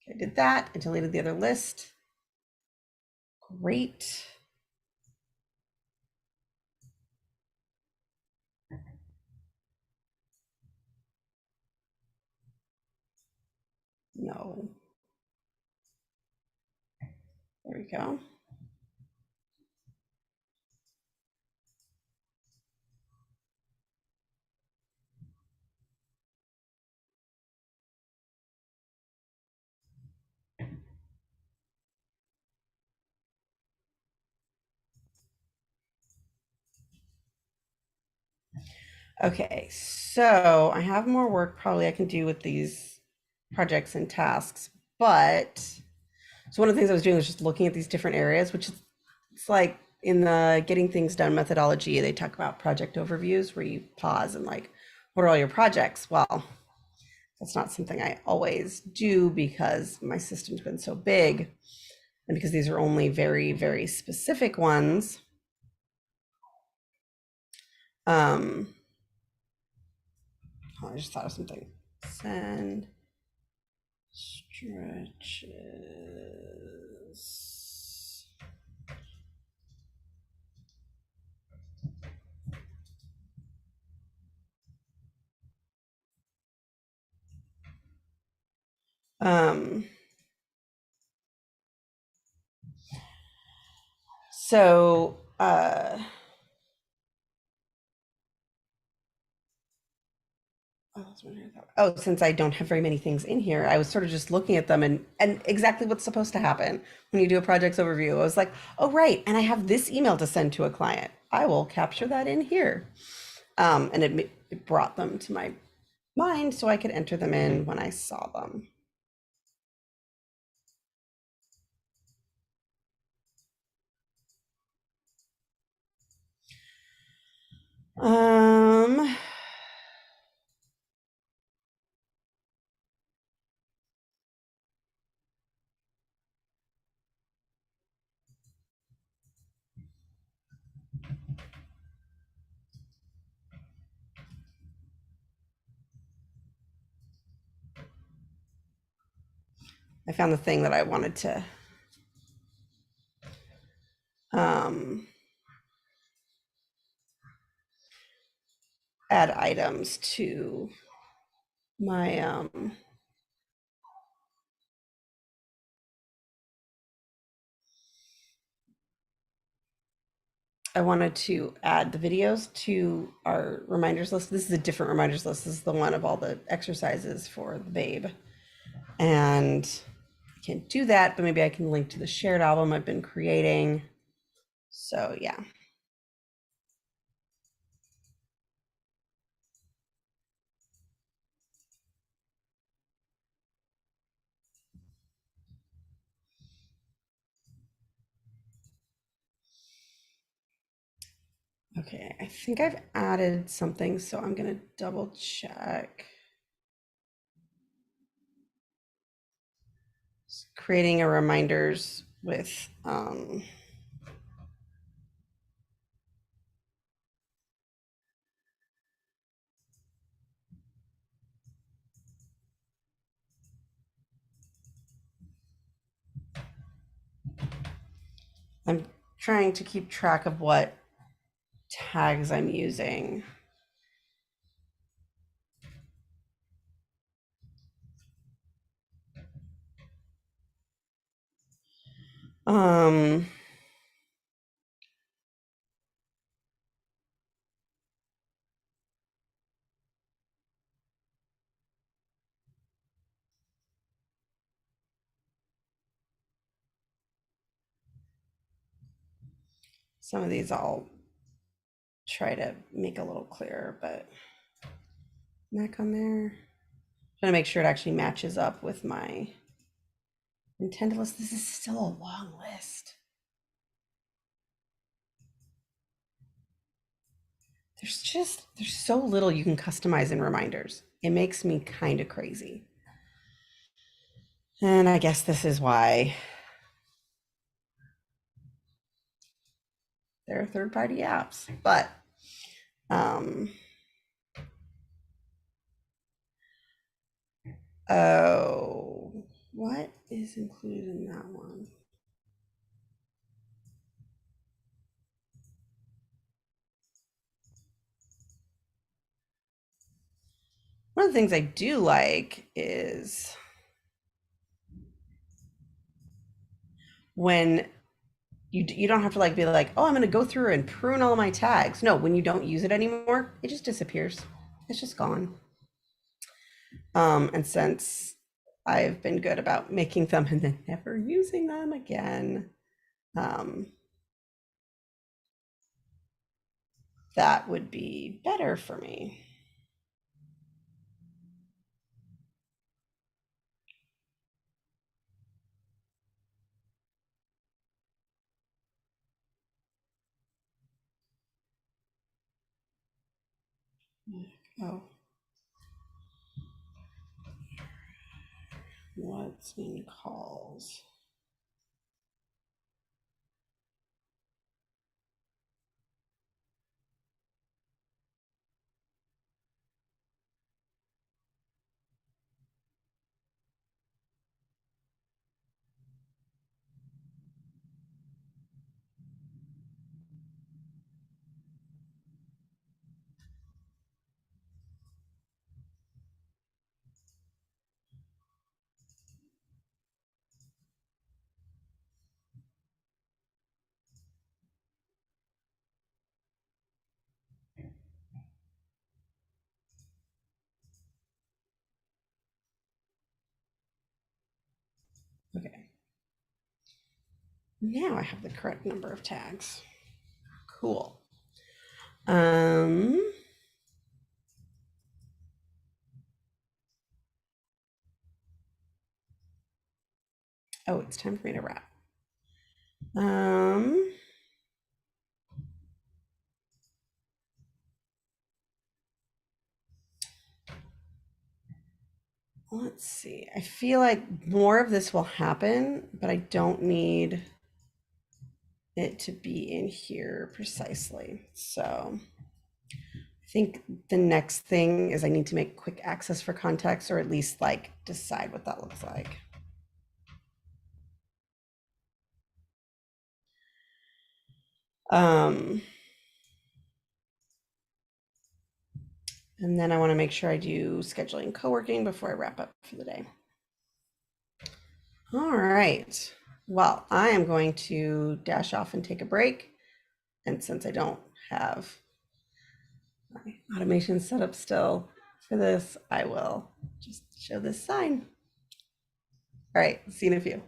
S1: I did that. I deleted the other list. Great. No. There we go. Okay, so I have more work probably I can do with these projects and tasks, but so one of the things I was doing was just looking at these different areas, which is, it's like in the getting things done methodology, they talk about project overviews where you pause and like, what are all your projects? Well, that's not something I always do because my system's been so big and because these are only very, very specific ones. Um, oh, I just thought of something. Send stretches. Um, So, oh, since I don't have very many things in here, I was sort of just looking at them and exactly what's supposed to happen when you do a projects overview. I was like, oh, right, and I have this email to send to a client. I will capture that in here. And it brought them to my mind so I could enter them in when I saw them. Um, I found the thing that I wanted to um, add items to my I wanted to add the videos to our reminders list. This is a different reminders list. This is the one of all the exercises for the babe. And I can't do that, but maybe I can link to the shared album I've been creating. So yeah. Okay, I think I've added something, so I'm gonna double check. Creating a reminders with I'm trying to keep track of what tags I'm using. Um, some of these I'll try to make a little clearer, but back on there. Trying to make sure it actually matches up with my intended list. This is still a long list. There's so little you can customize in reminders. It makes me kind of crazy. And I guess this is why there are third-party apps. But oh, what is included in that one? One of the things I do like is when you don't have to like be like, oh, I'm going to go through and prune all my tags. No, when you don't use it anymore, it just disappears. It's just gone. And since I've been good about making them and then never using them again, that would be better for me. Oh, what's in calls? Now I have the correct number of tags. Cool. Oh, it's time for me to wrap. Let's see. I feel like more of this will happen, but I don't need it to be in here precisely. So I think the next thing is I need to make quick access for context, or at least like decide what that looks like. And then I want to make sure I do scheduling co-working before I wrap up for the day. All right. Well, I am going to dash off and take a break. And since I don't have my automation set up still for this, I will just show this sign. All right, see you in a few.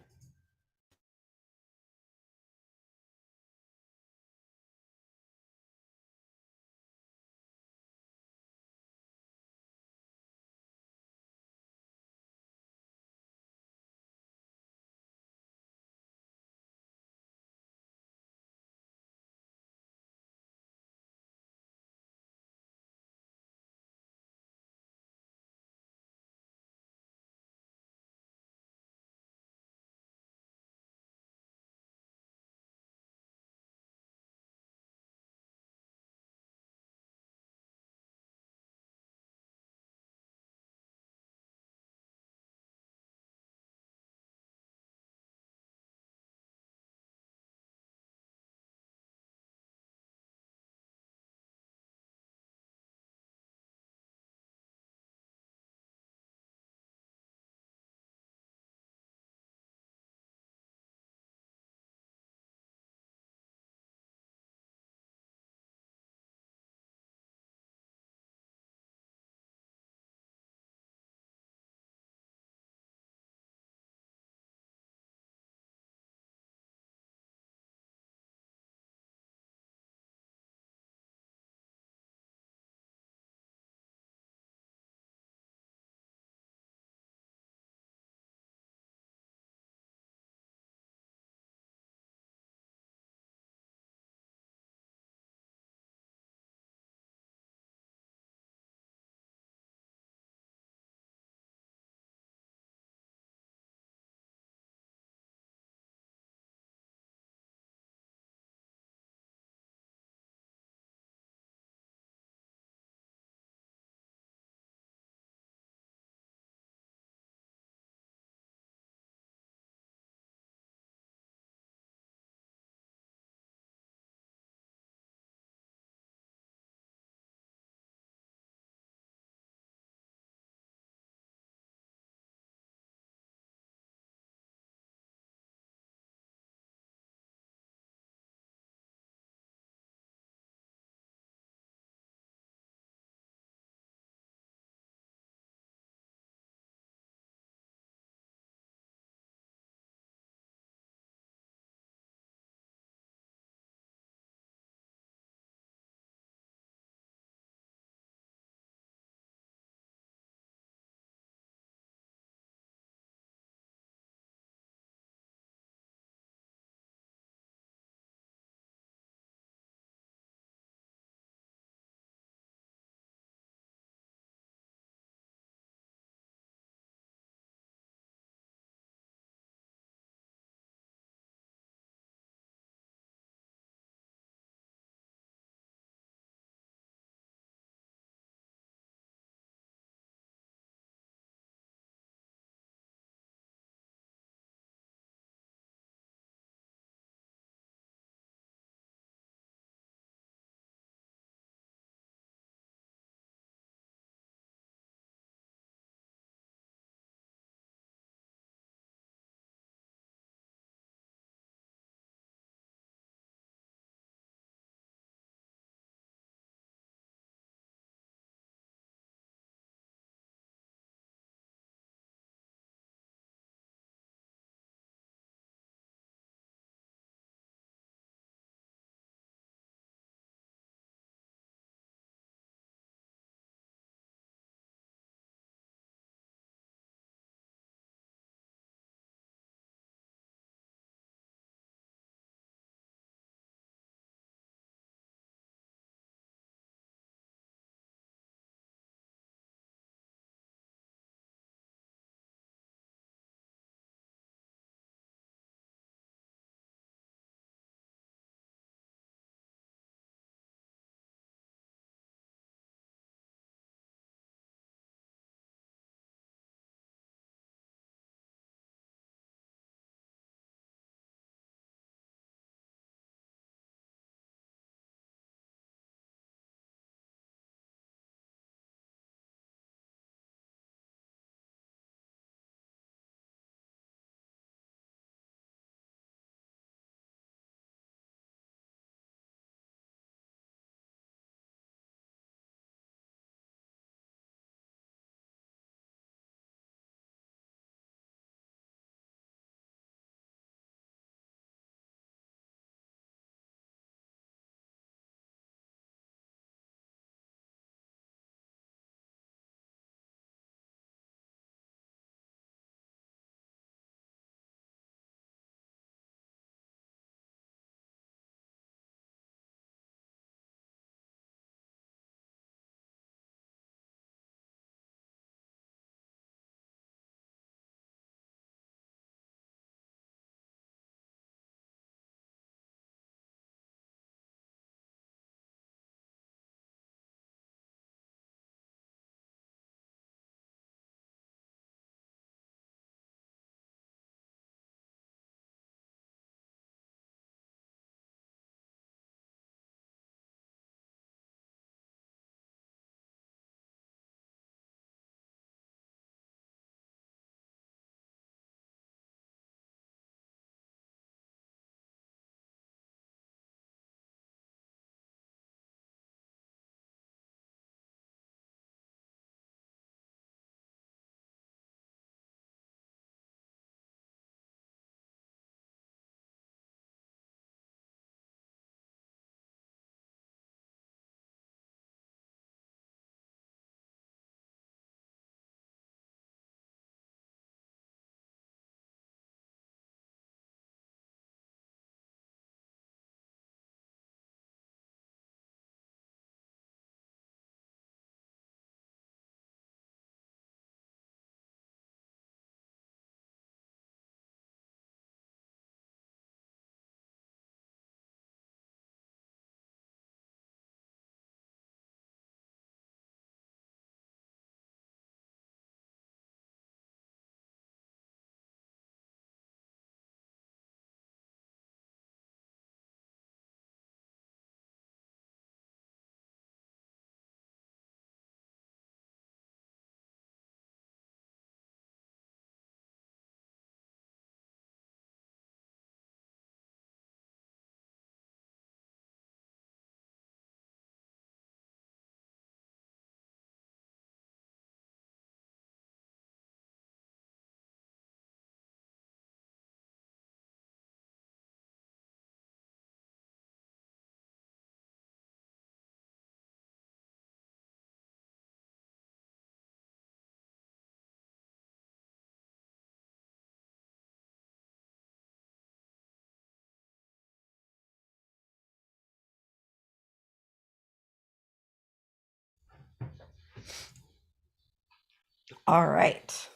S1: All right.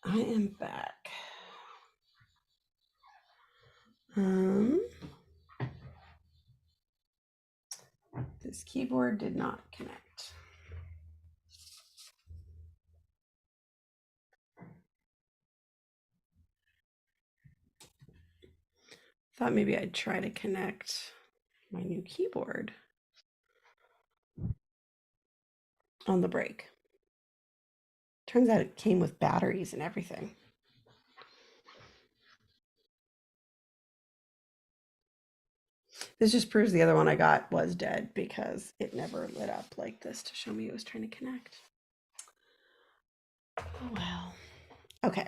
S1: I am back. This keyboard did not connect. Thought maybe I'd try to connect my new keyboard on the break. Turns out it came with batteries and everything. This just proves the other one I got was dead because it never lit up like this to show me it was trying to connect. Oh well. Okay.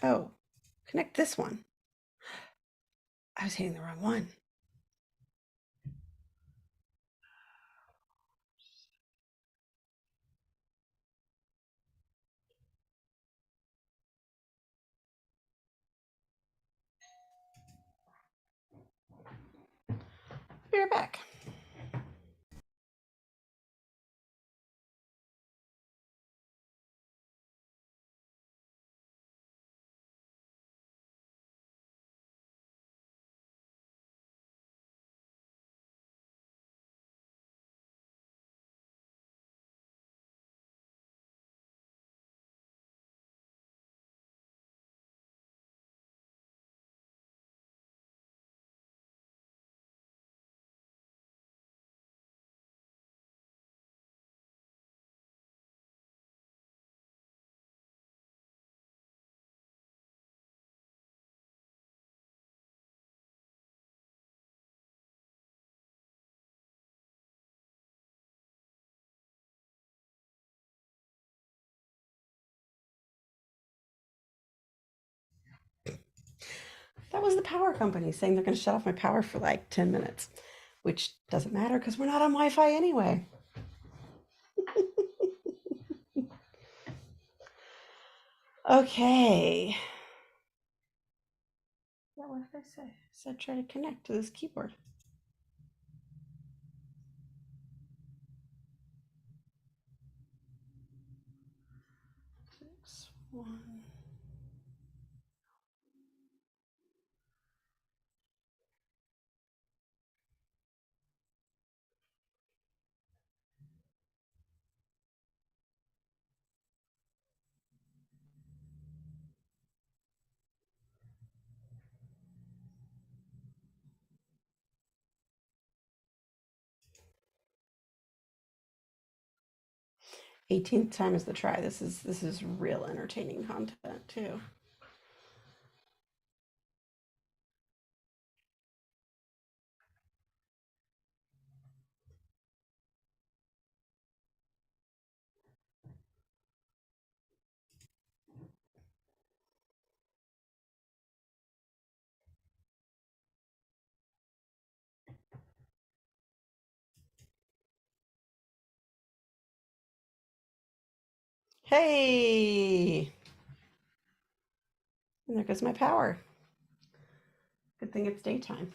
S1: Oh, connect this one. I was hitting the wrong one. Be right back. That was the power company saying they're going to shut off my power for like 10 minutes, which doesn't matter because we're not on Wi-Fi anyway. Okay. Yeah, what did I say? I said try to connect to this keyboard. 6, 1. 18th time is the try. This is real entertaining content too. Hey! And there goes my power. Good thing it's daytime.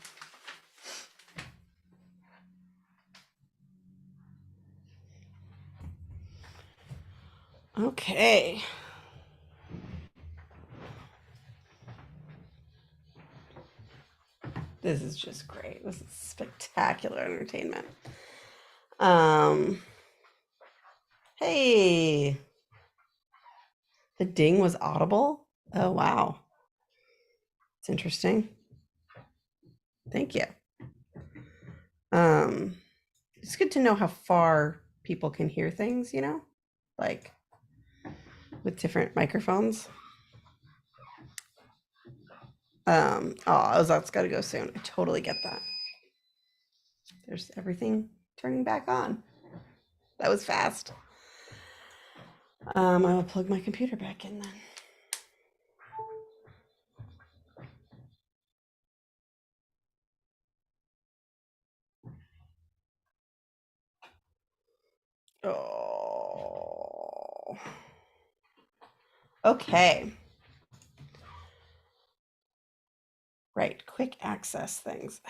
S1: Okay. This is just great. This is spectacular entertainment. Hey. The ding was audible? Oh, wow. It's interesting. Thank you. It's good to know how far people can hear things, you know? Like with different microphones. Oh, that's got to go soon. I totally get that. There's everything turning back on. That was fast. I will plug my computer back in then. Oh. Okay. Right, quick access things.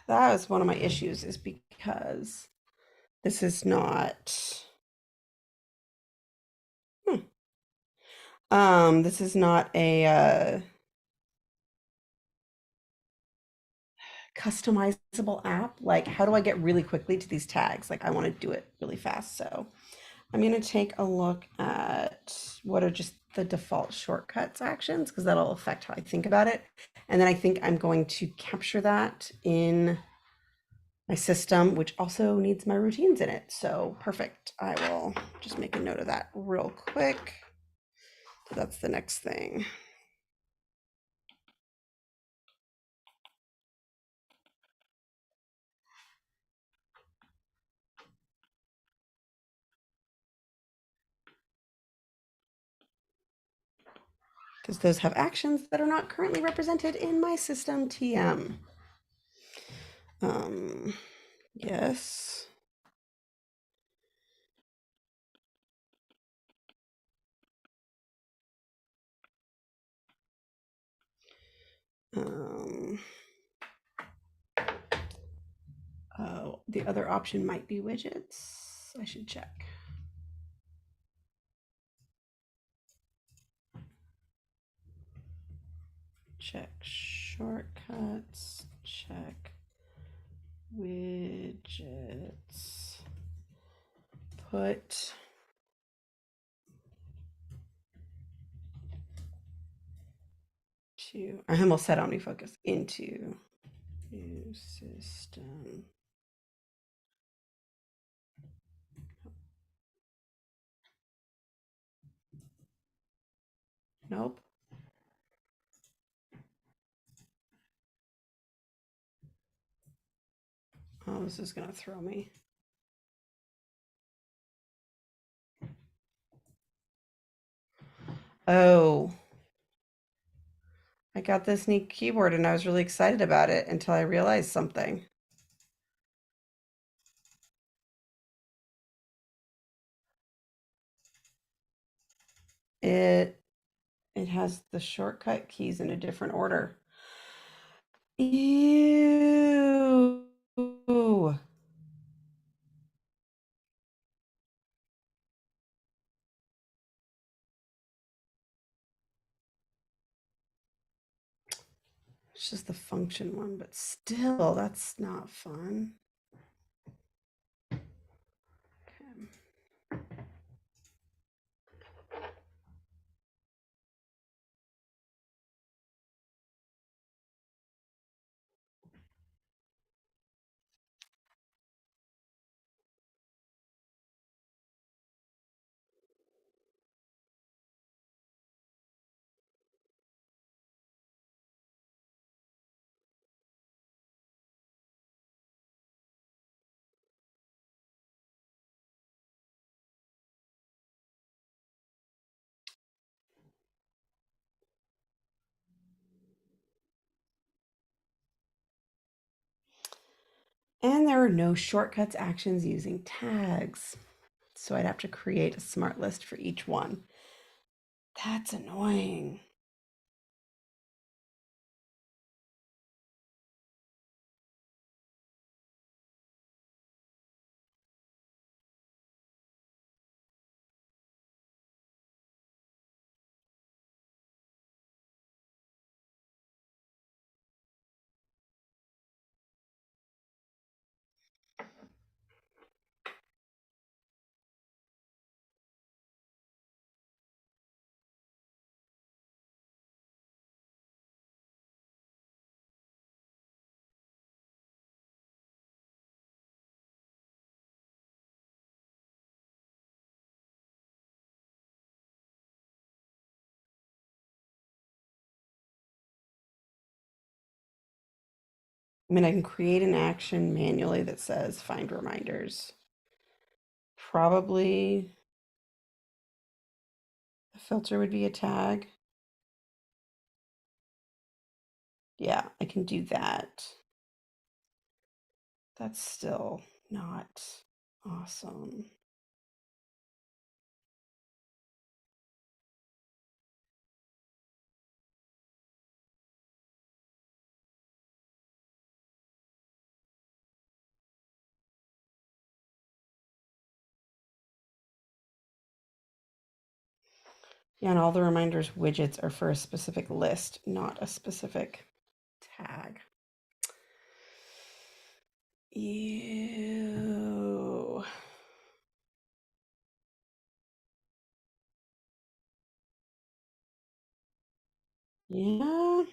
S1: That was one of my issues, is because this is not this is not a customizable app. Like, how do I get really quickly to these tags? Like, I want to do it really fast. So I'm going to take a look at what are just the default shortcuts actions, because that'll affect how I think about it. And then I think I'm going to capture that in my system, which also needs my routines in it. So perfect. I will just make a note of that real quick. So that's the next thing. Because those have actions that are not currently represented in my system TM. Yes. Oh, the other option might be widgets. I should check. Check shortcuts, check widgets, put to, I almost said OmniFocus, into new system. Nope. Oh, this is gonna throw me. Oh, I got this neat keyboard and I was really excited about it until I realized something. It has the shortcut keys in a different order. Ew. It's just the function one, but still, that's not fun. Okay. And there are no shortcuts actions using tags. So I'd have to create a smart list for each one. That's annoying. I mean, I can create an action manually that says find reminders. Probably the filter would be a tag. Yeah, I can do that. That's still not awesome. Yeah, and all the reminders widgets are for a specific list, not a specific tag. Ew. Yeah.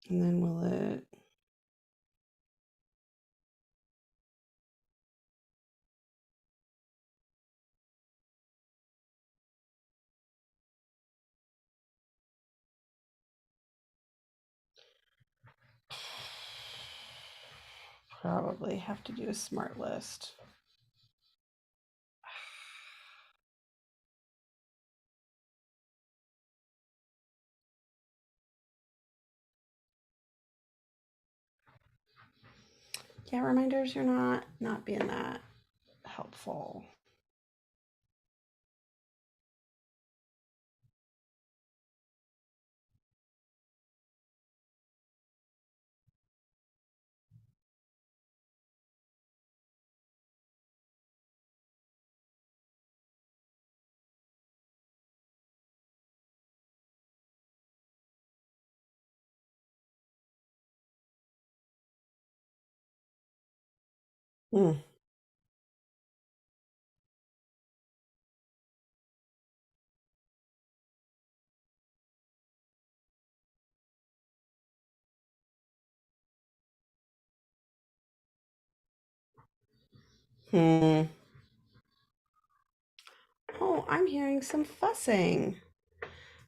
S1: And then will it? Probably have to do a smart list. Yeah, reminders, you're not being that helpful. Mm. Hmm. Oh, I'm hearing some fussing.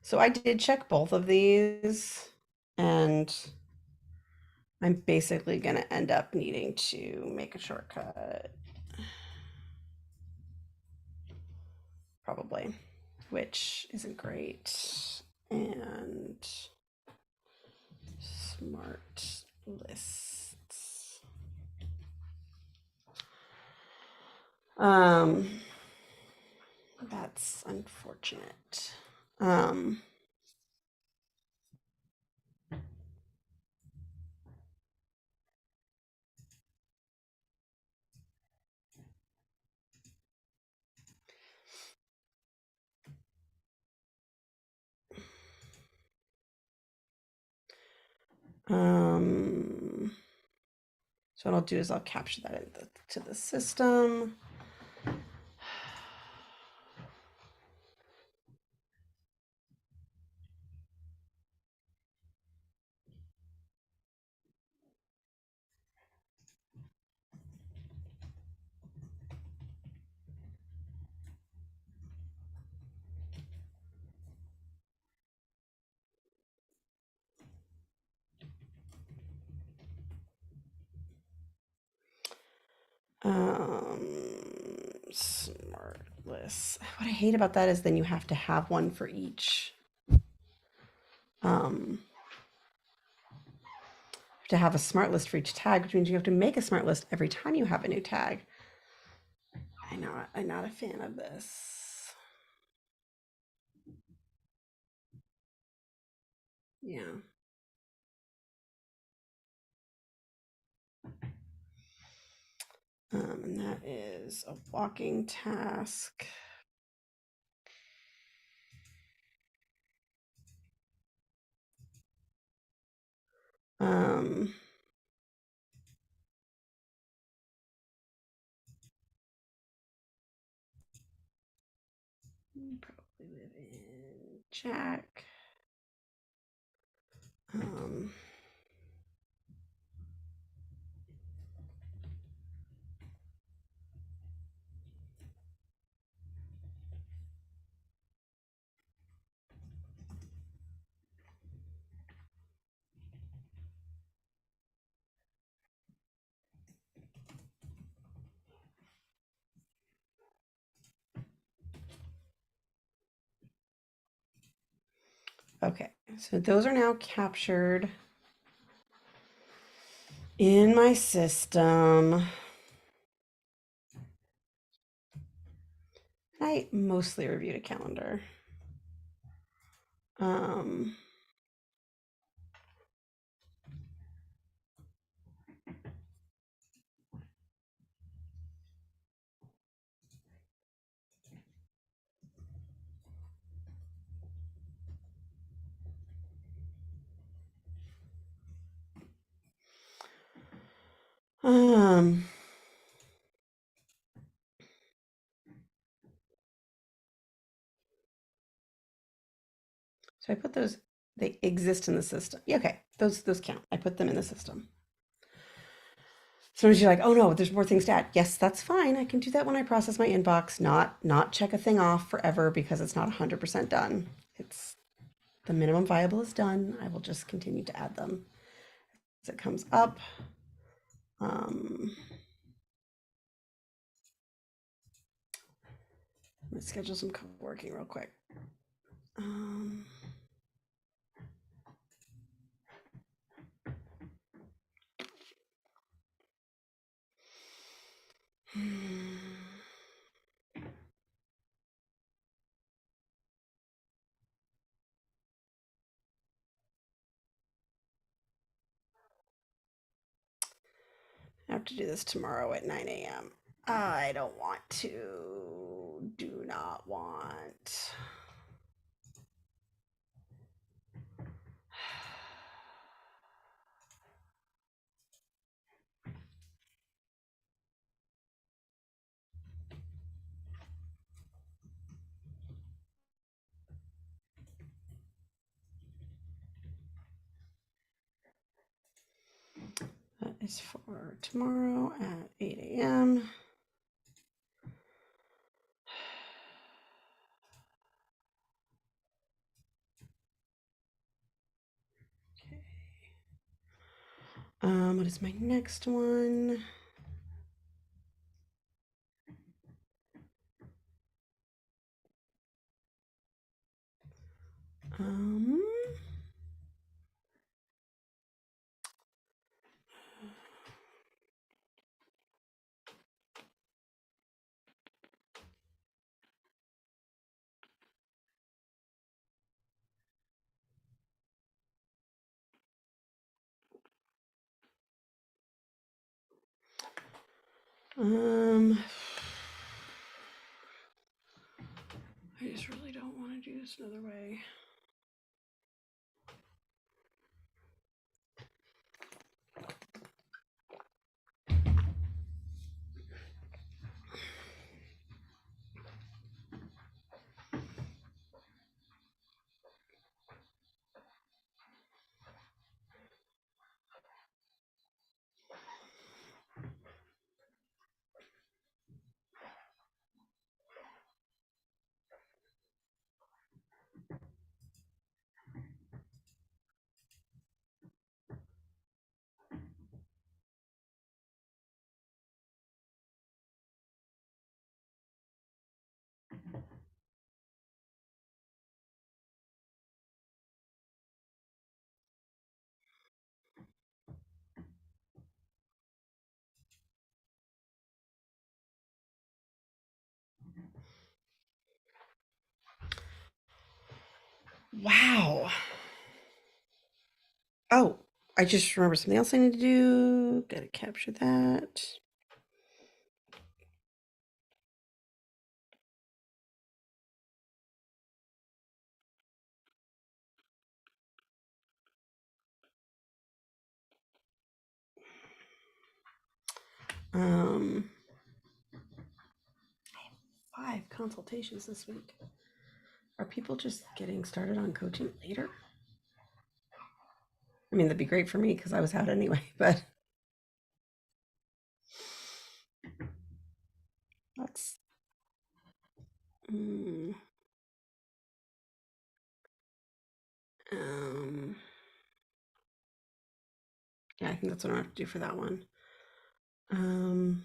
S1: So I did check both of these, and I'm basically going to end up needing to make a shortcut, probably, which isn't great. And smart lists. Um, that's unfortunate. Um, um, so what I'll do is I'll capture that into the system. Smart lists. What I hate about that is then you have to have one for each. Um, to have a smart list for each tag, which means you have to make a smart list every time you have a new tag. I'm not a fan of this. Yeah. And that is a walking task. Um, probably live in Jack. Um, Okay, so those are now captured in my system. I mostly reviewed a calendar. Um, um, so I put those, they exist in the system. Yeah, okay, those count. I put them in the system. Sometimes you're like, oh no, there's more things to add. Yes, that's fine. I can do that when I process my inbox, not check a thing off forever because it's not 100% done. It's the minimum viable is done. I will just continue to add them as it comes up. Let's schedule some co-working real quick. Um, I have to do this tomorrow at 9 a.m. I don't want to. Do not want. That is for tomorrow at 8 a.m. Okay. What is my next one? Um, um, I just really don't want to do this another way. Wow. Oh, I just remembered something else I need to do. Gotta capture that. Um, 5 consultations this week. Are people just getting started on coaching later? I mean, that'd be great for me because I was out anyway, but that's mm, um yeah, I think that's what I have to do for that one. Um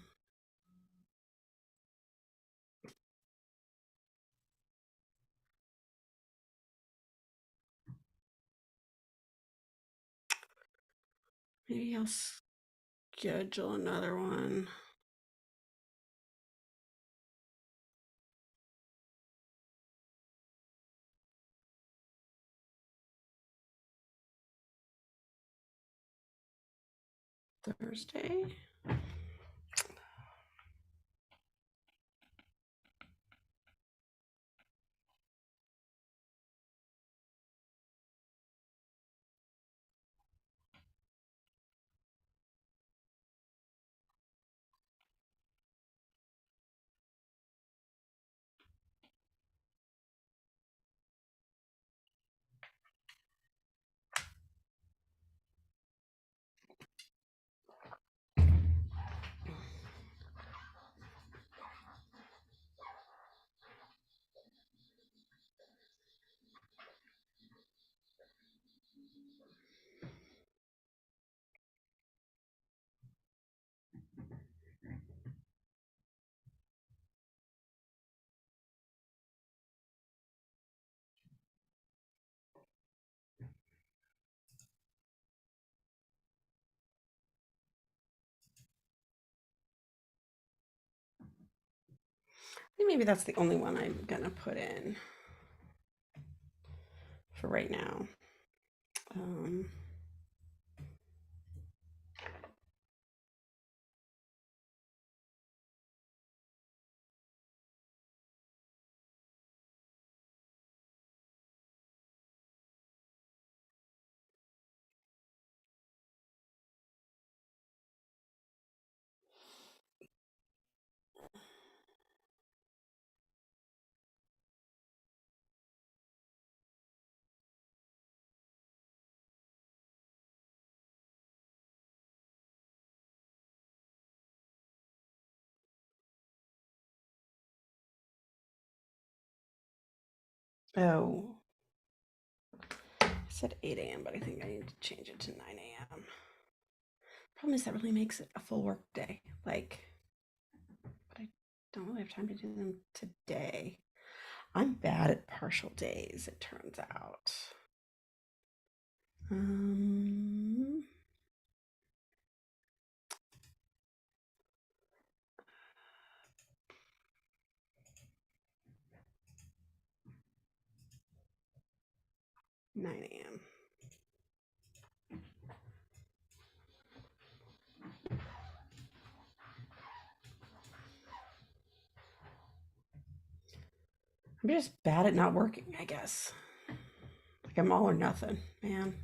S1: Maybe I'll schedule another one. Thursday. I think maybe that's the only one I'm gonna put in for right now. 9 I said 8 a.m., but I think I need to change it to 9 a.m. Problem is that really makes it a full work day. Like, but I don't really have time to do them today. I'm bad at partial days, it turns out. 9 a.m. I'm just bad at not working, I guess. Like I'm all or nothing, man.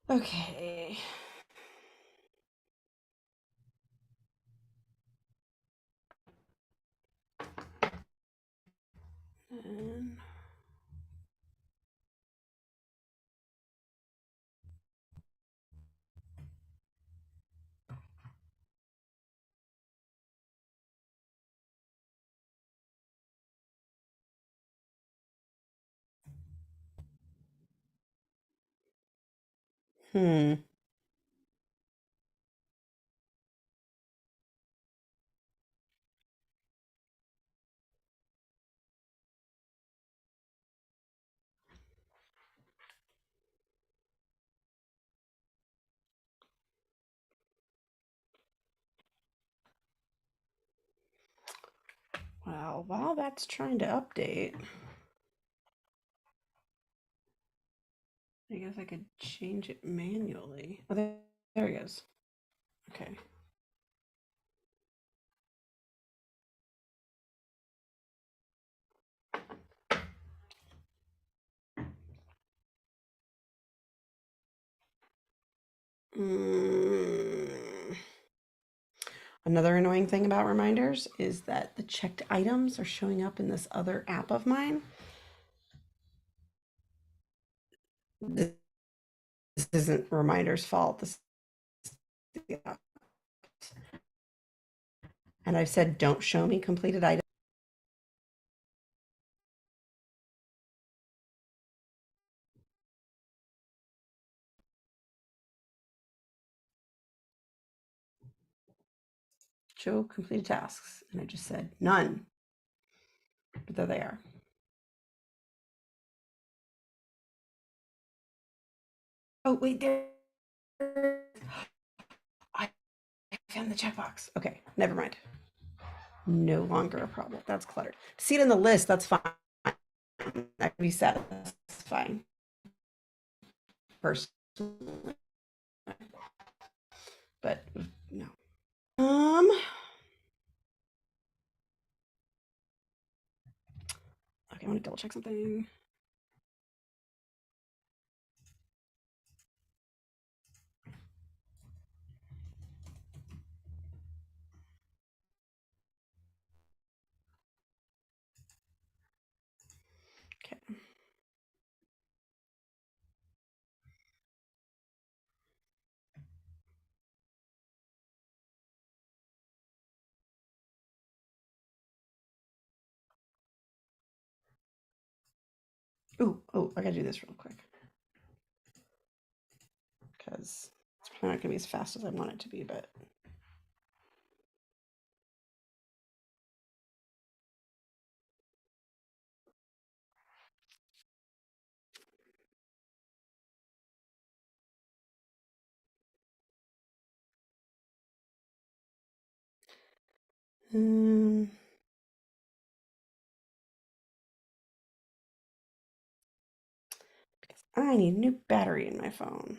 S1: Okay. And well, while that's trying to update, I guess I could change it manually. Oh, there it goes. Okay. Another annoying thing about reminders is that the checked items are showing up in this other app of mine. This isn't reminders' fault. This is the app. And I've said, don't show me completed items. Show completed tasks. And I just said none. But there they are. Oh, wait, there. I found the checkbox. Okay, never mind. No longer a problem. That's cluttered. See it in the list, that's fine. That can be satisfying. Personally. But no. Okay, I want to double check something. Okay. Ooh, oh, I gotta do this real quick. Because it's probably not gonna be as fast as I want it to be, but um, because I need a new battery in my phone.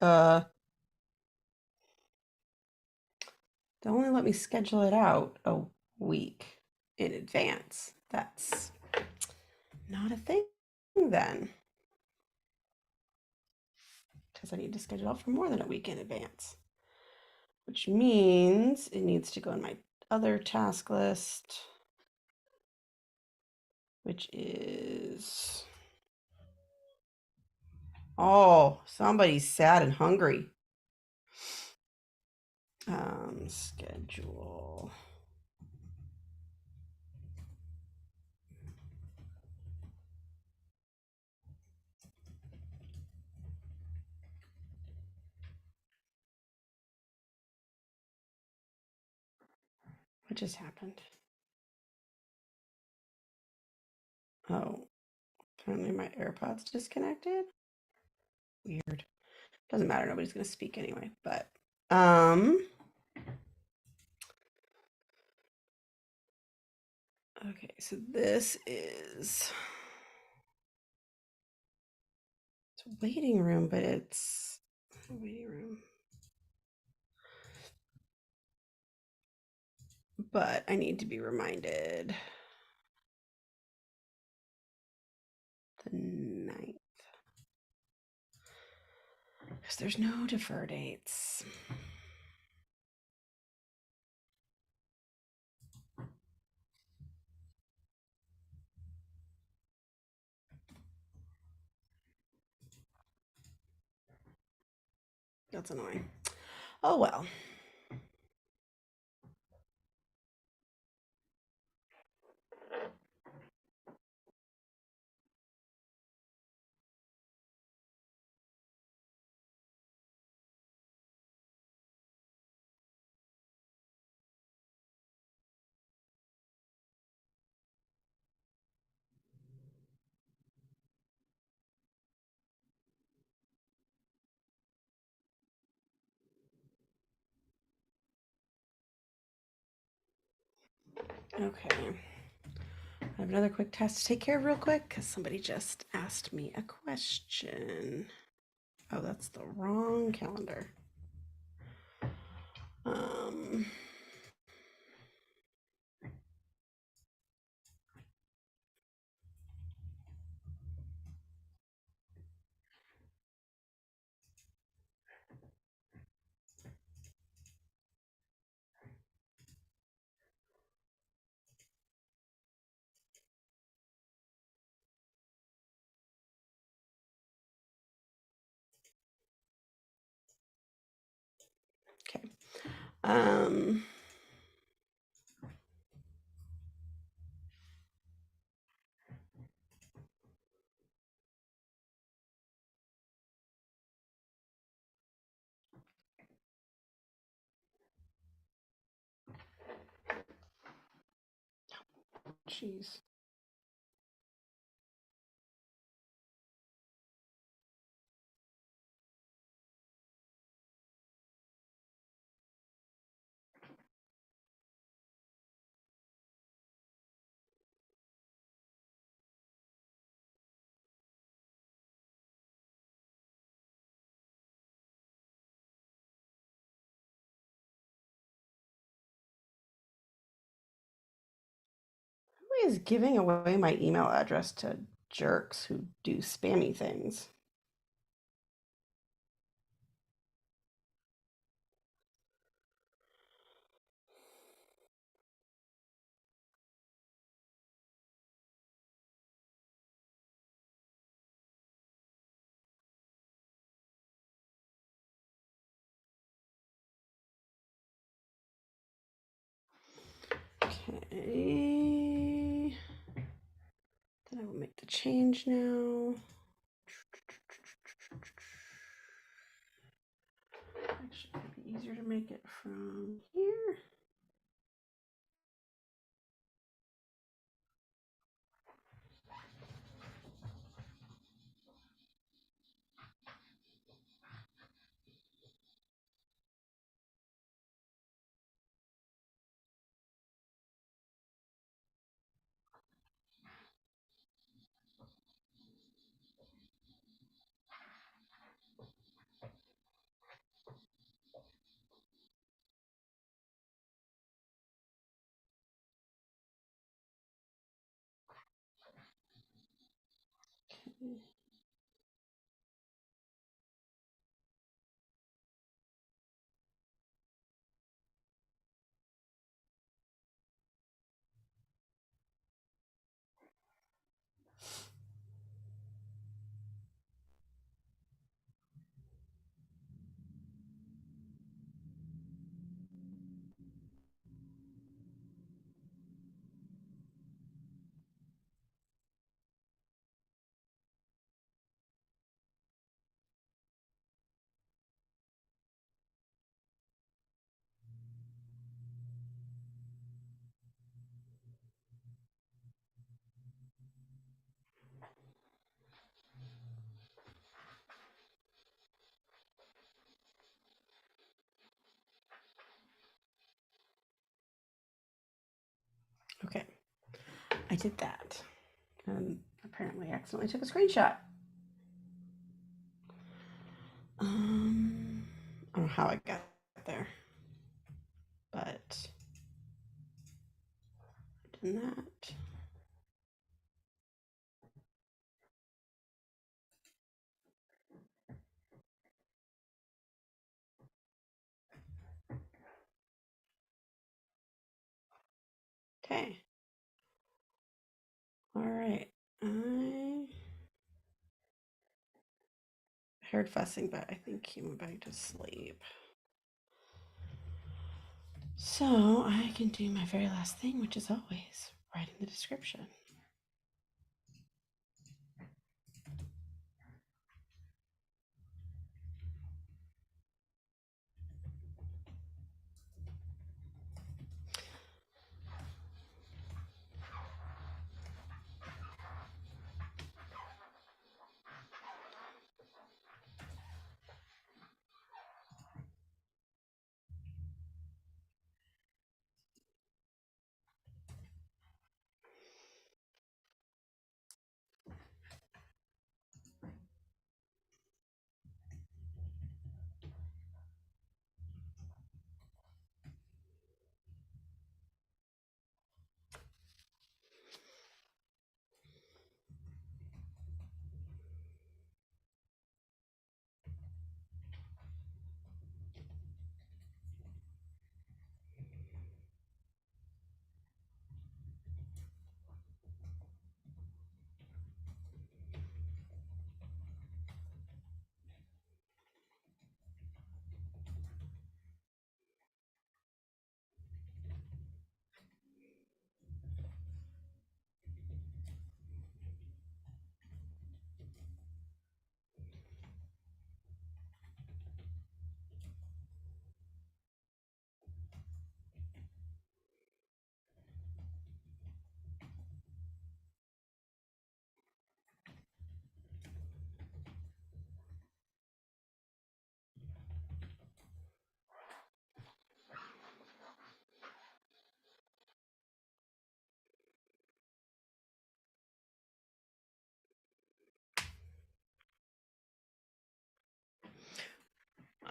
S1: Uh, they only let me schedule it out a week in advance. That's not a thing then. Because I need to schedule out for more than a week in advance. Which means it needs to go in my other task list, which is, oh, somebody's sad and hungry. Schedule. What just happened? Oh, apparently my AirPods disconnected. Weird. Doesn't matter. Nobody's gonna speak anyway. But okay. So this is it's a waiting room, but it's a waiting room. But I need to be reminded the 9th. Because there's no defer dates. That's annoying. Oh well. Okay. I have another quick task to take care of real quick because somebody just asked me a question. Oh, that's the wrong calendar. Um, Um, Jeez. Who is giving away my email address to jerks who do spammy things? Okay. Then I will make the change now. Actually, it would be easier to make it from here. Okay, I did that. And apparently accidentally took a screenshot. I don't know how I got there, but I did that. Okay. All right. I heard fussing, but I think he went back to sleep. So I can do my very last thing, which is always writing the description.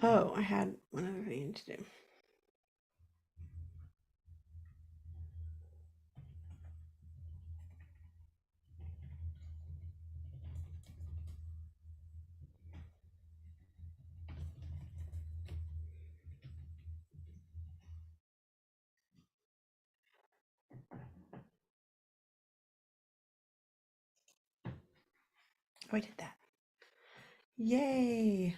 S1: Oh, I had one other thing to do. Oh, I did that. Yay.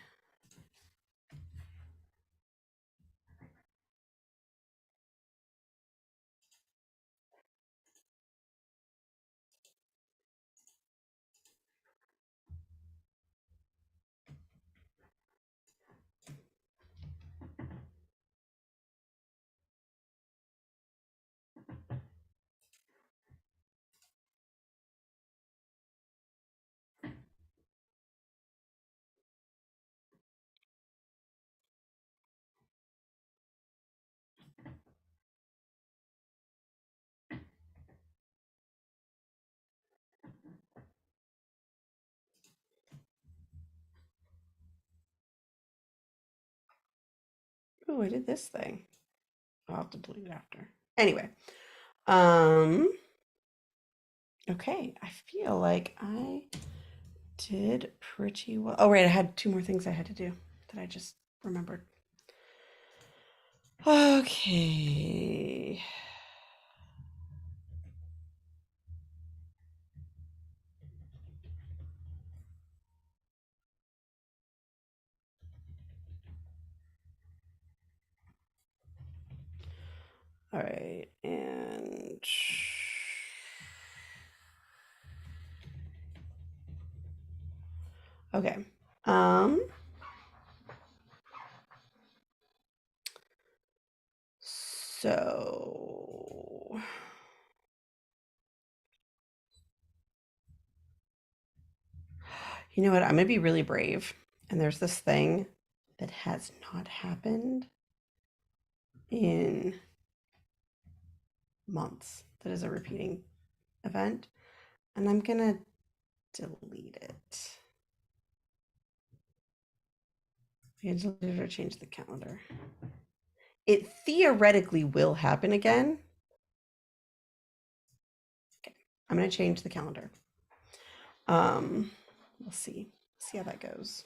S1: Oh, I did this thing. I'll have to delete it after. Anyway, um, okay, I feel like I did pretty well. Oh, right, I had two more things I had to do that I just remembered. Okay. All right, and okay. Um, so you know what? I'm gonna be really brave. And there's this thing that has not happened in months that is a repeating event, and I'm gonna delete it. I can delete it or change the calendar. It theoretically will happen again. Okay, I'm gonna change the calendar. We'll see how that goes.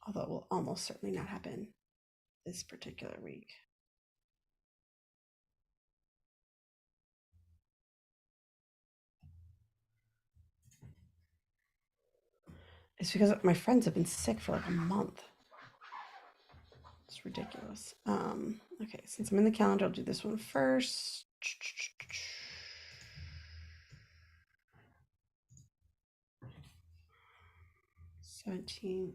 S1: Although it will almost certainly not happen this particular week. It's because my friends have been sick for like a month. It's ridiculous. Okay, since I'm in the calendar, I'll do this one first. 17th.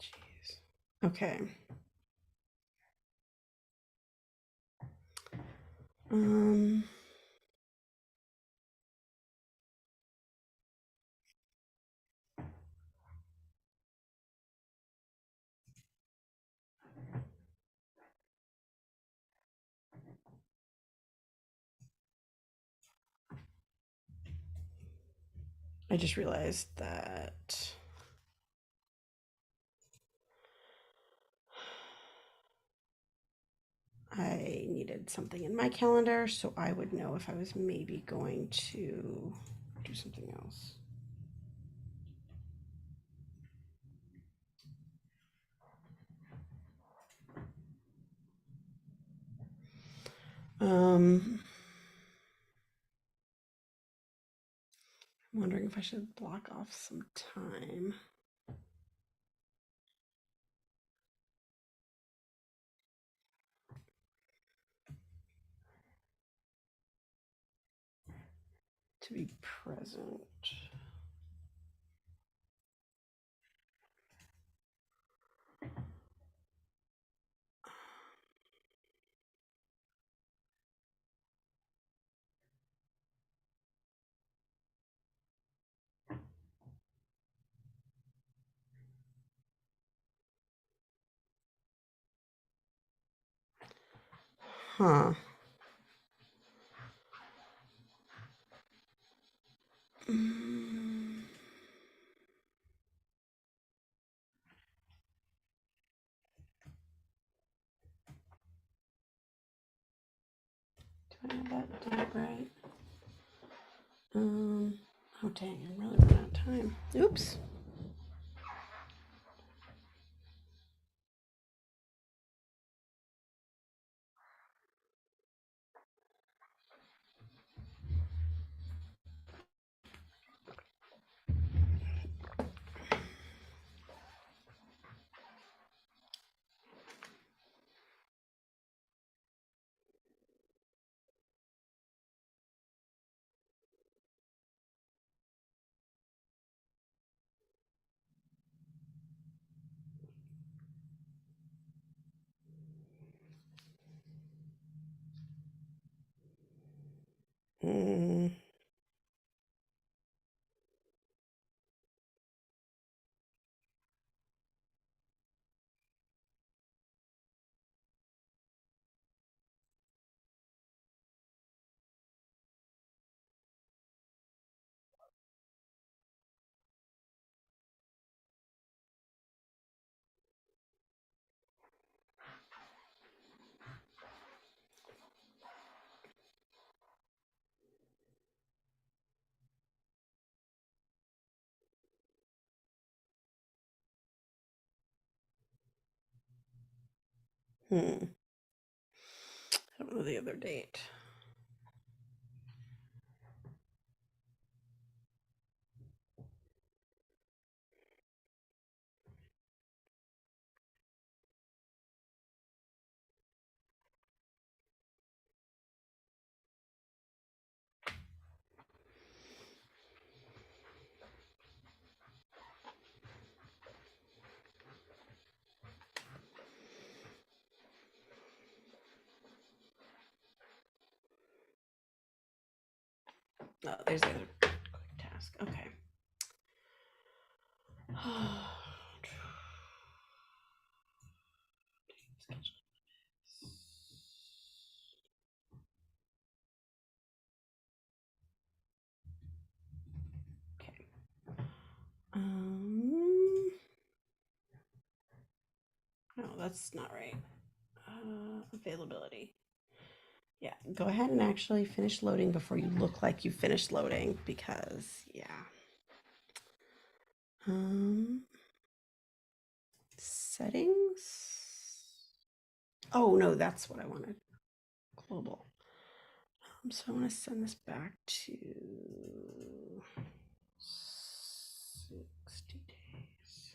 S1: Jeez. Okay. Um, I just realized that I needed something in my calendar so I would know if I was maybe going to do something else. I'm wondering if I should block off some time. To be present. Huh. Mm. Do I have that done right? Oh dang, I'm really running out of time. Oops. Mm. Hmm. I don't know the other date. Oh, there's the other quick task. Okay. Okay. No, that's not right. Availability. Yeah, go ahead and actually finish loading before you look like you finished loading because, yeah. Settings. Oh, no, that's what I wanted. Global. So I want to send this back to 60 days.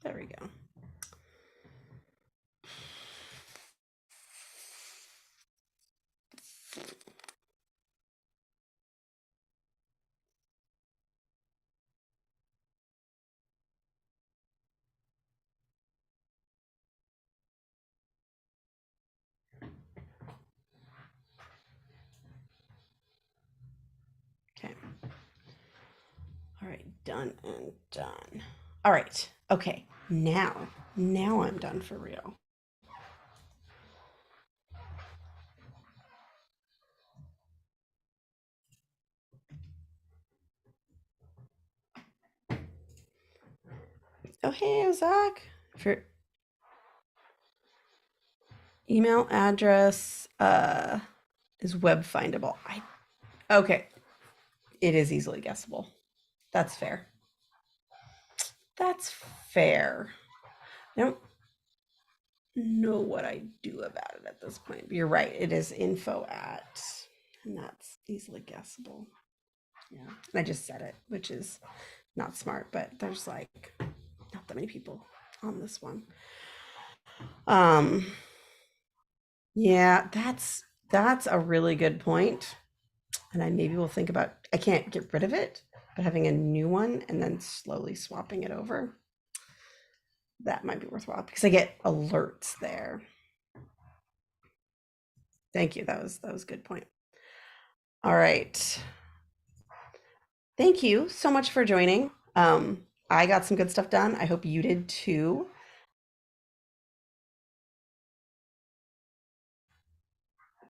S1: There we go. Okay. All right, done and done. All right. Okay. Now I'm done for real. Oh, hey, Zach. For email address is web findable. Okay. It is easily guessable. That's fair. That's fair. I don't know what I do about it at this point. But you're right. It is info at, and that's easily guessable. Yeah. And I just said it, which is not smart, but there's like not that many people on this one. Yeah, that's a really good point. And I maybe will think about, I can't get rid of it, but having a new one and then slowly swapping it over. That might be worthwhile because I get alerts there. Thank you. That was a good point. All right. Thank you so much for joining. I got some good stuff done. I hope you did too.